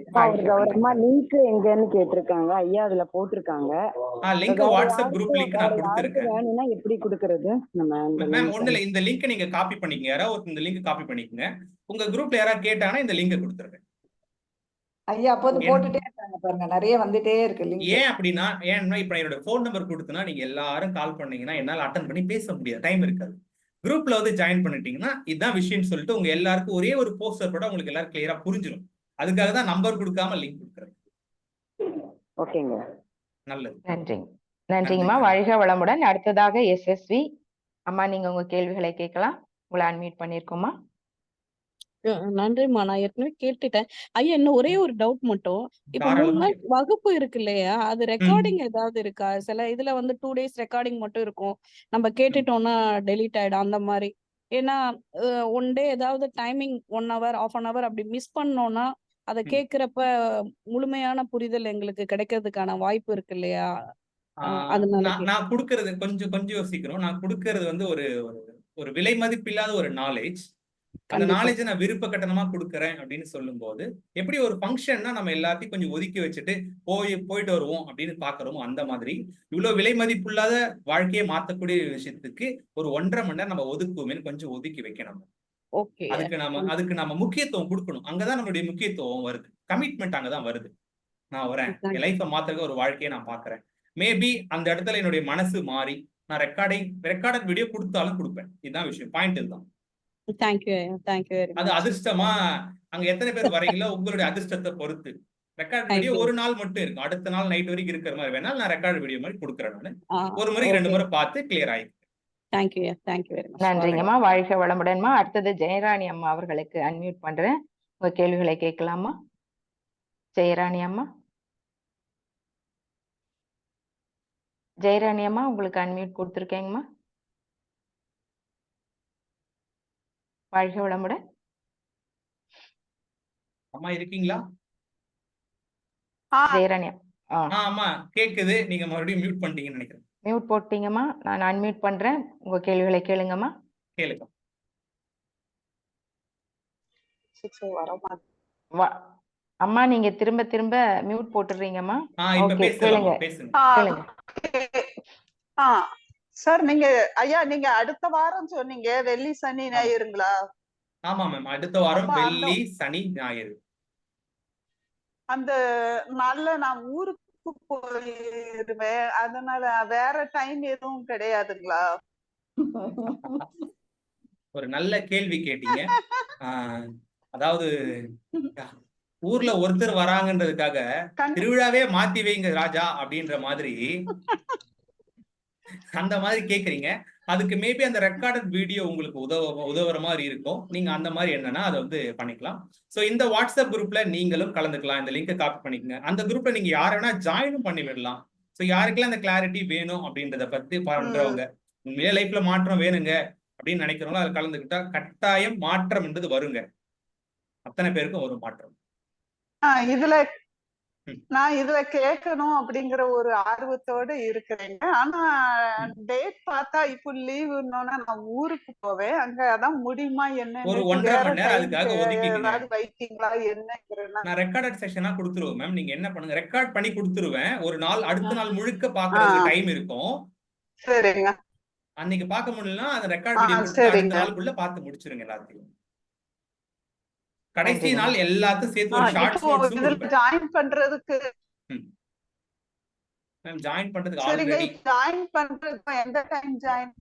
அம்மா லிங்க் எங்கன்னு கேட்டிருக்காங்க ஐயா, அதுல போட்டிருக்காங்க. லிங்க் வாட்ஸ்அப் குரூப் லிங்க் நான் கொடுத்திருக்கேன். வேணும்னா எப்படி கொடுக்கிறது? மேம் ஒண்ணுல இந்த லிங்க் நீங்க காப்பி பண்ணிக்கங்க. யாராவது இந்த லிங்க் காப்பி பண்ணிக்கங்க. உங்க குரூப்ல யாராவது கேட்டாங்கன்னா இந்த லிங்க் கொடுத்துருங்க ஐயா. அப்போது போட்டுட்டே இருக்காங்க பாருங்க, நிறைய வந்துட்டே இருக்கு லிங்க். ஏன் அப்படின்னா, ஏன்னா இப்ப என்னோட போன் நம்பர் கொடுத்தனா நீங்க எல்லாரும் கால் பண்ணீங்கன்னா என்னால அட்டன் பண்ணி பேச முடியாது, டைம் இருக்காது. குரூப்ல ஜாயின் பண்ணிட்டீங்கன்னா இதுதான் விஷயம்னு சொல்லிட்டு உங்க எல்லாருக்கும் ஒரே ஒரு போஸ்டர் கூட உங்களுக்கு எல்லாரும் கிளியரா புரிஞ்சிடும். அதுக்காக தான் நம்பர் கொடுக்காம லிங்க் கொடுக்குறேன். ஓகேங்க, நல்லது. நன்றிங்க. நன்றிங்கம்மா. வாழ்க வளமுடன். அடுத்ததாக SSV அம்மா, நீங்க உங்க கேள்விகளை கேட்கலாம். உங்களை அன்மியூட் பண்ணிருக்கோமா? நன்றிம்மா. நான் ஏற்கனவே கேட்டுட்டேன் ஐயா. இன்னும் ஒரே ஒரு டவுட் மட்டும். இப்ப 3 நாள் வகுப்பு இருக்கு இல்லையா, அது ரெக்கார்டிங் ஏதாவது இருக்கா? சில இதுல 2 days ரெக்கார்டிங் மட்டும் இருக்கும், நம்ம கேட்டுட்டோம்னா டெலீட் ஆயிடும் அந்த மாதிரி. ஏன்னா 1 day ஏதாவது டைமிங் 1 hour 1/2 hour அப்படி மிஸ் பண்ணோம்னா அதை கேட்கிறப்ப முழுமையான புரிதல் எங்களுக்கு கிடைக்கிறதுக்கான வாய்ப்பு இருக்கு இல்லையா? நான் கொடுக்கறது கொஞ்சம் யோசிக்கிறோம். நான் கொடுக்கறது ஒரு விலை மதிப்பில்லாத ஒரு நாலேஜ். அந்த நாலேஜ் நான் விருப்ப கட்டணமா கொடுக்குறேன் அப்படின்னு சொல்லும் போது, எப்படி ஒரு ஃபங்க்ஷன்னா நம்ம எல்லாத்தையும் கொஞ்சம் ஒதுக்கி வச்சுட்டு போயிட்டு வருவோம் அப்படின்னு பாக்குறோமோ, அந்த மாதிரி இவ்வளவு விலை மதிப்புள்ளாத வாழ்க்கையை மாத்தக்கூடிய விஷயத்துக்கு ஒரு 1.5 மணி நேரம் நம்ம ஒதுக்குவோமே, கொஞ்சம் ஒதுக்கி வைக்கணும். அதுக்கு நம்ம முக்கியத்துவம் கொடுக்கணும். அங்கதான் நம்மளுடைய முக்கியத்துவம் வருது, கமிட்மெண்ட் அங்கதான் வருது. நான் வரேன், என் லைஃபை மாத்துறதுக்கு ஒரு வாழ்க்கையை நான் பாக்குறேன். மேபி அந்த இடத்துல என்னுடைய மனசு மாறி நான் ரெக்கார்டட் வீடியோ கொடுத்தாலும் கொடுப்பேன். இதுதான் விஷயம், பாயிண்ட் இதுதான். அது அதிர்ஷ்டமா அங்க எத்தனை பேர் வரீங்களோ உங்களுடைய அதிர்ஷ்டத்தை பொறுத்து. ரெக்கார்ட் வீடியோ ஒரு நாள் மட்டும் இருக்கும், அடுத்த நாள் நைட் வரைக்கும் இருக்கிற மாதிரி வேணாலும் நான் ரெக்கார்ட் வீடியோ மாதிரி கொடுக்குறேன். நான் ஒரு முறை 2 முறை பார்த்து கிளியர் ஆயிருக்கு. நன்றிங்கம்மா. வாழ்க வளமுடன்மா. அடுத்தது ஜெயராணி அம்மா அவர்களுக்கு அன்மியூட் பண்றேன். உங்க கேள்விகளை கேட்கலாமா? ஜெயராணி அம்மா, ஜெயராணி அம்மா உங்களுக்கு அன்மியூட் கொடுத்துருக்கேங்கம்மா. வாழ்க வளமுடன் அம்மா, இருக்கீங்களா? ஜெயராணி அம்மா கேக்குது, நீங்க மறுபடியும் மியூட் பண்ணிட்டீங்கன்னு நினைக்கிறேன். மியூட் போட்டீங்கம்மா, நான் அன்மியூட் பண்றேன். உங்க கேள்விகளை கேளுங்கம்மா. கேளுங்க. அம்மா, நீங்க திரும்ப திரும்ப மியூட் போட்டுறீங்கம்மா. கேளுங்க. சார், நீங்க ஐயா நீங்க அடுத்த வாரம் சொன்னீங்க வெள்ளி சனி ஞாயிறுங்களா? ஆமா மேம், அடுத்த வாரம் வெள்ளி சனி ஞாயிறு. அந்த நாள்ல நான் ஊருக்கு போயிருவேன், அதனால வேற டைம் எதுவும் கிடையாதுங்களா? ஒரு நல்ல கேள்வி கேட்டீங்க. அதாவது ஊர்ல ஒருத்தர் வராங்கன்றதுக்காக திருவிழாவே மாத்தி வைங்க ராஜா அப்படின்ற மாதிரி அந்த மாதிரி கேக்குறீங்க. அதுக்கு மேபி அந்த ரெக்கார்டட் வீடியோ உங்களுக்கு உதவுற மாதிரி இருக்கும். நீங்க அந்த மாதிரி என்னன்னா அதை பண்ணிக்கலாம். சோ இந்த வாட்ஸ்அப் குரூப்ல நீங்களும் கலந்துக்கலாம். இந்த லிங்கை காப்பி பண்ணிக்கங்க. அந்த குரூப்ல நீங்க யார வேணா ஜாயினும் பண்ணி விடலாம். சோ யாருக்கெல்லாம் அந்த கிளாரிட்டி வேணும் அப்படின்றத பத்தி பண்றவங்க, உண்மையிலே லைஃப்ல மாற்றம் வேணுங்க அப்படின்னு நினைக்கிறவங்க அதை கலந்துக்கிட்டா கட்டாயம் மாற்றம் என்றது வருங்க. அத்தனை பேருக்கும் ஒரு மாற்றம். நான் இதுல கேட்கணும் அப்படிங்கிற ஒரு ஆர்வத்தோட இருக்கிறேங்க. ஆனா டேட் பார்த்தா இப்போ லீவுன்னோன்னா நான் ஊருக்கு போவேன். அங்க அதான் முடியுமா ஒரு என்னன்னு 1.5 வேற மணி நேரம் டைம் அதுக்காக ஒதுக்கிக்கங்க. ஏதாவது வைத்தீங்களா என்னங்கிறேன்னா நான் ரெக்கார்டட் செஷனா கொடுத்துருவேன் மேம். நீங்க என்ன பண்ணுங்க, ரெக்கார்ட் பண்ணி கொடுத்துருவேன். ஒரு நாள் அடுத்த நாள் முழுக்க ஆ பாக்குறதுக்கு டைம் இருக்கும். சரிங்க. அன்னைக்கு பார்க்க முடியலன்னா அந்த ரெக்கார்ட் வீடியோ கொடுத்து அடுத்த சரிங்க. நாளுக்குள்ள பார்த்து முடிச்சிருங்க எல்லாத்தையும். கடைசி நன்றிங்கம்மா. நாள் எல்லாத்தையும் சேர்த்து ஒரு ஷார்ட்ஸ் இப்போ நோட்ஸும் இதுல கொடுப்பேன். ஜாயின் பண்றதுக்கு மேம் ஜாயின் பண்றதுக்கு சரிங்க. ஆல்ரெடி ஜாயின் பண்றதுக்கு எந்த டைம் ஜாயின்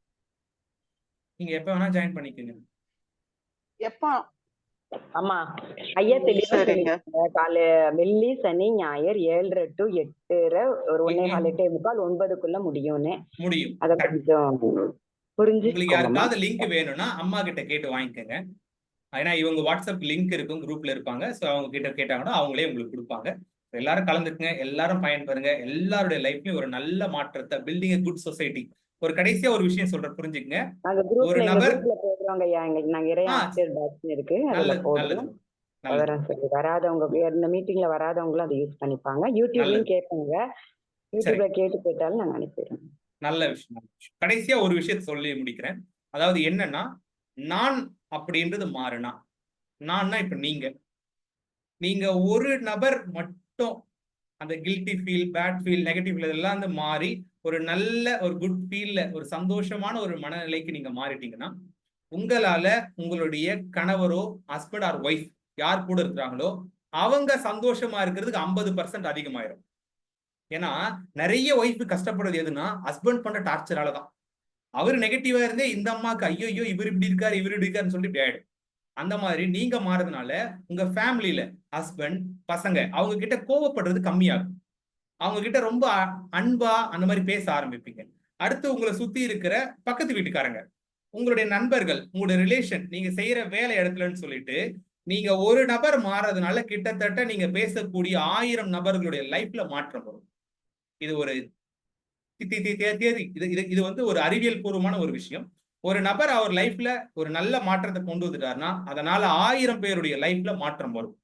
நீங்க எப்ப வேணா ஜாயின் பண்ணிக்கோங்க. எப்போ? ஆமா ஐயா தெளிவா சரிங்க. சொல்லிருக்காங்க. காலை வெள்ளி சனி ஞாயிறு 7:30 to 8:30 ஒரு 1:15 8:45 9க்குள்ள முடியும்னு. முடியும். அத கொஞ்சம் உங்களுக்கு புரிஞ்சுக்கோங்கம்மா. யாருக்காவது லிங்க் வேணும்னா அம்மா கிட்ட கேட்டு வாங்கிக்கோங்க. ஏன்னா இவங்க வாட்ஸ்அப் லிங்க் இருக்கும், குரூப்ல இருப்பாங்க. ஸோ அவங்க கிட்ட கேட்டாங்கன்னா அவங்களே உங்களுக்கு கொடுப்பாங்க. எல்லாரும் கலந்துக்குங்க, எல்லாரும் பயன்பெறுங்க. எல்லாருடைய லைஃப்லயும் ஒரு நல்ல மாற்றத்தை, பில்டிங் குட் சொசைட்டி. ஒரு கடைசியா ஒரு விஷயம் சொல்ற புரிஞ்சுக்கங்க. நாங்க ஒரு குரூப்ல எங்க நபர் குரூப்ல போடுறோங்க ஐயா. நாங்க இறைய ஆசிரியர் பேட்ச் இருக்கு, அதுல நல்லது போடுறோம். நல்லது நல்லது விவரம் சொல்லி வராதவங்க இந்த மீட்டிங்ல வராதவங்களும் அதை யூஸ் பண்ணிப்பாங்க. நல்லது. யூடியூப்லயும் கேட்பாங்க. சரி, யூடியூப்ல கேட்டாலும் நாங்க அனுப்பிடுறோம். நல்ல விஷயம் நல்ல விஷயம். கடைசியா ஒரு விஷயத்தை சொல்லி முடிக்கிறேன். அதாவது என்னன்னா, நான் அப்படின்றது மாறுனா, நான்னா இப்ப நீங்க ஒரு நபர் மட்டும் அந்த guilty feel, bad feel, negative feel இதெல்லாம் வந்து மாறி ஒரு நல்ல ஒரு குட் ஃபீல்ல ஒரு சந்தோஷமான ஒரு மனநிலைக்கு நீங்க மாறிட்டீங்கன்னா, உங்களால உங்களுடைய கணவரோ ஹஸ்பண்ட் ஆர் ஒய்ஃப் யார் கூட இருக்கிறாங்களோ அவங்க சந்தோஷமா இருக்கிறதுக்கு 50% அதிகமாயிரும். ஏன்னா நிறைய ஒய்ஃப் கஷ்டப்படுறது எதுனா ஹஸ்பண்ட் பண்ற டார்ச்சரால தான். அவர் நெகட்டிவா இருந்தே இந்த அம்மாக்கு ஐயோ இவர் இப்படி இருக்காரு இவர் இப்படி இருக்காருன்னு சொல்லி இப்படி ஆயிடும். அந்த மாதிரி நீங்க மாறதுனால உங்க ஃபேமிலியில ஹஸ்பண்ட் பசங்க அவங்க கிட்ட கோவப்படுறது கம்மியாகும். அவங்க கிட்ட ரொம்ப அன்பா அந்த மாதிரி பேச ஆரம்பிப்பீங்க. அடுத்து உங்களை சுத்தி இருக்கிற பக்கத்து வீட்டுக்காரங்க, உங்களுடைய நண்பர்கள், உங்களுடைய ரிலேஷன், நீங்க செய்யற வேலை இடத்துலன்னு சொல்லிட்டு நீங்க ஒரு நபர் மாறதுனால கிட்டத்தட்ட நீங்க பேசக்கூடிய 1000 நபர்களுடைய லைஃப்ல மாற்றம் வரும். இது ஒரு இது வந்து ஒரு அறிவியல் பூர்வமான ஒரு விஷயம். ஒரு நபர் அவர் லைஃப்ல ஒரு நல்ல மாற்றத்தை கொண்டு வந்துட்டாருன்னா அதனால 1000 பேருடைய லைஃப்ல மாற்றம் வரும்.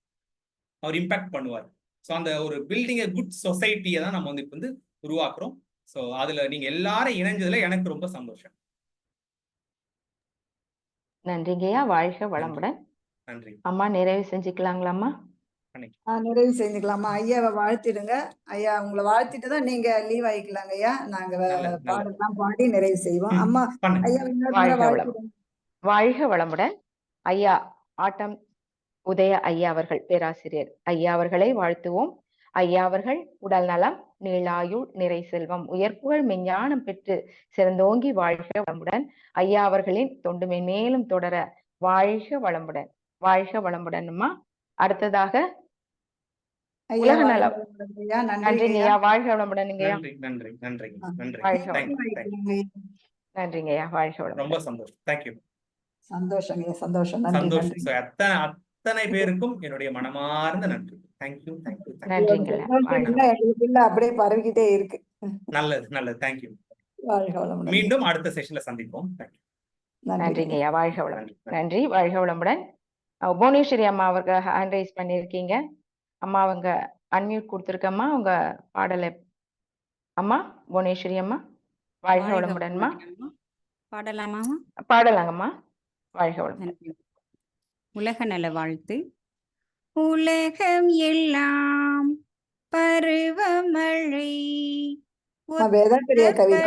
அவர் இம்பாக்ட் பண்ணுவார். ஸோ அந்த ஒரு பில்டிங் குட் சொசைட்டியை தான் நம்ம வந்து இப்போ வந்து உருவாக்குறோம். ஸோ அதுல நீங்க எல்லாரும் இணைஞ்சதுல எனக்கு ரொம்ப சந்தோஷம். நன்றிங்கய்யா. வாழ்க வளமுடன். நன்றி. அம்மா நிறைவு செஞ்சுக்கலாங்களாம்மா? நிறைவு செஞ்சுக்கலாமா? ஐயாவை வாழ்த்திடுங்க. ஐயா உங்களை வாழ்த்திட்டு தான் நீங்க லீவ் ஆயிக்கலாங்க ஐயா. நாங்க பாடலாம் பாடி நிறைவு செய்வோம். அம்மா ஐயா வாழ்த்திடுங்க. வாழ்க வளமுடன். ஐயா ஆட்டம் உதய ஐயா அவர்கள், பேராசிரியர் ஐயா அவர்களை வாழ்த்துவோம். ஐயா அவர்கள் உடல் நலம், நீளாயுள், நிறை செல்வம், உயர்ப்புகள், மெஞ்ஞானம் பெற்று சிறந்தோங்கி வாழ்க வளமுடன். ஐயா அவர்களின் தொண்டு மேலும் தொடர வாழ்க வளமுடன். வாழ்க வளமுடன் அம்மா. அடுத்ததாக உலக நலம். நன்றிங்கய்யா. வாழ்க வளமுடன். நன்றிங்கய்யா. வாழ்க வளமுடன். ரொம்ப சந்தோஷம். தேங்க்யூ. சந்தோஷம் சந்தோஷம். சந்தோஷம். அத்தனை பேருக்கும் என்னுடைய மனமார்ந்த நன்றி. Thank you thank you. நன்றிங்க. அப்படியே பரவிக்கிட்டே இருக்கு. நல்லது நல்லது. தேங்க்யூ. வாழ்க வளமுடன். மீண்டும் அடுத்த செஷன்ல சந்திப்போம். நன்றிங்கய்யா. வாழ்க வளமுடன். நன்றி. வாழ்க வளமுடன். புவனேஸ்வரி அம்மா அவர்கள் ஹேண்ட் ரைஸ் பண்ணிருக்கீங்க. அம்மா அவங்க அன்மியூட் கொடுத்துருக்கம்மா. உங்க பாடலை அம்மா புவனேஸ்வரி அம்மா. வாழ்க வளமுடன்மா. பாடலாமா? பாடலாங்கம்மா. வாழ்க வளமுடன். உலக நல வாழ்த்து. உலகம் எல்லாம் பருவமழை.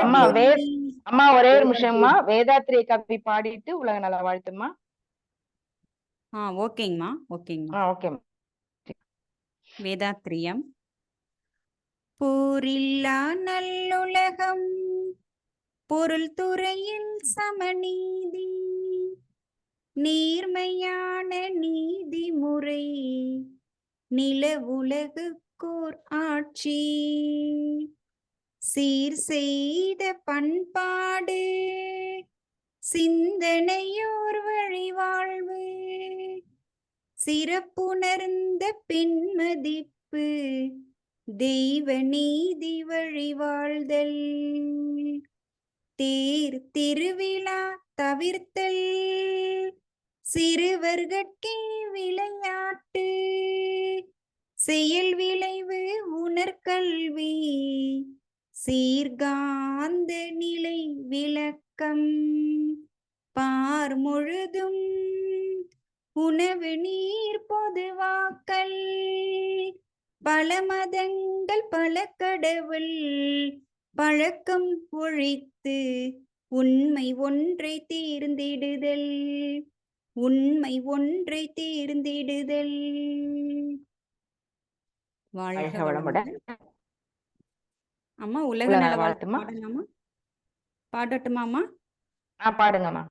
அம்மா ஒரே ஒரு நிமிஷம்மா. வேதாத்திரிய கவி பாடிட்டு உலக நல வாழ்த்துமா. ஓகேங்கம்மா. ஓகேங்கம்மா. ஓகேம்மா. வேதாத்திரியம். போரில்லா நல்லுலகம், பொருள் துறையில் சமநீதி, நீர்மையான நீதிமுறை, நில உலகுக்கோர் ஆட்சி, சீர் செய்த பண்பாடு, சிந்தனையோர் வழிவாழ்வு, சிறப்புணர்ந்த பெண்மதிப்பு, தெய்வ நீதி வழிவாழ்தல், தேர் திருவிழா தவிர்த்தல், சிறுவர்கட்கே விளையாட்டு, செயல் விளைவு உணர்கல்வி சீர்காந்த நிலை விளக்கம் பார் முழுதும் உணவு நீர் பொதுவாக்கல் பல மதங்கள் பல கடவுள் பழக்கம் ஒழித்து உண்மை ஒன்றை தேர்ந்திடுதல் உண்மை ஒன்றை தேர்ந்திடுதல். வாழ்க வளமுடன். அம்மா உலக உலக நல வாழ்த்து வாழ்த்துமா? பாடலாமா? பாடட்டுமா அம்மா? பாடுங்கம்மா.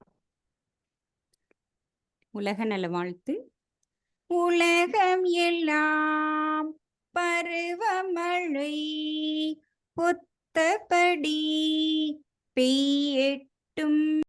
உலக நல வாழ்த்து. உலகம் எல்லாம் பருவமழை ஒத்தபடி பெய்யட்டும்